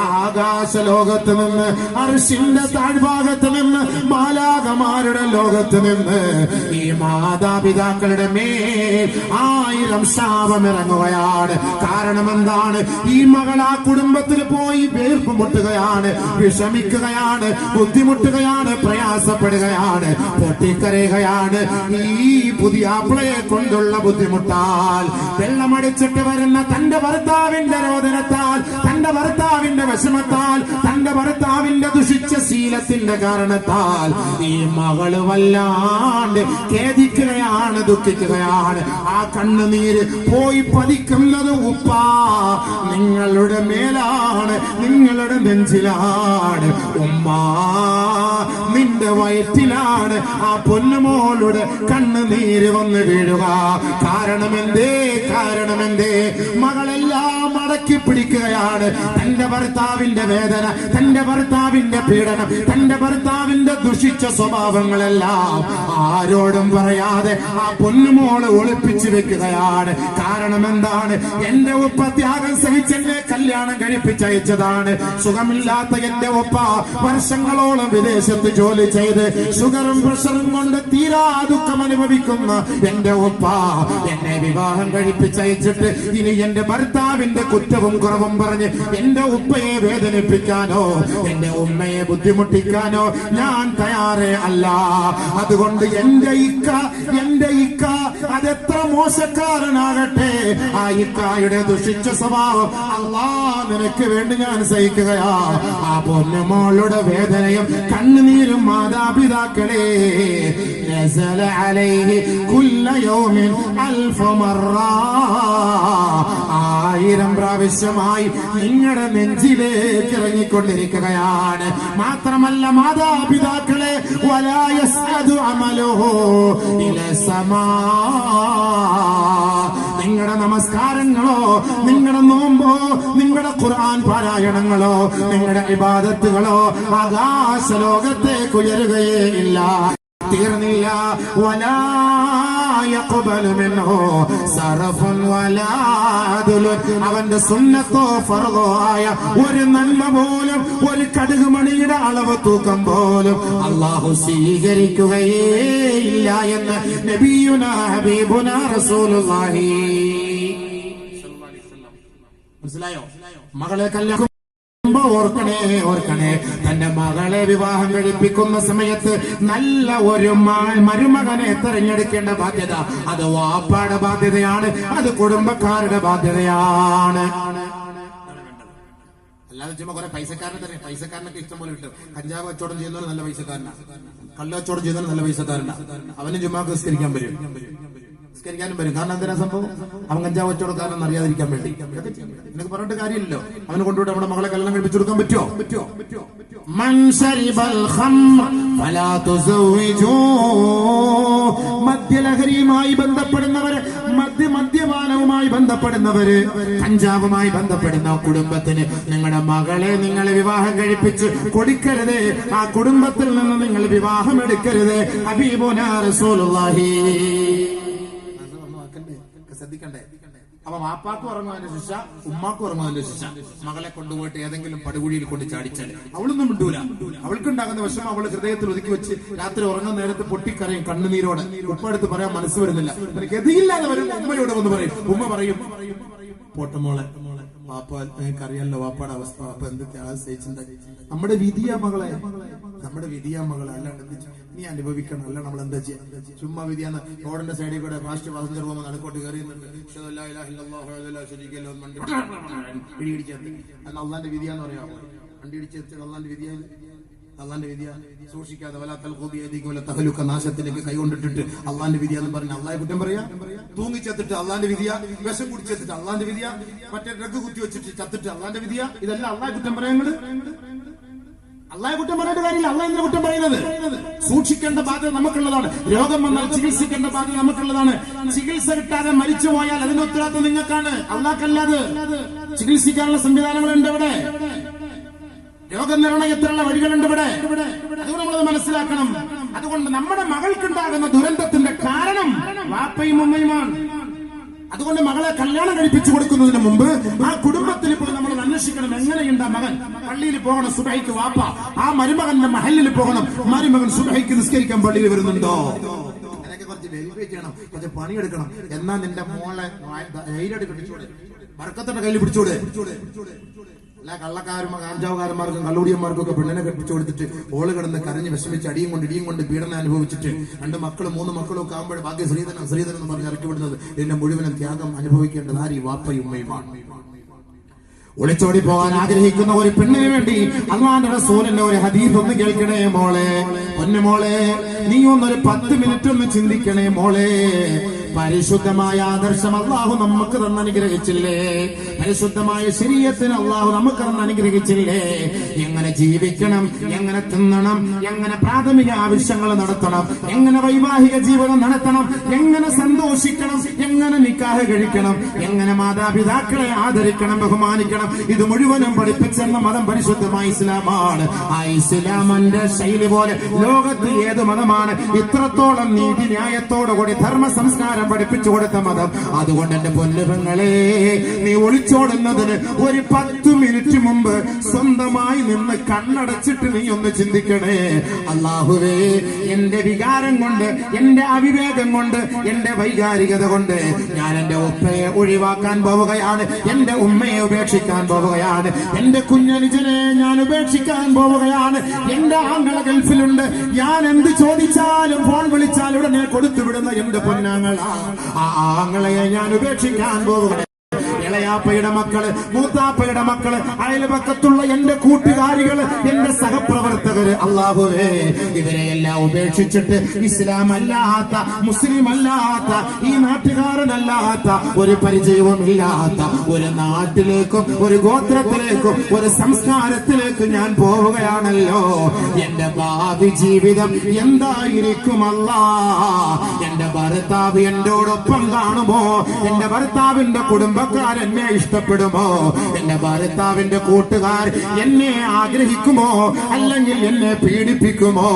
ആകാശ ലോകത്ത് നിന്ന്, അർശിന്റെ താഴ്ഭാഗത്ത് നിന്ന്, മാലാഖമാരുടെ ലോകത്ത് നിന്ന് ഈ മാതാപിതാക്കളുടെ മേൽ 1000 ശാപം ഇറങ്ങുകയാണ്. കാരണം എന്താണ്? ഈ മകൾ ആ കുടുംബത്തിൽ പോയി വീർപ്പ് മുട്ടുകയാണ്, വിഷമിക്കുകയാണ്, ബുദ്ധിമുട്ടുകയാണ്, പ്രയാസപ്പെടുകയാണ്, പൊട്ടിക്കരയുകയാണ്. ഈ പുതിയ ആപ്പിളയെ കൊണ്ടുള്ള ബുദ്ധിമുട്ടാൽ, വെള്ളമടിച്ചിട്ട് വരുന്ന തന്റെ ഭർത്താവിന്റെ രോദനത്താൽ, തന്റെ ഭർത്താവിന്റെ വിഷമത്താൽ, തന്റെ ഭർത്താവിന്റെ ദുഷിച്ച ശീലത്തിന്റെ കാരണത്താൽ ഈ മകള് വല്ലാണ്ട് ഖേദിക്കുകയാണ്, ദുഃഖിക്കുകയാണ്. ആ കണ്ണുനീര് പോയി പതിക്കുന്നത് ഉപ്പ നിങ്ങളുടെ മേലാണ്, നിങ്ങളുടെ നെഞ്ചിലാണ്, ഉമ്മ നിന്റെ വയറ്റിലാണ് ആ പൊന്നുമോളുടെ കണ്ണുനീര് വന്ന് വീഴുക. കാരണമെന്തേ? കാരണമെന്തേ? മകളെല്ലാം അടക്കി പിടിക്കുകയാണ്. തന്റെ ഭർത്താവിന്റെ വേദന, തന്റെ ഭർത്താവിന്റെ പീഡനം, തന്റെ ഭർത്താവിന്റെ ദുഷിച്ച സ്വഭാവങ്ങളെല്ലാം ആരോടും പറയാതെ ആ പൊന്നുമോള് ഒളിപ്പിച്ചു വെക്കുകയാണ്. കാരണം എന്താണ്? എന്റെ ഉപ്പ ത്യാഗം സഹിച്ചെന്നെ കല്യാണം കഴിപ്പിച്ചയച്ചതാണ്. സുഖമില്ലാത്ത എന്റെ ഉപ്പ വർഷങ്ങളോളം വിദേശത്ത് ജോലി ചെയ്ത് ഷുഗറും പ്രഷറും കൊണ്ട് തീരാ ദുഃഖം അനുഭവിക്കുന്ന എന്റെ ഉപ്പ എന്നെ വിവാഹം കഴിപ്പിച്ചയച്ചിട്ട് ഇനി എന്റെ ഭർത്താവിന്റെ കുറ്റവും കുറവും പറഞ്ഞ് എന്റെ ഉപ്പയെ വേദനിപ്പിക്കാനോ എന്റെ ഉമ്മയെ ബുദ്ധിമുട്ടിക്കാനോ ഞാൻ തയ്യാറേ അല്ല. അതുകൊണ്ട് എന്റെ ഇക്ക അതെത്ര മോശക്കാരനാകട്ടെ, ആ ഇക്കായുടെ ദുഷിച്ച സ്വഭാവം അല്ലാ നിനക്ക് വേണ്ടി ഞാൻ സഹിക്കുകയാ. ആ പൊന്നുമോളുടെ വേദനയും കണ്ണുനീരും മാതാപിതാക്കളെ നസല അലൈഹി കുല്ല യൗമിൻ അൽഫ മറ, 1000 പ്രാവശ്യമായി നിങ്ങളുടെ നെഞ്ചിലേക്ക് ഇറങ്ങിക്കൊണ്ടിരിക്കുകയാണ്. മാത്രമല്ല മാതാപിതാക്കളെ വലാ യസ്അദു അമലുഹു ഇല സമാ, നിങ്ങളുടെ നമസ്കാരങ്ങളോ, നിങ്ങളുടെ നോമ്പോ, നിങ്ങളുടെ ഖുർആൻ പാരായണങ്ങളോ, നിങ്ങളുടെ ഇബാദത്തുകളോ ആകാശ ലോകത്തേക്ക് ഉയരുകയേ ഇല്ല, തീർന്നില്ല. വലാ യഖ്ബലു മിൻഹു സർഫുൻ വലാ അദ്ലുൻ, അവന്റെ സുന്നത്തോ ഫർളോ ആയ ഒരു നന്മ പോലും, ഒരു കടുക് മണിയുടെ അളവ് തൂക്കം പോലും അല്ലാഹു സ്വീകരിക്കുകയേ ഇല്ല എന്ന് നബിയുനാ ഹബീബുനാ റസൂലുള്ളാഹി. മനസ്സിലായോ? മകളെ കല്യാണം ഓർക്കണേ, തന്റെ മകളെ വിവാഹം കഴിപ്പിക്കുന്ന സമയത്ത് നല്ല ഒരു മരുമകനെ തെരഞ്ഞെടുക്കേണ്ട ബാധ്യത അത് വാപ്പാടെ ബാധ്യതയാണ്, അത് കുടുംബക്കാരുടെ ബാധ്യതയാണ്. അല്ലാതെ ചുമ്മാ കുറെ പൈസക്കാരനെ തന്നെ, പൈസക്കാരനൊക്കെ ഇഷ്ടം പോലെ കിട്ടും. കഞ്ചാവ് കച്ചവടം ചെയ്യുന്നവർ നല്ല പൈസക്കാരനാണ്, കള്ള കച്ചവടം ചെയ്യുന്നവർ നല്ല പൈസക്കാരനാണ്. അവനും ചുമ്മാ നിസ്കരിക്കാൻ വരും, നിസ്കരിക്കാനും വരും. കാരണം എന്തിനാ സംഭവം? അവൻ കഞ്ചാവ് കച്ചവടക്കാരനെന്ന് അറിയാതിരിക്കാൻ വേണ്ടി. നിനക്ക് പറഞ്ഞിട്ട് കാര്യമില്ലല്ലോ. അവന് കൊണ്ടുപോയിട്ട് നമ്മുടെ മകളെ കല്യാണം കഴിപ്പിച്ചു കൊടുക്കാൻ പറ്റുമോ? മദ്യലഹരിയുമായി ബന്ധപ്പെടുന്നവര്, മദ്യപാനവുമായി ബന്ധപ്പെടുന്നവര്, കഞ്ചാവുമായി ബന്ധപ്പെടുന്ന കുടുംബത്തിന് നിങ്ങളുടെ മകളെ നിങ്ങൾ വിവാഹം കഴിപ്പിച്ച് കൊടുക്കരുത്. ആ കുടുംബത്തിൽ നിന്ന് നിങ്ങൾ വിവാഹം എടുക്കരുത്. ഹബീബുനാ റസൂലുള്ളാഹി. ശ്രദ്ധിക്കണ്ടേ? അപ്പൊ വാപ്പാക്കും ഇറങ്ങുന്നതിന്റെ ശിക്ഷ, ഉമ്മാക്കും ഇറങ്ങുന്നതിന്റെ ശിക്ഷ. മകളെ കൊണ്ടുപോയിട്ട് ഏതെങ്കിലും പടുകുഴിയിൽ കൊണ്ട് ചാടിച്ചാൽ അവളൊന്നും വിട്ടൂല. അവൾക്കുണ്ടാകുന്ന വിഷമം അവള് ഹൃദയത്തിൽ ഒതുക്കി വെച്ച് രാത്രി ഉറങ്ങുന്ന നേരത്ത് പൊട്ടിക്കരയും കണ്ണുനീരോടെ. ഉപ്പടുത്ത് പറയാൻ മനസ്സ് വരുന്നില്ല. എനിക്ക് എതിയില്ലാതെ വരും. ഉമ്മയോട് വന്ന് പറയും. ഉമ്മ പറയും, പോട്ടമോളെ വാപ്പ നിനക്കറിയാലോ വാപ്പാടെ അവസ്ഥ, വാപ്പ എന്തൊക്കെ ആശ്രയിച്ചിട്ടുണ്ടായി. നമ്മുടെ വിധിയാ മകളെ, നമ്മുടെ വിധിയാ മകളെ. അല്ലാണ്ട് നീ അനുഭവിക്കണം. അല്ല നമ്മൾ എന്താ ചെയ്യാം? ചുമ്മാ വിധിയാന്ന് റോഡിന്റെ സൈഡിൽ കൂടെ ഫാസ്റ്റ് പാസഞ്ചർ പോകുമ്പോൾ നടുക്കോട്ട് കയറിയുന്നുണ്ട്. അള്ളാന്റെ വിധിയാന്ന് പറയാമോ? വണ്ടി ഇടിച്ച് അള്ളാന്റെ വിധിയായി, അള്ളാന്റെ വിധിയ. സൂക്ഷിക്കാതെ തഹലുക്ക നാശത്തിലേക്ക് കൈകൊണ്ടിട്ടിട്ട് അള്ളാന്റെ വിധിയാന്ന് പറഞ്ഞ അള്ളാഹെ കുറ്റം പറയാ. തൂങ്ങിച്ചെത്തിട്ട് അള്ളാന്റെ വിധിയ, വിഷം കുടിച്ചെത്തിട്ട് അള്ളാന്റെ വിധിയ, മറ്റേ ഡ്രഗ് കുത്തി വെച്ചിട്ട് ചത്തിട്ട് അള്ളാന്റെ വിധിയ. ഇതെല്ലാം അള്ളാഹെ കുറ്റം പറയാങ്ങള്. അള്ളാഹെ കുറ്റം പറയാത്ത കാര്യമില്ല. അള്ളാഹ് എന്തിനാ കുറ്റം പറയുന്നത്? സൂക്ഷിക്കേണ്ട ബാധ്യത നമുക്കുള്ളതാണ്. രോഗം വന്നാൽ ചികിത്സിക്കേണ്ട ബാധ്യത നമുക്കുള്ളതാണ്. ചികിത്സ കിട്ടാതെ മരിച്ചു പോയാൽ അതിന്റെ ഉത്തരവാദിത്വം നിങ്ങൾക്കാണ്, അള്ളാഹ്ക്കല്ലാതെ. ചികിത്സിക്കാനുള്ള സംവിധാനങ്ങളുണ്ട് ഇവിടെ. രോഗനിർണയത്തിനുള്ള വഴികളുണ്ട് ഇവിടെ. അതുകൊണ്ട് നമ്മളത് മനസ്സിലാക്കണം. അതുകൊണ്ട് നമ്മുടെ മകൾക്കുണ്ടാകുന്ന ദുരന്തത്തിന്റെ കാരണം വാപ്പയും ഉമ്മയുമാണ്. അതുകൊണ്ട് മകളെ കല്യാണം കഴിപ്പിച്ചു കൊടുക്കുന്നതിന് മുമ്പ് ആ കുടുംബത്തിൽ ഇപ്പോൾ നമ്മൾ അന്വേഷിക്കണം, എങ്ങനെയുണ്ട് ആ മകൻ. പള്ളിയിൽ പോകണം സുബഹിക്ക് വാപ്പ, ആ മരുമകന്റെ മഹല്ലിൽ പോകണം, മരുമകൻ സുബഹിക്ക് നിസ്കരിക്കാൻ പള്ളിയിൽ വരുന്നുണ്ടോ? അതൊക്കെ കുറച്ച് വെരിഫൈ ചെയ്യണം, കുറച്ച് പണിയെടുക്കണം. എന്നാ നിന്റെ മോളെ ധൈര്യമായിട്ട് പിടിച്ചൂടെ, ബർക്കത്തിന്റെ കയ്യിൽ പിടിച്ചൂടെ. അല്ല കള്ളക്കാരും കാഞ്ചാവുകാരന്മാർക്കും കള്ളുടിയന്മാർക്കും ഒക്കെ പെണ്ണിനെ കെട്ടിച്ചു കൊടുത്തിട്ട് ഓള് കിടന്ന് കരഞ്ഞ് വിഷമിച്ച് അടിയും കൊണ്ട് പീഡനം അനുഭവിച്ചിട്ട് 2 മക്കളും 3 മക്കളും ഒക്കെ ആകുമ്പോൾ ബാക്കി ശ്രീധരൻ എന്ന് പറഞ്ഞ് ഇറക്കി വിടുന്നത് ഇതിന്റെ മുഴുവനും ത്യാഗം അനുഭവിക്കേണ്ടത് ആര്? വാപ്പയും ഉമ്മയുമാണ്. ഒളിച്ചോടി പോകാൻ ആഗ്രഹിക്കുന്ന ഒരു പെണ്ണിന് വേണ്ടി അല്ലാഹുവിന്റെ റസൂലിന്റെ ഒരു ഹദീസ് ഒന്ന് കേൾക്കണേ മോളെ, പൊന്നുമോളെ. നീ ഒന്നൊരു 10 മിനിറ്റ് ഒന്ന് ചിന്തിക്കണേ മോളെ. പരിശുദ്ധമായ ആദർശം അള്ളാഹു നമുക്ക് തന്ന് അനുഗ്രഹിച്ചില്ലേ? പരിശുദ്ധമായ ശരീഅത്തിന് അള്ളാഹു നമുക്ക് തന്ന് അനുഗ്രഹിച്ചില്ലേ? എങ്ങനെ ജീവിക്കണം, എങ്ങനെ തിന്നണം, എങ്ങനെ പ്രാഥമിക ആവശ്യങ്ങൾ നടത്തണം, എങ്ങനെ വൈവാഹിക ജീവിതം നടത്തണം, എങ്ങനെ സന്തോഷിക്കണം, എങ്ങനെ നിക്കാഹ് കഴിക്കണം, എങ്ങനെ മാതാപിതാക്കളെ ആദരിക്കണം, ബഹുമാനിക്കണം, ഇത് മുഴുവനും പഠിപ്പിച്ചെന്ന മതം പരിശുദ്ധമായ ഇസ്ലാമാണ്. ആ ഇസ്ലാമിന്റെ ശൈലി പോലെ ലോകത്ത് ഏത് മതമാണ് ഇത്രത്തോളം നീതി ന്യായത്തോടുകൂടി ധർമ്മ സംസ്കാരം പഠിപ്പിച്ചു കൊടുത്ത മതം? അതുകൊണ്ട് എന്റെ പൊന്നുപെങ്ങളെ, നീ ഒളിച്ചോടുന്നതിന് ഒരു 10 മിനിറ്റ് മുമ്പ് സ്വന്തമായി നിന്ന് കണ്ണടച്ചിട്ട് നീ ഒന്ന് ചിന്തിക്കണേ. അല്ലാഹുവേ, എന്റെ വികാരം കൊണ്ട്, എന്റെ അവിവേകം കൊണ്ട്, എന്റെ വൈകാരികത കൊണ്ട് ഞാൻ എന്റെ ഉപ്പയെ ഒഴിവാക്കാൻ പോവുകയാണ്, എന്റെ ഉമ്മയെ ഉപേക്ഷിക്കാൻ പോവുകയാണ്, എന്റെ കുഞ്ഞനുജനെ ഞാൻ ഉപേക്ഷിക്കാൻ പോവുകയാണ്, എന്റെ ആങ്ങള ഗൾഫിലുണ്ട്, ഞാൻ എന്ത് ചോദിച്ചാലും ഫോൺ വിളിച്ചാൽ ഉടനെ കൊടുത്തുവിടുന്ന എന്റെ പൊന്നാങ്ങളാ, ആ ആങ്ങളയെ ഞാൻ ഉപേക്ഷിക്കാൻ പോവുകയാണ്. ഇളയാപ്പയുടെ മക്കള്, മൂത്താപ്പയുടെ മക്കള്, അയൽപക്കത്തുള്ള എന്റെ കൂട്ടുകാരികള്, എന്റെ സഹപ്രവർത്തകര്, അല്ലാഹുവേ, ഇവരെയെല്ലാം ഉപേക്ഷിച്ചിട്ട് ഇസ്ലാം അല്ലാത്ത, മുസ്ലിം അല്ലാത്ത, ഈ നാട്ടുകാരനല്ലാത്ത, ഒരു പരിചയവും ഇല്ലാത്ത ഒരു നാട്ടിലേക്കും ഒരു ഗോത്രത്തിലേക്കും ഒരു സംസ്കാരത്തിലേക്ക് ഞാൻ പോവുകയാണല്ലോ. എന്റെ ഭാവി ജീവിതം എന്തായിരിക്കും അല്ലാ? എന്റെ ഭർത്താവ് എന്നോടൊപ്പം കാണുമോ? എന്റെ ഭർത്താവിന്റെ കുടുംബക്കാർ എന്നെ ഇഷ്ടപ്പെടുമോ? എന്റെ ഭർത്താവിന്റെ കൂട്ടുകാർ എന്നെ ആഗ്രഹിക്കുമോ? അല്ലെങ്കിൽ എന്നെ പീഡിപ്പിക്കുമോ?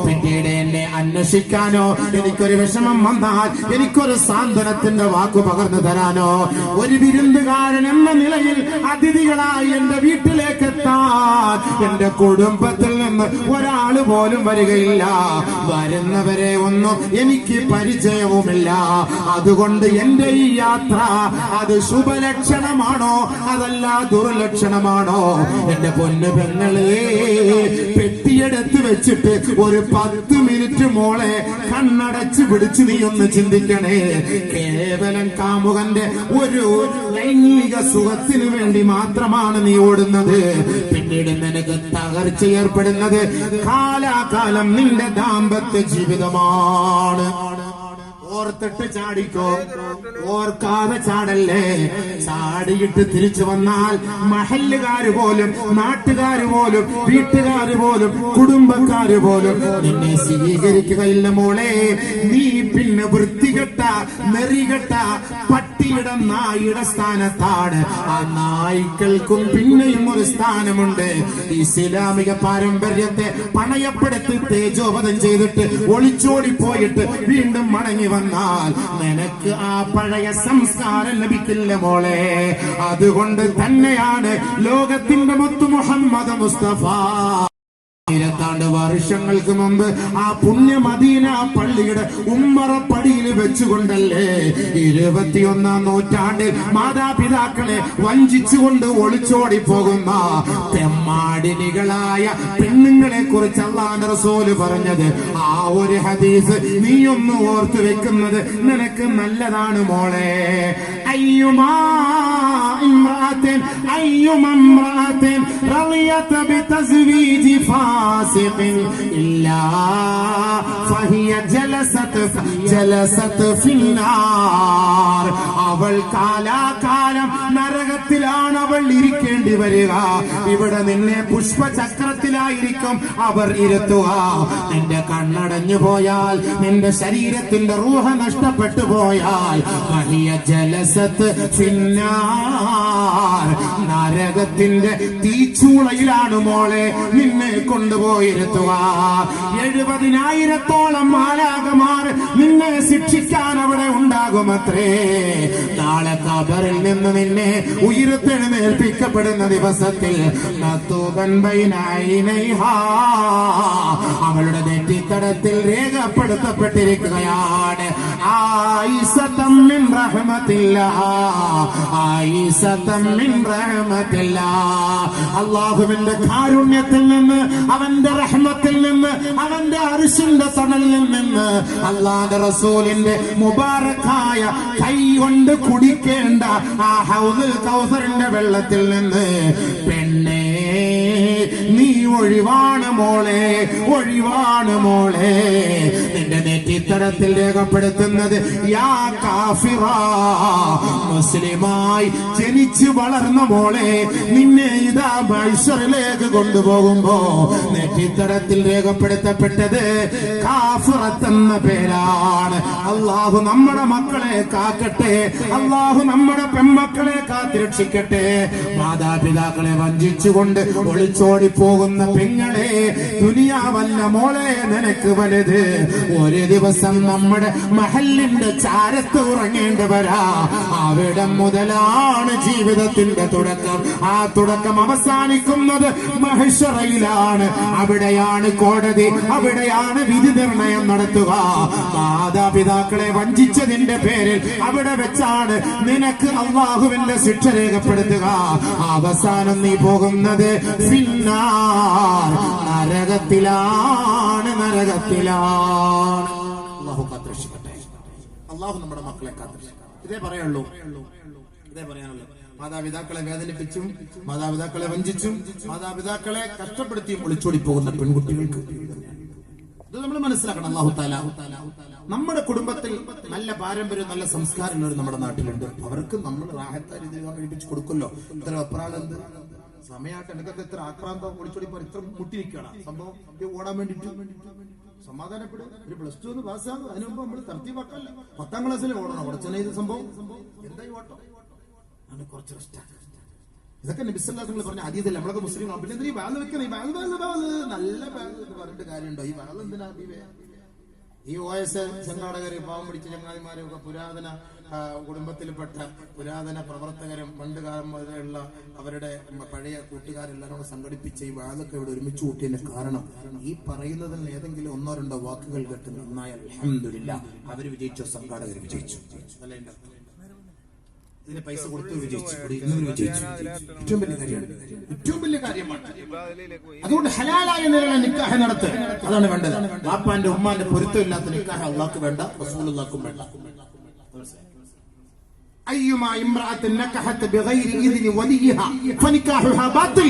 പിന്നീട് എന്നെ അന്വേഷിക്കാനോ, എനിക്കൊരു വിഷമം വന്നാൽ എനിക്കൊരു സാന്ത്വനത്തിന്റെ വാക്കു പകർന്നു തരാനോ, ഒരു വിരുന്നുകാരൻ എന്ന നിലയിൽ അതിഥികളായി എന്റെ വീട്ടിലേക്ക് എത്താൻ എന്റെ കുടുംബത്തിൽ നിന്ന് ഒരാൾ പോലും വരികയില്ല. വരുന്നവരെ ഒന്നും എനിക്ക് പരിചയവുമില്ല. അതുകൊണ്ട് എന്റെ ഈ യാത്ര അത് ശുഭലക്ഷണമാണോ അതല്ല ദുർലക്ഷണമാണോ? എന്റെ പൊന്നു പെങ്ങളെ, പെട്ടിയെടുത്ത് വെച്ചിട്ട് ഒരു 10 മിനിറ്റ് മോളെ കണ്ണടച്ച് പിടിച്ച് നീ ഒന്ന് ചിന്തിക്കണേ. കേവലം കാമുകന്റെ ഒരു ലൈംഗിക സുഖത്തിന് വേണ്ടി മാത്രമാണ് നീ ഓടുന്നത്. പിന്നീട് നിനക്ക് തകർച്ച ഏർപ്പെടുന്നത് കാലാകാലം നിന്റെ ദാമ്പത്യ ജീവിതമാണ്. ഓർത്തിട്ട് ചാടിക്കോ, ഓർക്കാതെ ചാടല്ലേ. ചാടിയിട്ട് തിരിച്ചു വന്നാൽ മഹല്ലുകാര് പോലും, നാട്ടുകാര് പോലും, വീട്ടുകാര് പോലും, കുടുംബക്കാര് പോലും നിന്നെ സ്വീകരിക്കുകയില്ല മോളെ. നീ പിന്നെ വൃത്തികെട്ട, നെറികെട്ട പട്ടിയുടെ നായുടെ സ്ഥാനത്താണ്. ആ നായ്ക്കൾക്കും പിന്നെയും ഒരു സ്ഥാനമുണ്ട്. ഇസ്ലാമിക പാരമ്പര്യത്തെ പണയപ്പെടുത്തി തേജോവധം ചെയ്തിട്ട് ഒളിച്ചോടി പോയിട്ട് വീണ്ടും മടങ്ങി വന്നാൽ നിനക്ക് ആ പഴയ സംസ്കാരം ലഭിക്കില്ല മോളെ. അതുകൊണ്ട് തന്നെയാണ് ലോകത്തിന്റെ മുത്ത് മുഹമ്മദ് മുസ്തഫ 1000 വർഷങ്ങൾക്ക് മുമ്പ് ആ പുണ്യ മദീന പള്ളിയുടെ ഉമ്മറപ്പടിയിൽ വെച്ചുകൊണ്ടല്ലേ 21-ാം നൂറ്റാണ്ടിൽ മാതാപിതാക്കളെ വഞ്ചിച്ചുകൊണ്ട് ഒളിച്ചോടി പോകുന്ന തെമ്മാടിനികളായ പെണ്ണുങ്ങളെ കുറിച്ച് അല്ലാഹുവിന്റെ റസൂല് പറഞ്ഞത് ആ ഒരു ഹദീസ് നീ ഒന്ന് ഓർത്തു വെക്കുന്നത് നിനക്ക് നല്ലതാണ് മോളെ. അയ്യുമാ ഇംറാത്തിൻ ഇംറാത്തിൻ റളിയത ബിതസ്വീജി ഫാസിഖിൻ ഇല്ലാ ഫഹിയ ജലസത് ഫിന്നാർ. അവൾ കാലാകാലം നരകത്തിലാണ് അവൾ ഇരിക്കേണ്ടി വരിക. ഇവിടെ നിന്നെ പുഷ്പചക്രത്തിലായിരിക്കും അവർ ഇരുത്തുക. നിന്റെ കണ്ണടഞ്ഞു പോയാൽ, നിന്റെ ശരീരത്തിന്റെ റൂഹ നഷ്ടപ്പെട്ടു പോയാൽ വഹിയ ജലസത്ത് ഫിന്നാർ, നരകത്തിന്റെ തീച്ചൂളയിലാണ് മോളെ നിന്നെ കൊണ്ടുപോയിരുത്തുക. 70,000-ഓളം മാലാഖമാർ നിന്നെ ശിക്ഷിക്കാൻ അവിടെ ഉണ്ടാകുമത്രേ. നാളെ ഖബറിൽ നിന്ന് നിന്നെ ഉയർത്തെഴുന്നേൽപ്പിക്കപ്പെടുന്ന ദിവസത്തിൽ അവളുടെ നെറ്റിത്തടത്തിൽ രേഖപ്പെടുത്തപ്പെട്ടിരിക്കുകയാണ് അല്ലാഹുവിന്റെ കാരുണ്യത്തിൽ നിന്ന്, അവന്റെ റഹ്മത്തിൽ നിന്ന്, അവന്റെ അർശിന്റെ തണലിൽ നിന്ന്, അല്ലാഹുവിന്റെ റസൂലിന്റെ മുബാറക്കായ കൈ കൊണ്ട് കുടിക്കേണ്ട ആ ഹൗദുൽ കൗസറിന്റെ വെള്ളത്തിൽ നിന്ന് പെണ്ണേ നീ ഒഴിവാണ് മോളെ, ഒഴിവാണ് മോളെ. നിന്റെ നെറ്റിത്തടത്തിൽ രേഖപ്പെടുത്തുന്നത് യാ കാഫിറ, മുസ്ലിമായി ജനിച്ചു വളർന്ന മോളെ, നിന്നെ ഇതാ മഹ്ശറിലേക്ക് കൊണ്ടുപോകുമ്പോ നെറ്റിത്തടത്തിൽ രേഖപ്പെടുത്തപ്പെട്ടത് കാഫിറത്ത് എന്ന പേരാണ്. അല്ലാഹു നമ്മുടെ മക്കളെ കാക്കട്ടെ, അല്ലാഹു നമ്മുടെ പെൺമക്കളെ കാത്തിരക്ഷിക്കട്ടെ. മാതാപിതാക്കളെ വഞ്ചിച്ചുകൊണ്ട് ഒളിച്ചോടി പോകുന്ന പെങ്ങളെ, ദുനിയാവല്ല മോളെ നിനക്ക് വലുത്. ഒരു ദിവസം നമ്മുടെ മഹല്ലിന്റെ ചാരത്ത് ഉറങ്ങേണ്ടവരാ. അവിടം മുതലാണ് ജീവിതത്തിന്റെ തുടക്കം. ആ തുടക്കം അവസാനിക്കുന്നത് മഹ്ശറയിലാണ്. അവിടെയാണ് കോടതി, അവിടെയാണ് വിധി നിർണയം നടത്തുക. മാതാപിതാക്കളെ വഞ്ചിച്ചതിന്റെ പേരിൽ അവിടെ വെച്ചാണ് നിനക്ക് അല്ലാഹുവിന്റെ ശിക്ഷ രേഖപ്പെടുത്തുക. അവസാനം നീ പോകുന്നത് ഫിന്നാർ, നരകത്തിലാണ്, നരകത്തിലാണ്. അല്ലാഹു കാത്തിരക്ഷിക്കട്ടെ. അല്ലാഹു നമ്മുടെ മക്കളെ കാത്തിരക്ഷിക്കട്ടെ. ഇതേ പറയുള്ളൂ, ഇതേ പറയാനുള്ളൂ. മാതാപിതാക്കളെ വേദനിപ്പിച്ചും, മാതാപിതാക്കളെ വഞ്ചിച്ചും, മാതാപിതാക്കളെ കഷ്ടപ്പെടുത്തിയും ഒളിച്ചോടി പോകുന്ന പെൺകുട്ടികൾക്ക് ഇത് നമ്മൾ മനസ്സിലാക്കണം. അല്ലാഹു തആല നമ്മുടെ കുടുംബത്തിൽ നല്ല പാരമ്പര്യം, നല്ല സംസ്കാരമുള്ളവർ നമ്മുടെ നാട്ടിലുണ്ട്. അവർക്ക് നമ്മൾ റാഹത്തായ രീതിയിൽ കഴിപ്പിച്ച് കൊടുക്കുമല്ലോ. ഇത്ര വെപ്രാളെന്ത് സമയമായിട്ട് എനിക്കൊക്കെ ഇത്ര ആക്രാന്തം ഒളിച്ചോടി പോയി ഇത്ര മുട്ടിരിക്കണം സംഭവം ഓടാൻ വേണ്ടിട്ട്. സമാധാനപ്പെടും. ഒരു +2 ഒന്ന് പാസ്സാകും. അതിന് മുമ്പ് നമ്മൾ തർത്തീവാക്കല്ല. 10ാം ക്ലാസ്സിൽ ഓടണം. ഉടച്ചനെ ഇത് സംഭവം എന്തായി ഓട്ടം ആണ്. കുറച്ച് ഇതൊക്കെ നബി സല്ലല്ലാഹു അലൈഹി വസല്ലം പറഞ്ഞ ഹദീസിൽ നമ്മളൊക്കെ മുസ്ലിം പിന്നെ ഈ ബാഗ് വെക്കണം, ഈ ബാഗ് നല്ല ബാഗ് എന്ന് പറഞ്ഞിട്ട് കാര്യമുണ്ടോ? ഈ ബാഗ് എന്തിനാ? ഈ OS സംഘാടകര്, പാവം പിടിച്ച ചങ്ങാതിമാരും ഒക്കെ പുരാതന കുടുംബത്തിൽപ്പെട്ട പുരാതന പ്രവർത്തകരും പണ്ട് കാലം മുതലുള്ള അവരുടെ പഴയ കൂട്ടുകാരെല്ലാവരും സംഘടിപ്പിച്ച ഈ വാതൊക്കെ ഇവിടെ ഒരുമിച്ച് കൂട്ടിയതിന്റെ കാരണം ഈ പറയുന്നതിൽ ഏതെങ്കിലും 1-2 വാക്കുകൾ കേട്ട് നന്നായാൽ അൽഹംദുലില്ലാഹ് അവര് വിജയിച്ചോ, സംഘാടകർ വിജയിച്ചു. ഇതിന് പൈസ കൊടുത്ത് വിജയിച്ചു, വിജയിച്ചു. ഏറ്റവും വലിയ കാര്യമാണ്, ഏറ്റവും വലിയ കാര്യമാണ്. അതുകൊണ്ട് ഹലാലായ നിലയിലെ നിക്കാഹ് നടത്തുക, അതാണ് വേണ്ടത്. വാപ്പാന്റെ ഉമ്മാന്റെ പൊരുത്തമില്ലാത്ത നിക്കാഹ് അള്ളാഹ്ക്ക് വേണ്ട, റസൂലുള്ളാഹിക്കും വേണ്ട. أيما امرأة نكحت بغير إذن وليها فنكاحها باطل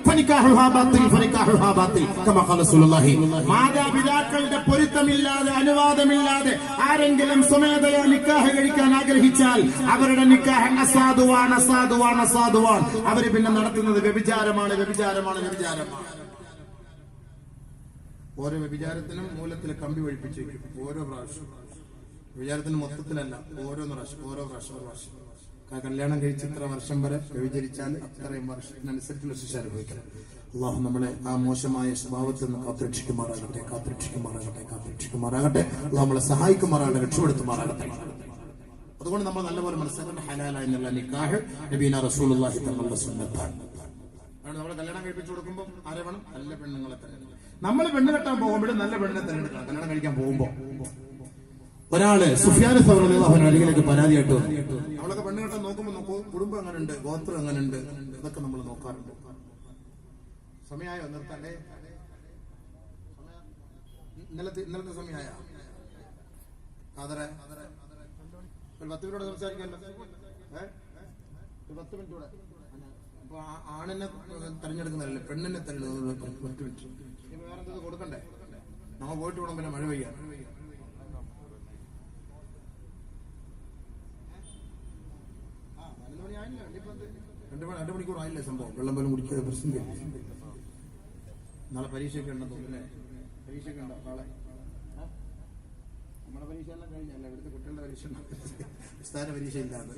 فنكاحها باطل فنكاحها باطل كما قال رسول الله. മാതാപിതാക്കളുടെ പൊരുത്തമില്ലാതെ, അനുവാദമില്ലാതെ ആരെങ്കിലും സ്വമേധയാ നിക്കാഹ് കഴിക്കാൻ ആഗ്രഹിച്ചാൽ അവരുടെ നിക്കാഹ് അസാധുവാണ്, അസാധുവാണ്, അസാധുവാണ്. അവര് പിന്നെ നടത്തുന്നത് വ്യഭിചാരമാണ്, വ്യഭിചാരമാണ്, വ്യഭിചാരമാണ്. ഓരോ വ്യഭിചാരത്തിനും മൂലത്തിൽ കമ്പി ഒഴിപ്പിച്ചു വയ്ക്കും. ഓരോ പ്രാവശ്യം വിചാരത്തിന് മൊത്തത്തിലല്ല, ഓരോ പ്രാവശ്യം, ഓരോ പ്രാവശ്യം, ഓരോ വർഷം. കല്യാണം കഴിച്ച് ഇത്ര വർഷം വരെ വ്യഭിചരിച്ചാൽ അത്രയും വർഷത്തിനനുസരിച്ചുള്ള ശിക്ഷ അനുഭവിക്കണം. അള്ളാഹു നമ്മളെ ആ മോശമായ സ്വഭാവത്തിൽ നിന്ന് കാത്തുരക്ഷിക്കുമാറാകട്ടെ, കാത്തുരക്ഷിക്കുമാറാകട്ടെ, കാത്തുരക്ഷിക്കുമാറാകട്ടെ. അള്ളാഹു നമ്മളെ സഹായിക്കുമാറാകട്ടെ, രക്ഷപ്പെടുത്തുമാറാകട്ടെ. അതുകൊണ്ട് നമ്മൾ നല്ലപോലെ മനസ്സിലാക്കേണ്ട ഹലാല എന്നുള്ള നിക്കാഹ് നബീന റസൂലുള്ളാഹി തങ്ങളുടെ സുന്നത്താണ്. നമ്മൾ കല്യാണം കഴിപ്പിച്ചു കൊടുക്കുമ്പോൾ ആരെ വേണം? നല്ല പെണ്ണുങ്ങളെ തെരഞ്ഞെടുക്കണം. നമ്മൾ പെണ്ണ് കെട്ടാൻ പോകുമ്പോഴും നല്ല പെണ്ണിനെ തെരഞ്ഞെടുക്കണം. കല്യാണം കഴിക്കാൻ പോകുമ്പോൾ ഒരാള് സുഫിയാൻ സൗറി റളിയല്ലാഹു അൻഹു അരികിലേക്ക് പരാതിയായിട്ട് വന്നു. അവളൊക്കെ പെണ്ണ് കെട്ടാൻ നോക്കുമ്പോൾ കുടുംബം എങ്ങനെയുണ്ട്, ഗോത്രം എങ്ങനെയുണ്ട്, ഇതൊക്കെ നമ്മൾ നോക്കാറുണ്ട്. സമയമായോ നിർത്തണ്ടേ? ഇന്നലത്തെ സമയമായ അതരെ ഒരു 10 മിനിറ്റ് സംസാരിക്കാമല്ലോ. ഒരു 10 മിനിറ്റ് കൂടെ. അപ്പൊ ആണിനെ തെരഞ്ഞെടുക്കുന്നതല്ലേ, പെണ്ണിനെ തെരഞ്ഞെടുക്കുന്നത് 10 മിനിറ്റ്. ഇനി വേറെ എന്തൊക്കെ കൊടുക്കണ്ടേ? നമ്മ പോയിട്ട് വേണം പിന്നെ മഴ പെയ്യാൻ. രണ്ട് മണിക്കൂർ ആയില്ലേ സംഭവം. വെള്ളം പോലും കുടിക്കാതെ പ്രശ്നം കഴിയും. നാളെ പരീക്ഷയൊക്കെ ഉണ്ടെന്ന് തോന്നുന്നേ. പരീക്ഷയൊക്കെ ഉണ്ടോ നാളെ? നമ്മുടെ പരീക്ഷ എല്ലാം കഴിഞ്ഞല്ല, ഇവിടുത്തെ കുട്ടികളുടെ പരീക്ഷ സ്ഥാന പരീക്ഷ ഇല്ലാതെ.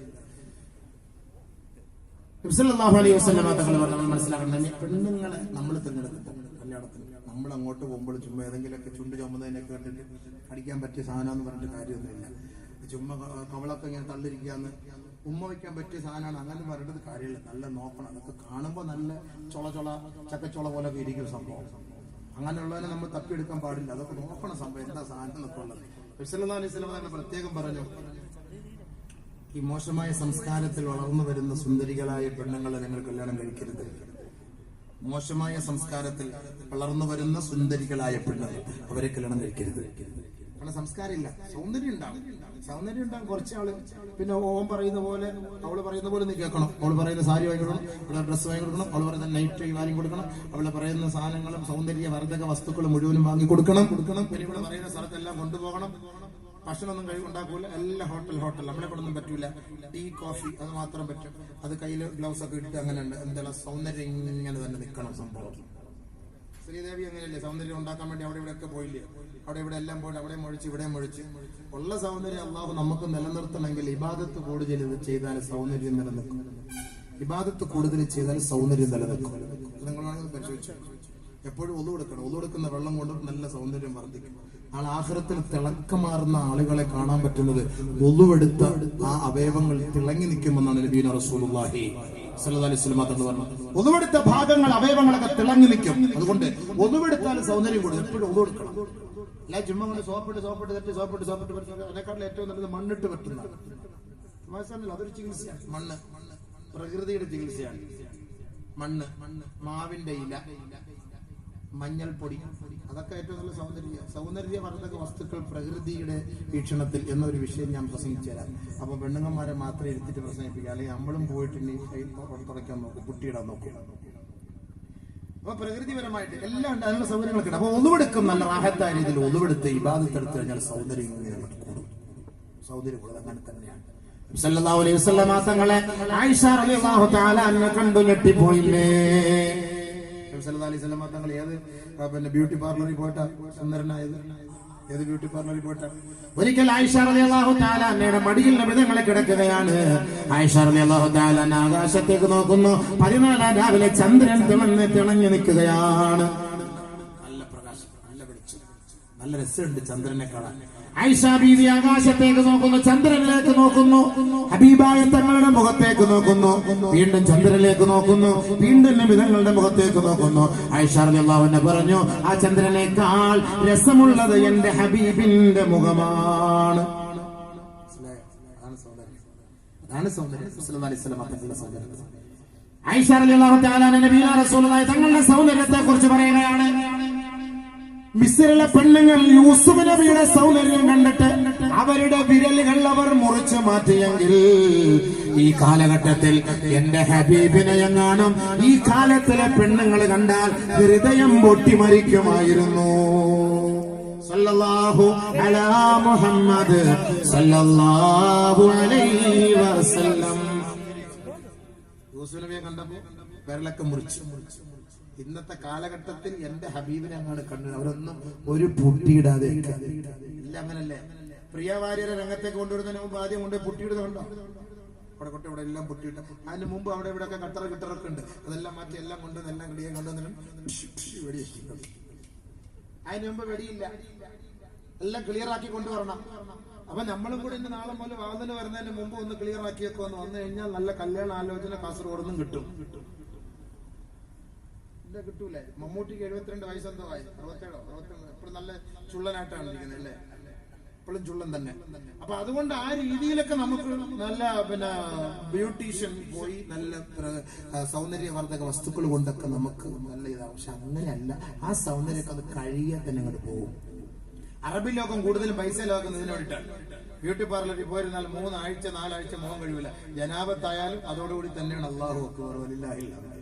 നമ്മൾ മനസ്സിലാക്കണം, പെണ്ണുങ്ങളെ നമ്മൾ തിരഞ്ഞെടുക്കും. കല്യാണത്തിന് നമ്മൾ അങ്ങോട്ട് പോകുമ്പോൾ ചുമ്മാ ഏതെങ്കിലുമൊക്കെ ചുണ്ട് ചുമന്നതിനൊക്കെ കണ്ടിട്ട് അടിക്കാൻ പറ്റിയ സാധനം എന്ന് പറഞ്ഞിട്ട് കാര്യമൊന്നുമില്ല. ചുമ്മാ കവളൊക്കെ ഇങ്ങനെ തള്ളിരിക്കാന്ന് ഉമ്മ വയ്ക്കാൻ പറ്റിയ സാധനമാണ് അങ്ങനെ പറഞ്ഞിട്ട് കാര്യമില്ല. നല്ല നോക്കണം. അതൊക്കെ കാണുമ്പോൾ നല്ല ചക്കച്ചോള പോലൊക്കെ ഇരിക്കും സംഭവം. അങ്ങനെയുള്ളതിനെ നമ്മൾ തപ്പിയെടുക്കാൻ പാടില്ല. അതൊക്കെ നോക്കണം സംഭവം എന്താ സാധനം എന്നൊക്കെ ഉള്ളത്. സല്ലല്ലാഹു അലൈഹി വസല്ലം തന്നെ പ്രത്യേകം പറഞ്ഞു, ഈ മോശമായ സംസ്കാരത്തിൽ വളർന്നു വരുന്ന സുന്ദരികളായ പെണ്ണുങ്ങളെ നിങ്ങൾ കല്യാണം കഴിക്കരുത്. മോശമായ സംസ്കാരത്തിൽ വളർന്നു വരുന്ന സുന്ദരികളായ പെണ്ണുങ്ങൾ, അവരെ കല്യാണം കഴിക്കരുത്. കാരണം സംസ്കാരമില്ല. സൗന്ദര്യം ഉണ്ടാകും കുറച്ചാള്. പിന്നെ ഓൻ പറയുന്ന പോലെ അവള് പറയുന്ന പോലെ നീ കേൾക്കണം. അവള് പറയുന്ന സാരി വാങ്ങി കൊടുക്കണം, അവളുടെ ഡ്രസ്സ് വാങ്ങി കൊടുക്കണം, അവള് പറയുന്ന നൈറ്റ് വാങ്ങി കൊടുക്കണം, അവള് പറയുന്ന സാധനങ്ങളും സൗന്ദര്യവർദ്ധക വസ്തുക്കളും മുഴുവനും വാങ്ങി കൊടുക്കണം. പിന്നെ ഇവിടെ പറയുന്ന സ്ഥലത്തെല്ലാം കൊണ്ടുപോകണം. ഭക്ഷണമൊന്നും ഉണ്ടാക്കൂല, എല്ലാം ഹോട്ടൽ. നമ്മളെ കൊണ്ടൊന്നും പറ്റൂല. ടീ കോഫി അത് മാത്രം പറ്റും. അത് കയ്യിൽ ഗ്ലൗസ് ഒക്കെ ഇട്ട് അങ്ങനെ ഉണ്ട്. എന്തെല്ലാം സൗന്ദര്യം ഇങ്ങനെ തന്നെ നിൽക്കണം സംഭവം. ശ്രീദേവി അങ്ങനെയല്ലേ, സൗന്ദര്യം ഉണ്ടാക്കാൻ വേണ്ടി അവിടെ ഇവിടെയൊക്കെ പോയില്ലേ? അവിടെ ഇവിടെ എല്ലാം പോയിട്ട് അവിടെ മുഴിച്ച് ഇവിടെ മുഴിച്ച് ഉള്ള സൗന്ദര്യം അള്ളാഹു നമുക്ക് നിലനിർത്തണമെങ്കിൽ ഇബാദത്ത് കൂടുതൽ ചെയ്താൽ സൗന്ദര്യം നിലനിൽക്കും. ഇബാദത്ത് കൂടുതൽ ചെയ്താൽ സൗന്ദര്യം നിലനിൽക്കും. നിങ്ങളാണെങ്കിൽ പരിശോധിച്ചു. എപ്പോഴും ഒതു കൊടുക്കണം. ഒതു കൊടുക്കുന്ന വെള്ളം കൊണ്ട് നല്ല സൗന്ദര്യം വർദ്ധിക്കും. ആഖിറത്തിൽ തിളക്കമാർന്ന ആളുകളെ കാണാൻ പറ്റുന്നത് ഒതുവെടുത്ത ആ അവയവങ്ങൾ തിളങ്ങി നിൽക്കുമെന്നാണ് നബിയുനാ റസൂലുള്ളാഹി സ്വല്ലല്ലാഹു അലൈഹി വസല്ലം തങ്ങൾ പറഞ്ഞത്. ഒതുവെടുത്ത ഭാഗങ്ങൾ അവയവങ്ങളൊക്കെ തിളങ്ങി നിൽക്കും. അതുകൊണ്ട് ഒതുവെടുത്താൽ സൗന്ദര്യം കൂടും. എപ്പോഴും ഒതു കൊടുക്കണം. എല്ലാ ചുമ്മാ കൊണ്ട് സോപ്പിട്ട് അതിനെക്കാട്ടിൽ ഏറ്റവും നല്ലത് മണ്ണിട്ട് പറ്റുന്നതാണ്. അതൊരു ചികിത്സയാണ്. മണ്ണ് പ്രകൃതിയുടെ ചികിത്സയാണ്. മണ്ണ്, മാവിന്റെ ഇല, മഞ്ഞൾപ്പൊടി, അതൊക്കെ ഏറ്റവും നല്ല സൗന്ദര്യവർദ്ധക വസ്തുക്കൾ പ്രകൃതിയുടെ വീക്ഷണത്തിൽ എന്നൊരു വിഷയം ഞാൻ പ്രസംഗിച്ചു തരാം. അപ്പൊ പെണ്ണുങ്ങന്മാരെ മാത്രമേ എടുത്തിട്ട് പ്രസംഗിപ്പിക്കുക, അല്ലെങ്കിൽ നമ്മളും പോയിട്ട് തുടയ്ക്കാൻ നോക്കും, കുട്ടിയിടാൻ നോക്കും. അപ്പൊ പ്രകൃതിപരമായിട്ട് എല്ലാം ഉണ്ട്, അതിനുള്ള സൗകര്യങ്ങളൊക്കെ ഉണ്ട്. അപ്പൊ ഒന്നുവെടുക്കും നല്ല റാഹത്തായ രീതിയിൽ ഒന്നുവെടുത്ത് ഇബാദത്ത് എടുത്തു കഴിഞ്ഞാൽ സൗന്ദര്യം കൂടും. സൗന്ദര്യം കൂടുതൽ അങ്ങനെ തന്നെയാണ്. സല്ലല്ലാഹു അലൈഹി വസല്ലം തങ്ങളെ ആയിഷ റളിയല്ലാഹു തആല അൻഹ കണ്ടു ഞെട്ടിപ്പോയില്ലേ? സല്ലല്ലാഹു അലൈഹി വസല്ലം തങ്ങൾ ഏത് ബ്യൂട്ടി പാർലറിൽ പോയിട്ടാ സുന്ദരനായത്? ഏത് ബ്യൂട്ടി പാർലറിൽ പോയിട്ടാ? ഒരിക്കൽ ആയിഷ റളിയല്ലാഹു തആല അന്നയുടെ മടിയിൽ നബി തങ്ങളെ കിടക്കുകയാണ്. ആയിഷ റളിയല്ലാഹു തആല ആകാശത്തേക്ക് നോക്കുന്നു. 14 രാവിലെ ചന്ദ്രൻ തിളങ്ങി നിൽക്കുകയാണ്. നല്ല പ്രകാശം, നല്ല വെളിച്ചം, നല്ല രസമുണ്ട് ചന്ദ്രനെ കാണാൻ. ആയിഷ ബീവി ആകാശത്തേക്ക് നോക്കുന്നു, ചന്ദ്രനിലേക്ക് നോക്കുന്നു, ഹബീബായ തങ്ങളുടെ മുഖത്തേക്ക് നോക്കുന്നു, വീണ്ടും ചന്ദ്രനിലേക്ക് നോക്കുന്നു, വീണ്ടും നബി തങ്ങളുടെ മുഖത്തേക്ക് നോക്കുന്നു. ആയിഷ റളിയല്ലാഹു അൻഹ പറഞ്ഞു, ആ ചന്ദ്രനേക്കാൾ രസമുള്ളത് എന്റെ ഹബീബിന്റെ മുഖമാണ്. അതാണ് സൗന്ദര്യം. സല്ലല്ലാഹു അലൈഹി വസല്ലം തങ്ങളുടെ സൗന്ദര്യം. ആയിഷ റളിയല്ലാഹു തആല നബിയുനാ റസൂലുള്ളാഹി തങ്ങളുടെ സൗന്ദര്യത്തെ കുറിച്ച് പറയുകയാണ്. മിസ്രിലെ പെണ്ണുങ്ങൾ യൂസുഫ് നബിയുടെ സൗന്ദര്യം കണ്ടിട്ട് അവരുടെ വിരലുകൾ അവർ മുറിച്ചു മാറ്റിയെങ്കിൽ ഈ കാലഘട്ടത്തിൽ എന്റെ ഹബീബിനെ എങ്ങാനും ഈ കാലത്തിലെ പെണ്ണുങ്ങൾ കണ്ടാൽ ഹൃദയം പൊട്ടിമരിക്കുമായിരുന്നു. സല്ലല്ലാഹു അലാ മുഹമ്മദ് സല്ലല്ലാഹു അലൈഹി വസല്ലം. യൂസുഫ് നബിയെ കണ്ടപ്പോൾ വിരലൊക്കെ മുറിച്ചു. ഇന്നത്തെ കാലഘട്ടത്തിൽ എന്റെ ഹബീബിനെ അങ്ങാണ് കണ്ടത്. അവരൊന്നും ഒരു പുട്ടിയിടാതെ ഇല്ല. അങ്ങനല്ലേ? പ്രിയവാര്യരെ രംഗത്തേക്ക് കൊണ്ടുവരുന്നതിന് മുമ്പ് ആദ്യം കൊണ്ട് പുട്ടിയിടുന്നുണ്ടോ? അവിടെ കൊട്ടെ ഇവിടെ എല്ലാം പുട്ടിയിട്ട് അതിന് മുമ്പ് അവിടെ ഇവിടെ ഒക്കെ കിട്ടറൊക്കെ ഉണ്ട്. അതെല്ലാം മാറ്റി എല്ലാം കൊണ്ടുവന്ന് എല്ലാം കിടിയെ കൊണ്ടുവന്നിട്ട് വെടി. അതിന് മുമ്പ് വെടിയില്ല. എല്ലാം ക്ലിയർ ആക്കി കൊണ്ടുവരണം. അപ്പൊ നമ്മളും കൂടെ ഇന്ന് നാളെ മുതൽ വാതിന് വരുന്നതിന് മുമ്പ് ഒന്ന് ക്ലിയർ ആക്കിയൊക്കെ വന്നു കഴിഞ്ഞാൽ നല്ല കല്യാണ ആലോചന കാസർഗോഡൊന്നും കിട്ടും. കിട്ടൂലേ? മമ്മൂട്ടിക്ക് 72 വയസ്സെന്തോ ആയി, 67 എപ്പോഴും നല്ല ചുള്ളനായിട്ടാണ് ഇരിക്കുന്നത് അല്ലേ? എപ്പോഴും ചുള്ളൻ തന്നെ. അപ്പൊ അതുകൊണ്ട് ആ രീതിയിലൊക്കെ നമുക്ക് നല്ല ബ്യൂട്ടീഷ്യൻ പോയി നല്ല സൗന്ദര്യവർദ്ധക വസ്തുക്കൾ കൊണ്ടൊക്കെ നമുക്ക് നല്ല ഇതാവും. പക്ഷെ അങ്ങനെയല്ല, ആ സൗന്ദര്യമൊക്കെ അത് കഴിയാൻ തന്നെ അങ്ങോട്ട് പോകും. അറബി ലോകം കൂടുതലും പൈസ ലോക്കുന്നതിന് വേണ്ടിയിട്ടാണ്. ബ്യൂട്ടി പാർലറിൽ പോയിരുന്നാൽ 3 ആഴ്ച 4 ആഴ്ച മുഖം കഴിവില്ല. ജനാപത്തായാലും അതോടുകൂടി തന്നെയാണ് അല്ലാഹു അക്ബർ വലില്ലാഹിൽ ഹംദ്.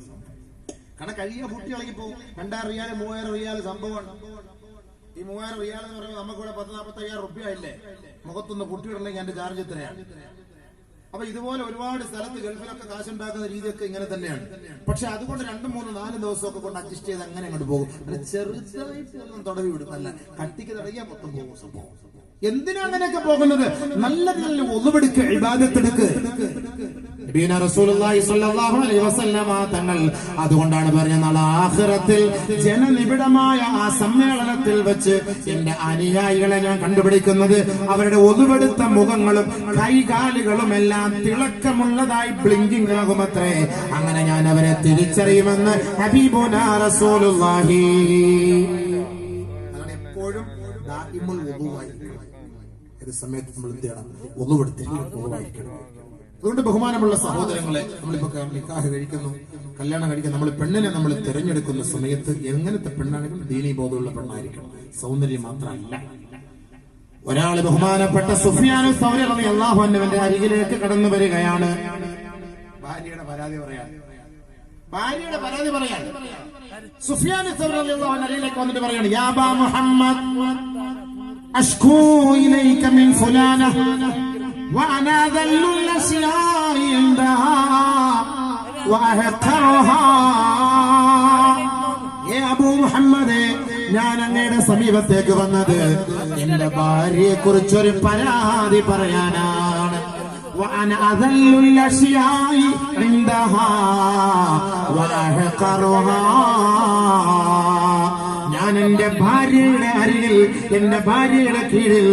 കാരണം കഴിയാ പൊട്ടി ഇളകി പോകും. 2000 റിയാൽ 3000 റിയാൽ സംഭവമാണ്. ഈ 3000 റിയാൽ എന്ന് പറയുമ്പോൾ നമുക്കിവിടെ 10-45,000 റുപ്യ ഇല്ലേ മുഖത്തൊന്ന് പൊട്ടിയിടണമെങ്കിൽ എന്റെ ചാർജ് എത്രയാണ്? അപ്പൊ ഇതുപോലെ ഒരുപാട് സ്ഥലത്ത് ഗൾഫിലൊക്കെ കാശുണ്ടാക്കുന്ന രീതിയൊക്കെ ഇങ്ങനെ തന്നെയാണ്. പക്ഷെ അതുകൊണ്ട് 2, 3, 4 ദിവസമൊക്കെ കൊണ്ട് അഡ്ജസ്റ്റ് ചെയ്ത് അങ്ങനെ അങ്ങോട്ട് പോകും. ചെറുതായിട്ട് തടവി വിടും. നല്ല കട്ടിക്ക് തടയാൻ മൊത്തം പോകും സംഭവം. എന്തിനാ അങ്ങനെയൊക്കെ പോകുന്നത്? നല്ല നല്ല ഒന്നുപെടുക്ക് ഇബാദത്തെടുക്ക്. തങ്ങൾ അതുകൊണ്ടാണ് പറഞ്ഞ നാളെ ആഖിറത്തിൽ ജനനിബിഡമായ ആ സമ്മേളനത്തിൽ വെച്ച് എന്റെ അനുയായികളെ ഞാൻ കണ്ടുപിടിക്കുന്നത് അവരുടെ ഒതുവെടുത്ത മുഖങ്ങളും കൈകാലുകളും എല്ലാം തിളക്കമുള്ളതായി ബ്ലിങ്കിങ് ആകുമത്രേ. അങ്ങനെ ഞാൻ അവരെ തിരിച്ചറിയുമെന്ന് ഹബീബുനാ റസൂലുള്ളാഹി. അതാണ് എപ്പോഴും ദാഇമുൽ വുദൂആയിരിക്കണം. ഏത് സമയത്ത് നമ്മൾ എന്ത് ചെയ്യണം? വുദൂഅെടുത്തിരിക്കണം. അതുകൊണ്ട് ബഹുമാനമുള്ള സഹോദരങ്ങളെ, നമ്മളിപ്പോ നിക്കാഹ് കഴിക്കുന്നു, കല്യാണം കഴിക്കുന്നു, നമ്മൾ പെണ്ണിനെ നമ്മൾ തിരഞ്ഞെടുക്കുന്ന സമയത്ത് എങ്ങനത്തെ പെണ്ണാണെങ്കിലും ദീനീ ബോധമുള്ള പെണ്ണായിരിക്കണം. സൗന്ദര്യം മാത്രമല്ല. ഒരാള് ബഹുമാനപ്പെട്ട സുഫിയാനു സൗരി റളിയല്ലാഹു അൻഹുവിന്റെ അരികിലേക്ക് കടന്നു വരികയാണ്. ഭാര്യയുടെ പരാതി പറയാൻ സുഫിയാനു സൗരി റളിയല്ലാഹു അൻഹു അരികിലേക്ക് വന്നിട്ട് പറയാണ്, യാ അബാ മുഹമ്മദ് അഷ്കൂ ഇലൈക മിൻ ഫുലാന وأنا ذل الأشياء عندها وأحقرها. അബൂ മുഹമ്മദ്, ഞാൻ അങ്ങയുടെ സമീപത്തേക്ക് വന്നത് എന്റെ ഭാര്യയെ കുറിച്ചൊരു പരാതി പറയാനാണ്. وأنا أذل الأشياء عندها وأحقرها. ഞാൻ എന്റെ ഭാര്യയുടെ അരികിൽ, എന്റെ ഭാര്യയുടെ കീഴിൽ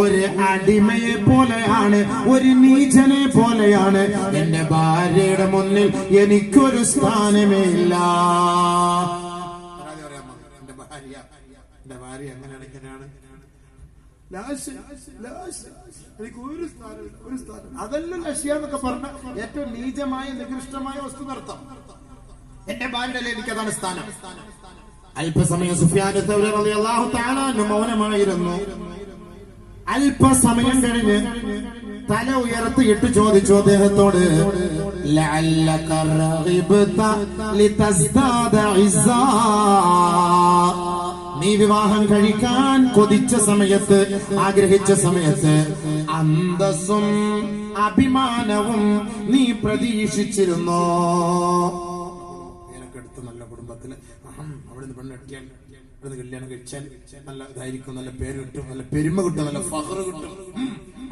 ഒരു അടിമയെ പോലെയാണ്, ഒരു നീചനെ പോലെയാണ്. എന്റെ ഭാര്യയുടെ മുന്നിൽ എനിക്കൊരു സ്ഥാനമേ ഇല്ല. എന്റെ ഭാര്യ അങ്ങനെയാണ്, എനിക്ക് ഒരു സ്ഥാനം. അതെല്ലാം ലക്ഷ്യാന്നൊക്കെ പറഞ്ഞ ഏറ്റവും നീചമായ നികൃഷ്ടമായ വസ്തു നടത്താം. എന്റെ ഭാര്യയുടെ എനിക്ക് അതാണ് സ്ഥാനം. അല്പസമയം സുഫിയാൻ സൗരി റളിയല്ലാഹു തആല അൻഹു മൗനമായിരുന്നു. അല്പസമയം കഴിഞ്ഞ് തല ഉയർത്തിയിട്ട് ചോദിച്ചു അദ്ദേഹത്തോട്, ലഅല്ലക റഗിബ്ത ലിതസ്ദാദ ഇസ്സാ. നീ വിവാഹം കഴിക്കാൻ കൊതിച്ച സമയത്ത്, ആഗ്രഹിച്ച സമയത്ത് അന്തസ്സും അഭിമാനവും നീ പ്രതീക്ഷിച്ചിരുന്നോ? നിനക്കടുത്ത് നല്ല കുടുംബത്തില് അവിടുന്ന് പെണ്ണെട്ടിയാൽ, അവിടുന്ന് കല്യാണം കഴിച്ചാൽ നല്ല ഇതായിരിക്കും, നല്ല പേര് കിട്ടും, നല്ല പെരുമ കിട്ടും, നല്ല ഫഖറ് കിട്ടും,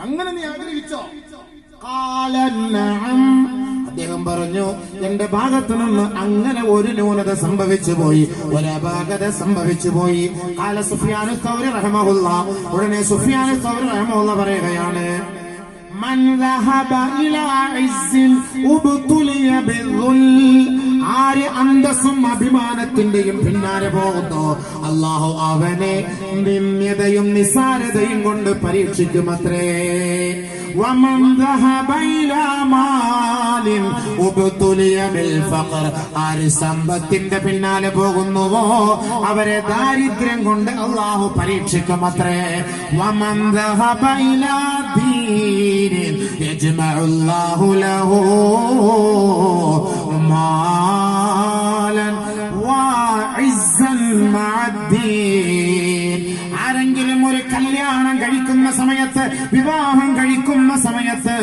അങ്ങനെ നീ ആഗ്രഹിച്ചോ? അദ്ദേഹം പറഞ്ഞു, എന്റെ ഭാഗത്തു നിന്ന് അങ്ങനെ ഒരു ന്യൂനത സംഭവിച്ചു പോയി, ഒരു അപാകത സംഭവിച്ചു പോയി. ഖാല സുഫിയാനു സൗരി റഹിമഹുല്ലാഹ്. ഉടനെ സുഫിയാനു സൗരി റഹിമഹുല്ലാഹ് പറയുകയാണ്, മൻ ദഹബ ഇലാ ഇസ്സിൻ ഉബ്തുലിയ ബിദ്ദുൽ. ആര് അന്തസ്സും അഭിമാനത്തിന്റെയും പിന്നാലെ പോകുന്നു, അല്ലാഹു അവനെ നിന്ദ്യതയും നിസാരതയും കൊണ്ട് പരീക്ഷിക്കുമത്രേ. വമൻ ദഹബ ഇലാ മാലിൻ ഉബ്തുലിയ ബിൽ ഫഖർ. ആര് സമ്പത്തിന്റെ പിന്നാലെ പോകുന്നുവോ അവരെ ദാരിദ്ര്യം കൊണ്ട് അല്ലാഹു പരീക്ഷിക്കുമത്രേ. വമൻ ദഹബ ഇലാ ദീനിൻ യജ്മഉല്ലാഹു ലഹു മാലൻ വഇസ്സൻ മഅദ്ദീൻ. ആരെങ്കിലും ഒരു കല്യാണം കഴിക്കുന്ന സമയത്ത്, വിവാഹം കഴിക്കുന്ന സമയത്ത്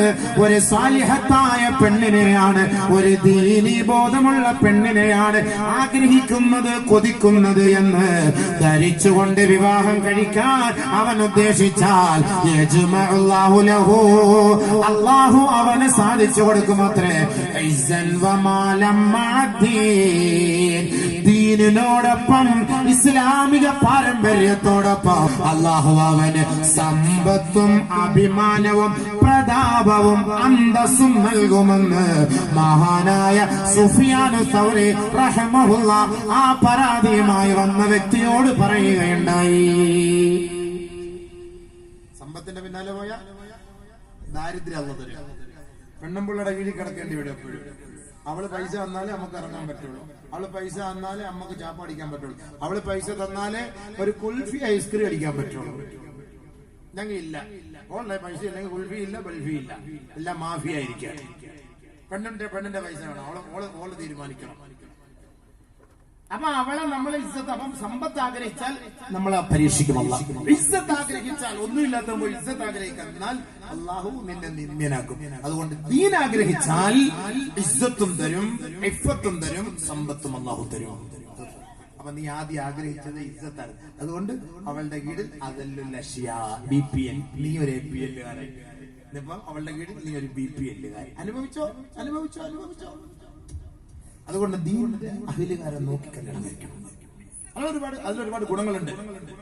ഒരു സാലിഹത്തായ പെണ്ണിനെയാണ്, ഒരു ദീനീ ബോധമുള്ള പെണ്ണിനെയാണ് ആഗ്രഹിക്കുന്നത്, കൊതിക്കുന്നത് എന്ന് ധരിച്ചുകൊണ്ട് വിവാഹം കഴിക്കാൻ അവൻ ഉദ്ദേശിച്ചാൽ യജ്മഉല്ലാഹു ലഹു, അല്ലാഹു അവന് സാധിച്ചു കൊടുക്കുമത്രേ. ഇസ്സൻ വമാലം മഅദ്ദീൻ. ദീനിനോടൊപ്പം ഇസ്ലാമിക പാരമ്പര്യത്തോടൊപ്പം അല്ലാഹു അവന് സമ്പത്തും അഭിമാനവും പ്രതാപവും അന്തസ്സും നൽകുമെന്ന് മഹാനായ സുഫിയാനു സൗരി റഹിമഹുല്ലാഹ് ആ പരാതിയുമായി വന്ന വ്യക്തിയോട് പറയുകയുണ്ടായി. സമ്പത്തിന്റെ പിന്നാലെ പോയ ദാരിദ്ര്യം അല്ല തരും. പെണ്ണുമ്പിള്ളയുടെ കീഴിൽ കിടക്കേണ്ടി വരും എപ്പോഴും. അവള് പൈസ തന്നാലേ നമുക്ക് ഇറങ്ങാൻ പറ്റുള്ളൂ, അവള് പൈസ തന്നാലേ നമുക്ക് ചാപ്പ അടിക്കാൻ പറ്റുള്ളൂ, അവള് പൈസ തന്നാലേ ഒരു കുൽഫി ഐസ്ക്രീം അടിക്കാൻ പറ്റുള്ളൂ. ഞങ്ങൾ ഇല്ല, ഓൺലൈൻ പൈസ ഇല്ലെങ്കിൽ കുൽഫി ഇല്ല, ബൽഫി ഇല്ല, എല്ലാം മാഫിയ ആയിരിക്കാം. പെണ്ണിന്റെ പൈസ വേണം, ഓള് തീരുമാനിക്കണം. അപ്പൊ അവളെ നമ്മളെ ഇസ്സത്ത്, അപ്പം സമ്പത്ത് ആഗ്രഹിച്ചാൽ നമ്മളെ പരീക്ഷിക്കുമല്ല. ഇസ്സത്ത് ആഗ്രഹിച്ചാൽ, ഒന്നുമില്ലാത്തപ്പോൾ ഇസ്സത്ത് ആഗ്രഹിക്കാൻ എന്നാൽ അള്ളാഹു നിന്നെ നിന്ദ്യനാക്കും. അതുകൊണ്ട് ദീൻ ആഗ്രഹിച്ചാൽ ഇസ്സത്തും തരും, ഇഫ്ഫത്തും തരും, സമ്പത്തും അള്ളാഹു തരും. അപ്പൊ നീ ആദ്യം ആഗ്രഹിച്ചത് ഇസ്സത്താണ്. അതുകൊണ്ട് അവളുടെ കീഴിൽ BPL, നീ ഒരു APL കാരൻ. ഇപ്പം അവളുടെ കീഴിൽ നീ ഒരു BPL കാരൻ. അനുഭവിച്ചോ. അതുകൊണ്ട് ദീനിന്റെ അഹ്ലുകാരെ നോക്കി കല്യാണം കഴിക്കണം. അതിലൊരുപാട് ഗുണങ്ങളുണ്ട്.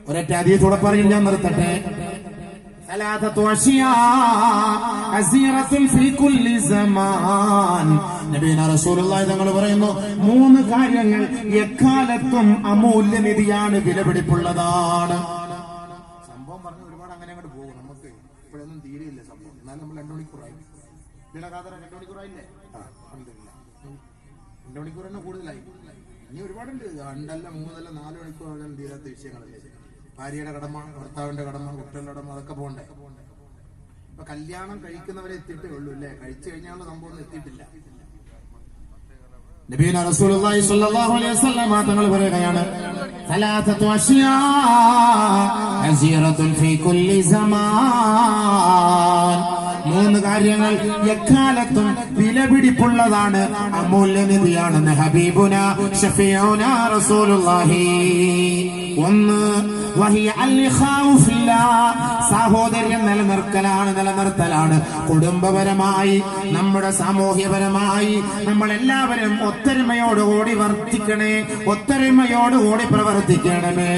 ഒരൊറ്റ ഹദീസോടെ പറഞ്ഞ് ഞാൻ നിർത്തട്ടെ. തങ്ങൾ പറയുന്നു, 3 കാര്യങ്ങൾ എക്കാലത്തും അമൂല്യനിധിയാണ്, വിലപിടിപ്പുള്ളതാണ്. സംഭവം പറഞ്ഞ ഒരുപാട് അങ്ങനെ അങ്ങോട്ട് പോകും. നമുക്ക് ഇപ്പോഴൊന്നും തീരെയില്ല സംഭവം. എന്നാലും നമ്മൾ 2 മണിക്കൂറായി. 2 മണിക്കൂറായില്ലേ? 2 മണിക്കൂർ തന്നെ കൂടുതലായി. ഇനി ഒരുപാടുണ്ട്. 2 അല്ല 3 അല്ല 4 മണിക്കൂർ തീരാത്ത വിഷയങ്ങളല്ലേ. ഭാര്യയുടെ കടമ, ഭർത്താവിന്റെ കടമ, കുട്ടികളുടെ കടമ, അതൊക്കെ പോണ്ടേ. ഇപ്പൊ കല്യാണം കഴിക്കുന്നവരെ എത്തിയിട്ടേ ഉള്ളൂ അല്ലേ, കഴിച്ചു കഴിഞ്ഞാലുള്ള സംഭവം എത്തിയിട്ടില്ല. നബിയുനാ റസൂലുള്ളാഹി സ്വല്ലല്ലാഹു അലൈഹി വസല്ലം തങ്ങൾ പറയുകയാണ്, സലാസത്തു അശ്യാ അസീറത്തുൻ ഫീ കുല്ലി സമാൻ. 3 കാര്യങ്ങൾ എക്കാലത്തും വിലപിടിപ്പുള്ളതാണ്, അമൂല്യനിധിയാണെന്ന് ഹബീബുന ഷഫീഉന റസൂലുള്ളാഹി. 1 വഹിയ അൽഇഖാഉ ഫില്ലാഹ്, സഹോദര്യം നിലനിർത്തലാണ്. കുടുംബപരമായി, നമ്മുടെ സാമൂഹ്യപരമായി നമ്മൾ എല്ലാവരും ഒത്തൊരുമയോടുകൂടി വർത്തിക്കണേ, ഒത്തൊരുമയോടുകൂടി പ്രവർത്തിക്കണമേ.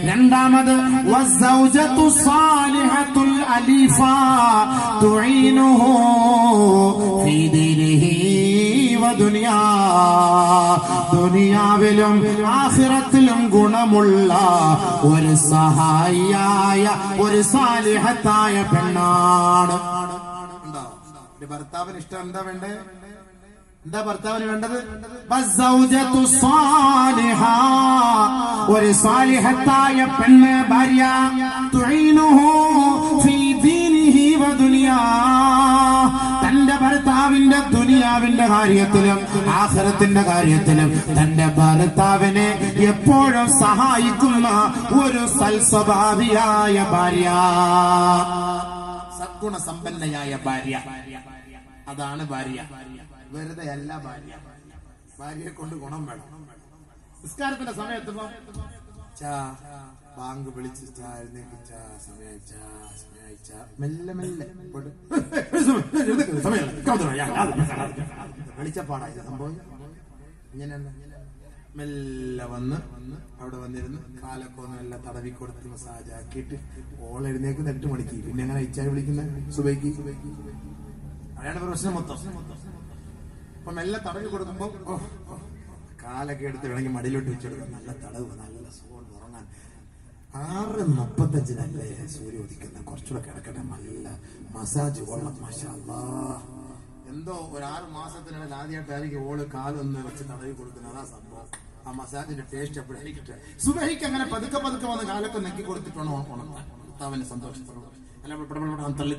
2 വസ്സൗജതു സാലിഹത്തുൽ അലീഫാ തുഈനുഹു ഫീ ദീനിഹി വദുനിയാ, ദുനിയാവിലും ആഖിറത്തിലും ഗുണമുള്ള ഒരു സഹായിയായ, ഒരു സാലിഹത്തായ പെണ്ണാണ്. ഒരു ഭർത്താവിന് ഇഷ്ടം എന്താ വേണ്ടേ? എന്താ ഭർത്താവിന് വേണ്ടത്? വസ്സൗജതു സാലിഹ, ഒരു സാലിഹത്തായ പെണ്ണ്, ഭാര്യ. തുഈനുഹു ഫീ ദീനിഹി വദുനിയാ, തന്റെ ഭർത്താവിന്റെ ദുനിയാവിന്റെ കാര്യത്തിലും ആഖിറത്തിന്റെ കാര്യത്തിലും തന്റെ ഭർത്താവിനെ എപ്പോഴും സഹായിക്കുന്ന ഒരു സൽസ്വഭാവിയായ ഭാര്യ, സദ്ഗുണസമ്പന്നയായ ഭാര്യ. അതാണ് ഭാര്യ. വെറുതെ അല്ല ഭാര്യ. ഭാര്യയെ കൊണ്ട് ഗുണം വേണം. നിസ്കാരത്തിന്റെ സമയത്ത് ബാങ്ക് വിളിച്ച് മെല്ലെ വെളിച്ചപ്പാടായി സംഭവം. ഇങ്ങനെയല്ല, മെല്ലെ വന്ന് അവിടെ വന്നിരുന്ന് കാലൊക്കെ ഒന്ന് എല്ലാം തടവി കൊടുത്ത് മസാജ് ആക്കിയിട്ട് എഴുന്നേക്കുന്ന 8 മണിക്ക്. പിന്നെ എങ്ങനെ ഇച്ചായി വിളിക്കുന്ന സുബൈക്ക്. അതാണ് പ്രശ്നം മൊത്തം. അപ്പൊ മെല്ലെ തടവി കൊടുക്കുമ്പോ കാലൊക്കെ എടുത്ത് വേണമെങ്കിൽ മടിയിലോട്ട് വെച്ചെടുക്കാം. നല്ല തടവ്, നല്ല സുഖം ഉറങ്ങാൻ. 6:35 സൂര്യ ഉദിക്കുന്ന. കുറച്ചുകൂടെ കിടക്കട്ടെ, നല്ല മസാജ് കൊള്ളാം. മാഷാ അല്ലാഹ്. എന്തോ ഒരു 6 മാസത്തിനിടയിൽ ആദ്യമായിട്ടായിരിക്കും ഓള് കാലൊന്ന് വെച്ച് തടവി കൊടുക്കുന്നത്. അതാ സംഭവം. ആ മസാജിന്റെ ടേസ്റ്റ് എപ്പോഴായിരിക്കട്ടെ. സുബഹിക്ക് അങ്ങനെ പതുക്കെ വന്ന് കാലൊക്കെ നെക്കി കൊടുത്തിട്ടാണോ ഉണർത്താൻ ഭർത്താവിന്റെ സന്തോഷത്തോട്. അല്ല തള്ളി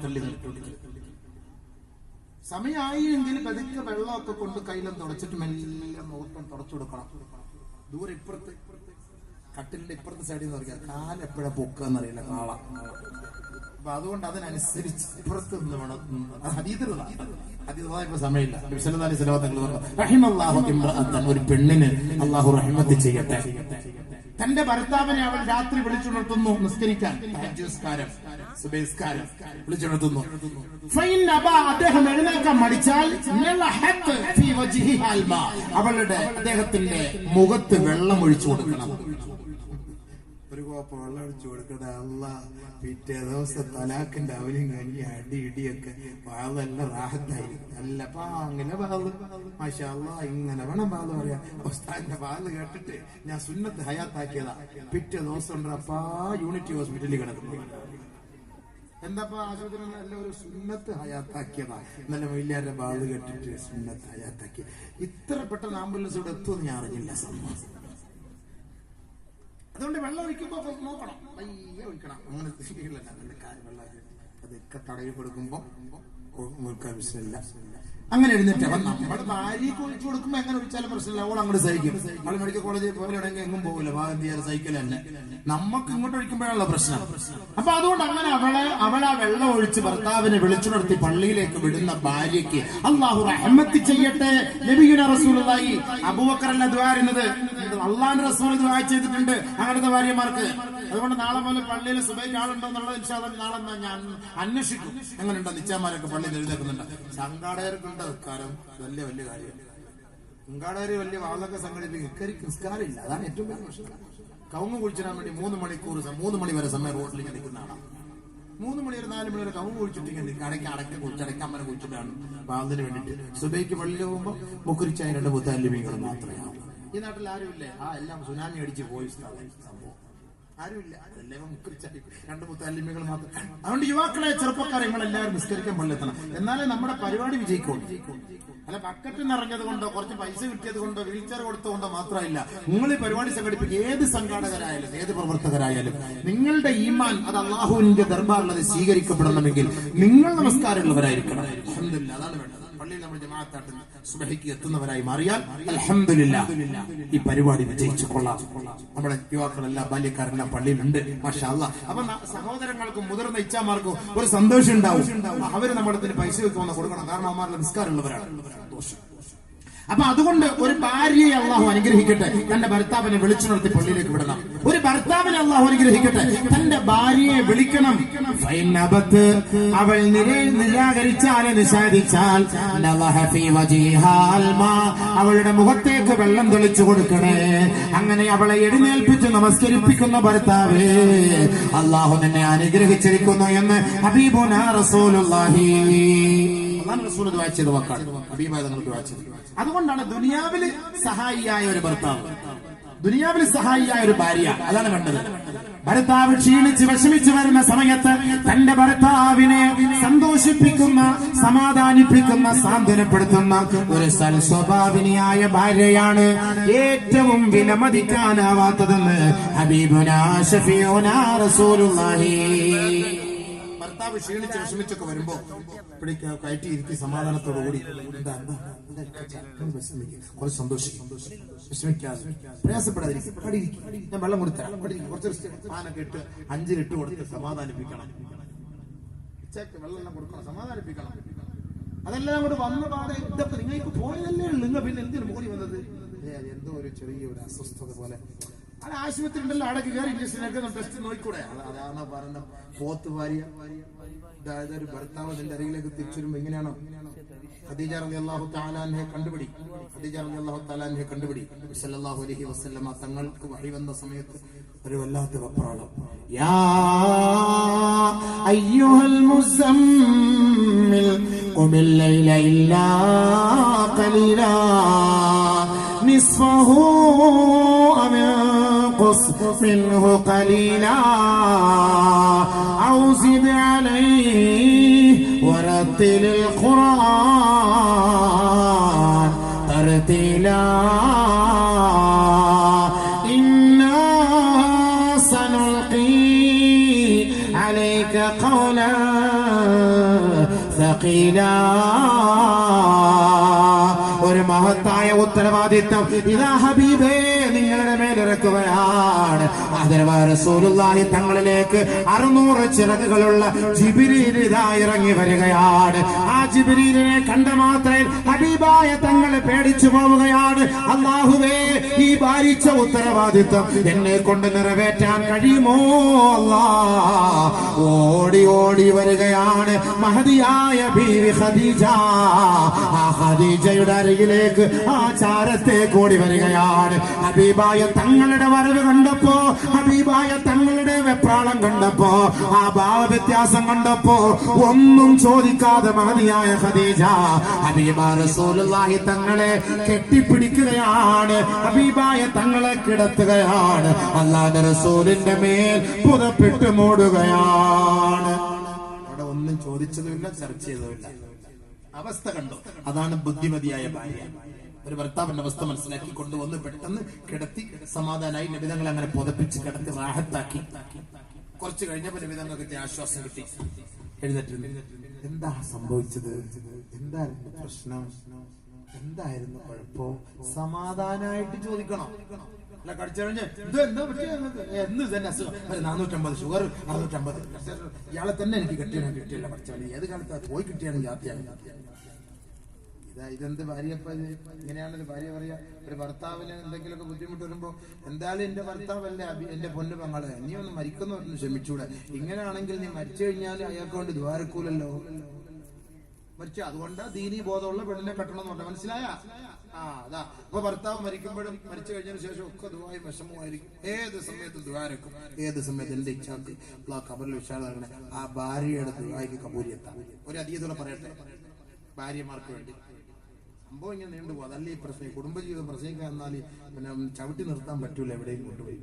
സമയമായി എങ്കിൽ പതുക്കെ വെള്ളമൊക്കെ കൊണ്ട് കയ്യിലും തുടച്ചിട്ട് മെല്ലെ മുഖത്തും തുടച്ചു കൊടുക്കണം. ദൂരെ ഇപ്പുറത്ത് കട്ടിലിന്റെ ഇപ്പുറത്തെ സൈഡിൽ നിന്ന് നോക്കിയാൽ കാലെപ്പോഴാ പൊക്കാന്നറിയില്ല കാള. അപ്പൊ അതുകൊണ്ട് അതിനനുസരിച്ച് ഇപ്പുറത്ത് നിന്ന് വേണം. അതിഥിപ്പൊ സമയമില്ല. ഒരു പെണ്ണിന് അള്ളാഹു റഹ്മത്ത് ചെയ്യട്ടെ. തന്റെ ഭർത്താവിനെ അവൻ രാത്രി വിളിച്ചുണർത്തുന്നു നിസ്കരിക്കാൻ, വിളിച്ചുണർത്തുന്നു. അദ്ദേഹം എഴുന്നേൽക്കാൻ മടിച്ചാൽ അദ്ദേഹത്തിന്റെ മുഖത്ത് വെള്ളം ഒഴിച്ചു കൊടുക്കണം. ഒരു കോപ്പ വെള്ളം ഒഴിച്ചു കൊടുക്കട്ടെ. അള്ളാഹ് പിറ്റേ ദിവസം തലാഖിന്റെ അവലും കഴിഞ്ഞ് ഇടിയൊക്കെ പാതെല്ലാം റാഹത്തായി. നല്ല പാങ്ങനെ പാല്, മാഷാ അല്ലാഹ്. ഇങ്ങനെ വേണം പാല് പറയാ. ഉസ്താദിന്റെ പാല് കേട്ടിട്ട് ഞാൻ സുന്നത്ത് ഹയാത്താക്കിയതാ. പിറ്റേ ദിവസം ഉണ്ട് അപ്പാ യൂണിറ്റി ഹോസ്പിറ്റലിൽ കിടക്കുന്നു. എന്താ ആശുപത്രി എല്ലാം ഒരു സുന്നത്ത് ഹയാത്താക്കിയതാ. ഇന്നലെ വലിയാരുടെ ബാധ കേട്ടിട്ട് സുന്നത്ത് ഹയാത്താക്കി. ഇത്ര പെട്ടെന്ന് ആംബുലൻസ് ഇവിടെ എത്തുമെന്ന് ഞാൻ അറിഞ്ഞില്ല സംഭവം. അതുകൊണ്ട് വെള്ളം ഒഴിക്കുമ്പോ നോക്കണം, പയ്യെ ഒഴിക്കണം. അങ്ങനെ വെള്ളം അതൊക്കെ തടവി കൊടുക്കുമ്പോ വിഷയമില്ല. അങ്ങനെ എഴുന്നേറ്റ് അവൻ നമ്മുടെ ഭാര്യയ്ക്ക് ഒഴിച്ചു കൊടുക്കുമ്പോ എങ്ങനെ ഒഴിച്ചാലും പ്രശ്നമില്ല. അവൾ അങ്ങോട്ട് സഹിക്കും. അവൾ മെഡിക്കൽ കോളേജിൽ പോലെയാണെങ്കിൽ എങ്ങും പോകില്ല. എന്ത് ചെയ്യാൻ സൈക്കിൾ തന്നെ. നമുക്ക് ഇങ്ങോട്ട് ഒഴിക്കുമ്പോഴാണല്ലോ പ്രശ്നം. അപ്പൊ അതുകൊണ്ട് അങ്ങനെ അവളാ വെള്ളം ഒഴിച്ച് ഭർത്താവിനെ വിളിച്ചുണർത്തി പള്ളിയിലേക്ക് വിടുന്ന ഭാര്യയ്ക്ക് അല്ലാഹു റഹ്മത്ത് ചെയ്യട്ടെ. നബിയുനാ റസൂലുള്ളാഹി അബൂബക്കറല്ല ദുആ ചെയ്യുന്നത്, അള്ളാഹുവിന്റെ റസൂൽ ദുആ ചെയ്തിട്ടുണ്ട് അങ്ങനത്തെ ഭാര്യമാർക്ക്. അതുകൊണ്ട് നാളെ മുതൽ പള്ളിയിൽ സുബൈക്ക് ആളുണ്ടോ എന്നുള്ളത് ഇൻഷാ അല്ലാഹ് നാളെ ഞാൻ അന്വേഷിക്കും. എങ്ങനെയുണ്ടോ നിച്ചാമാരൊക്കെ പള്ളിയിൽ എഴുന്നേക്കുന്നുണ്ട്. സംഘാടകർക്കുണ്ട് കാര്യം വലിയ വലിയ കാര്യം. സംഘാടകര് വലിയ വാളൊക്കെ സംഘടിപ്പിക്കും. ഇക്കരിക്ക് നിസ്കാരമില്ല. അതാണ് ഏറ്റവും വലിയ പ്രശ്നം. കവുങ്ങ് കുഴിച്ചിടാൻ വേണ്ടി 3 മണിക്കൂർ 3 മണി വരെ സമയം റോഡിലേക്ക് നിൽക്കുന്നതാണ്. 3 മണി വരെ 4 മണി വരെ കവുങ്ങ് കുഴിച്ചിട്ടിങ്ങനെ അടയ്ക്ക് കുഴിച്ചടയ്ക്കാമ്മനെ കുഴിച്ചിട്ടാണ് വാളിന് വേണ്ടിട്ട്. സുബൈക്ക് പള്ളിയിൽ പോകുമ്പോൾ മുക്കുരിച്ചായ 2 മുത്തല്ലിമീങ്ങൾ മാത്രമേ ആവും. ഈ നാട്ടിൽ ആരുമില്ലേ? എല്ലാം സുനാമി അടിച്ച് പോയി സംഭവം. ആരുമില്ല. അതെല്ലാം മുക്കുരിച്ചായി 2 മുത്തല്ലിമീങ്ങൾ മാത്രം. അതുകൊണ്ട് യുവാക്കളെ, ചെറുപ്പക്കാരെ, നിങ്ങളെല്ലാവരും നിസ്കരിക്കാൻ പള്ളിയെത്തണം. എന്നാലേ നമ്മുടെ പരിപാടി വിജയിക്കുള്ളൂ. അല്ല ബക്കറ്റ് നിറഞ്ഞത് കൊണ്ടോ കുറച്ച് പൈസ കിട്ടിയത് കൊണ്ടോ വീൽ ചെയർ കൊടുത്തുകൊണ്ടോ മാത്രമല്ല നിങ്ങൾ ഈ പരിപാടി സംഘടിപ്പിക്കുക. ഏത് സംഘാടകരായാലും ഏത് പ്രവർത്തകരായാലും നിങ്ങളുടെ ഈമാൻ അത് അള്ളാഹുവിന്റെ ദർബാറിൽ അത് സ്വീകരിക്കപ്പെടണമെങ്കിൽ നിങ്ങൾ നമസ്കാരമുള്ളവരായിരിക്കണം. അൽഹംദുലില്ലാഹ്, അതാണ് വേണ്ടത്. പള്ളിയിൽ നമ്മൾ ജമാഅത്തായിട്ട് സുബ്ഹിക്ക് എത്തുന്നവരായി മാറിയാൽ അൽഹംദുലില്ലാഹ് ഈ പരിപാടി വിജയിച്ചു കൊള്ളാം. നമ്മുടെ യുവാക്കളെല്ലാം ബാല്യക്കാരെല്ലാം പള്ളിയിലുണ്ട്, മാഷാ അല്ലാഹ്. അപ്പൊ സഹോദരങ്ങൾക്കും മുതിർന്ന ഇച്ഛാമാർക്കും ഒരു സന്തോഷം ഉണ്ടാവും. അവര് നമ്മുടെ പൈസ വെക്കുമെന്ന് കൊടുക്കണം. കാരണം അവന്മാരുടെ നിസ്കാരമുള്ളവരാണ്. അപ്പൊ അതുകൊണ്ട് ഒരു ഭാര്യയെ അള്ളാഹു അനുഗ്രഹിക്കട്ടെ, തന്റെ ഭർത്താവിനെ വിളിച്ചു നിർത്തി പള്ളിയിലേക്ക് വിടണം. ഒരു ഭർത്താവിനെ അള്ളാഹു അനുഗ്രഹിക്കട്ടെ, തന്റെ ഭാര്യയെ വിളിക്കണം. അവൾ നിരാകരിച്ചാൽ നിഷേധിച്ചാൽ അവളുടെ മുഖത്തേക്ക് വെള്ളം തെളിച്ചു കൊടുക്കണേ. അങ്ങനെ അവളെ എഴുന്നേൽപ്പിച്ച് നമസ്കരിപ്പിക്കുന്ന ഭർത്താവേ, അള്ളാഹു നിന്നെ അനുഗ്രഹിച്ചിരിക്കുന്നു എന്ന് ഹബീബുനാ റസൂലുള്ളാഹി റസൂൽ ദുആ ചെയ്ത വാക്കാണ്. ഹബീബായ തങ്ങൾ ദുആ ചെയ്തു. അതുകൊണ്ടാണ് ദുനിയാവിൽ സഹായിയായ ഒരു ഭർത്താവ്, ദുനിയാവിൽ സഹായിയായ ഒരു ഭാര്യ, അതാണ് വേണ്ടത്. ഭർത്താവ് ക്ഷീണിച്ച് വിഷമിച്ചു വരുന്ന സമയത്ത് തന്റെ ഭർത്താവിനെ സന്തോഷിപ്പിക്കുന്ന, സമാധാനിപ്പിക്കുന്ന, സാന്ത്വനപ്പെടുത്തുന്ന ഒരു സൽസ്വഭാവിനിയായ ഭാര്യയാണ് ഏറ്റവും വിലമതിക്കാനാവാത്തതെന്ന് ഹബീബുനാ ശഫീഉനാ റസൂലുള്ളാഹി. ഭർത്താവ് ക്ഷീണിച്ച് വിഷമിച്ചൊക്കെ വരുമ്പോ കയറ്റി ഇരുത്തി സമാധാനത്തോടുകൂടി കുറച്ച് സന്തോഷിക്കും, വിഷമിക്കാതെ പ്രയാസപ്പെടാതിരിക്കും. ഞാൻ വെള്ളം കൊടുത്തരാം, കുറച്ച് പാനൊക്കെ ഇട്ട് 5 ലിറ്റർ കൊടുത്ത് സമാധാനിപ്പിക്കണം. ഉച്ചക്ക് വെള്ളം കൊടുക്കണം, സമാധാനിപ്പിക്കണം. അതെല്ലാം അങ്ങോട്ട് വന്ന പാടെ ഇതൊക്കെ നിങ്ങൾക്ക് പോയതല്ലേ ഉള്ളൂ. നിങ്ങൾ പിന്നെ എന്തിനു മോടി വന്നത്? എന്തോ ഒരു ചെറിയൊരു അസ്വസ്ഥത പോലെ. അത് ആശുപത്രി ഉണ്ടല്ലോ, അവിടെ കയറി ഇഞ്ചക്ഷനൊക്കെ ടെസ്റ്റ് നോക്കിക്കൂടെ? അതാണ് പറഞ്ഞ പോത്ത് ഭാര്യ. അതായത് ഒരു ഭർത്താവ് അതിന്റെ അരികിലേക്ക് തിരിച്ചുവരുമ്പോ എങ്ങനെയാണോ ഖദീജ റളിയല്ലാഹു തആല അൻഹയെ കണ്ടുപിടി. ഖദീജ റളിയല്ലാഹു തആല അൻഹയെ കണ്ടുപിടി. സല്ലല്ലാഹു അലൈഹി വസല്ലമ തങ്ങൾക്ക് വഹി വന്ന സമയത്ത് ഒരു വല്ലാത്ത വെപ്രാളം. യാ അയ്യുഹൽ മുസമ്മിൽ ഖുമിൽ ലൈല ഇല്ലാ ഖലീലാ നിസ്ഫഹു അം യൻഖുസ് മിൻഹു ഖലീലാ ഔ സിദ് അലൈഹി വറത്തിലിൽ ഖുർആൻ തർതീലാ ഇന്നാ സനുൽഖി അലൈക ഖൗലാൻ സഖീലാ. ഒരു മഹത്തായ ഉത്തരവാദിത്വം ഇതാ ഹബീബേ നിങ്ങളുടെ മേലിറക്കുകയാണ്. ആദരവായ റസൂലുള്ളാഹി തങ്ങളിലേക്ക് 600 ചിറകുകളുള്ള ജിബ്രീൽ ഇതാ ഇറങ്ങി വരികയാണ്. ആ ജിബ്രീലിനെ കണ്ട മാത്രയിൽ ഹബീബായ തങ്ങൾ പേടിച്ചു പോവുകയാണ്. അല്ലാഹുവേ, ഈ ഭാരിച്ച ഉത്തരവാദിത്വം എന്നെ കൊണ്ട് നിറവേറ്റാൻ കഴിയുമോ അല്ലാഹ്? ഓടി ഓടി വരികയാണ് മഹദിയായ ബീവി ഖദീജ. ആ ഖദീജയുടെ അരികിലേക്ക്, ആ ചാരത്തെ കൂടി വരികയാണ്. ഹബീബായ തങ്ങളുടെ വരവ് കണ്ടപ്പോ, ഹബീബായ തങ്ങളുടെ വെപ്രാളം കണ്ടപ്പോ, ആ ഭാവവ്യത്യാസം കണ്ടപ്പോ ഒന്നും ചോദിക്കാതെ മഹദിയായ ഖദീജ ഹബീബായ റസൂലുള്ളാഹി തങ്ങളെ കെട്ടിപ്പിടിക്കുകയാണ്. ഹബീബായ തങ്ങളെ കിടത്തുകയാണ്. അല്ലാഹുവിന്റെ റസൂലിന്റെ മേൽ പുതപ്പിട്ട് മൂടുകയാണ്. ഒന്നും ചോദിച്ചതുമില്ല, ചർച്ച ചെയ്തതുമില്ല. അവസ്ഥ കണ്ടു. അതാണ് ബുദ്ധിമതിയായ ഭാര്യ. ഒരു ഭർത്താവിന്റെ അവസ്ഥ മനസ്സിലാക്കി കൊണ്ടുവന്ന് പെട്ടെന്ന് കിടത്തി സമാധാനായി നബിതങ്ങൾ അങ്ങനെ പുതപ്പിച്ച് കിടത്തി റാഹത്താക്കി. കുറച്ച് കഴിഞ്ഞപ്പോൾ നബിതങ്ങൾക്ക് ആശ്വാസം കിട്ടി. എഴുന്നേറ്റ് എന്താ സംഭവിച്ചത്, എന്തായിരുന്നു പ്രശ്നം, എന്തായിരുന്നു കുഴപ്പം? സമാധാനായിട്ട് ചോദിക്കണം. അല്ല കടിച്ചു കഴിഞ്ഞ് ഇത് എന്താ പറ്റിയ എന്ന് തന്നെ അസുഖം 450 ഷുഗർ 650 ഇയാളെ തന്നെ എനിക്ക് കിട്ടിയില്ല. പഠിച്ചാൽ ഏത് കാലത്ത് പോയി കിട്ടിയാണ് ജാതിയാണ്. ഇതെന്ത് ഭാര്യപ്പ ഇങ്ങനെയാണൊരു ഭാര്യ പറയാ. ഒരു ഭർത്താവിന് എന്തെങ്കിലുമൊക്കെ ബുദ്ധിമുട്ട് വരുമ്പോ എന്തായാലും എന്റെ ഭർത്താവല്ലേ എന്റെ പൊന്നു പെങ്ങളെ, നീ ഒന്ന് മരിക്കുന്നു പറഞ്ഞു ക്ഷമിച്ചൂടെ. ഇങ്ങനെയാണെങ്കിൽ നീ മരിച്ചു കഴിഞ്ഞാൽ അയാൾക്ക് കൊണ്ട് ദ്വാരക്കൂലല്ലോ. മരിച്ചു അതുകൊണ്ട് ദീനീ ബോധമുള്ള പെണ്ണിനെ കെട്ടണം എന്ന് പറഞ്ഞ മനസ്സിലായ. അതാ ഇപ്പൊ ഭർത്താവ് മരിക്കുമ്പോഴും മരിച്ചു കഴിഞ്ഞതിന് ശേഷം ഒക്കെ ദുആയും വിഷമമായിരിക്കും. ഏത് സമയത്തും ദുആരക്കും. ഏത് സമയത്ത് എന്റെ ഇച്ഛാക്ക് ഖബറിൽ വിശാല നൽകണേ. ആ ഭാര്യയുടെ ദുആയ്ക്ക് കബൂലിയെത്താം. ഒരു അതീതം പറയട്ടെ ഭാര്യമാർക്ക് വേണ്ടി. സംഭവം ഇങ്ങനെ നീണ്ടുപോകും. അതല്ലേ ഈ പ്രശ്നം. കുടുംബജീവിതം പ്രശ്നിക്കാൻ എന്നാൽ പിന്നെ ചവിട്ടി നിർത്താൻ പറ്റൂല, എവിടെയും കൊണ്ടുപോയി.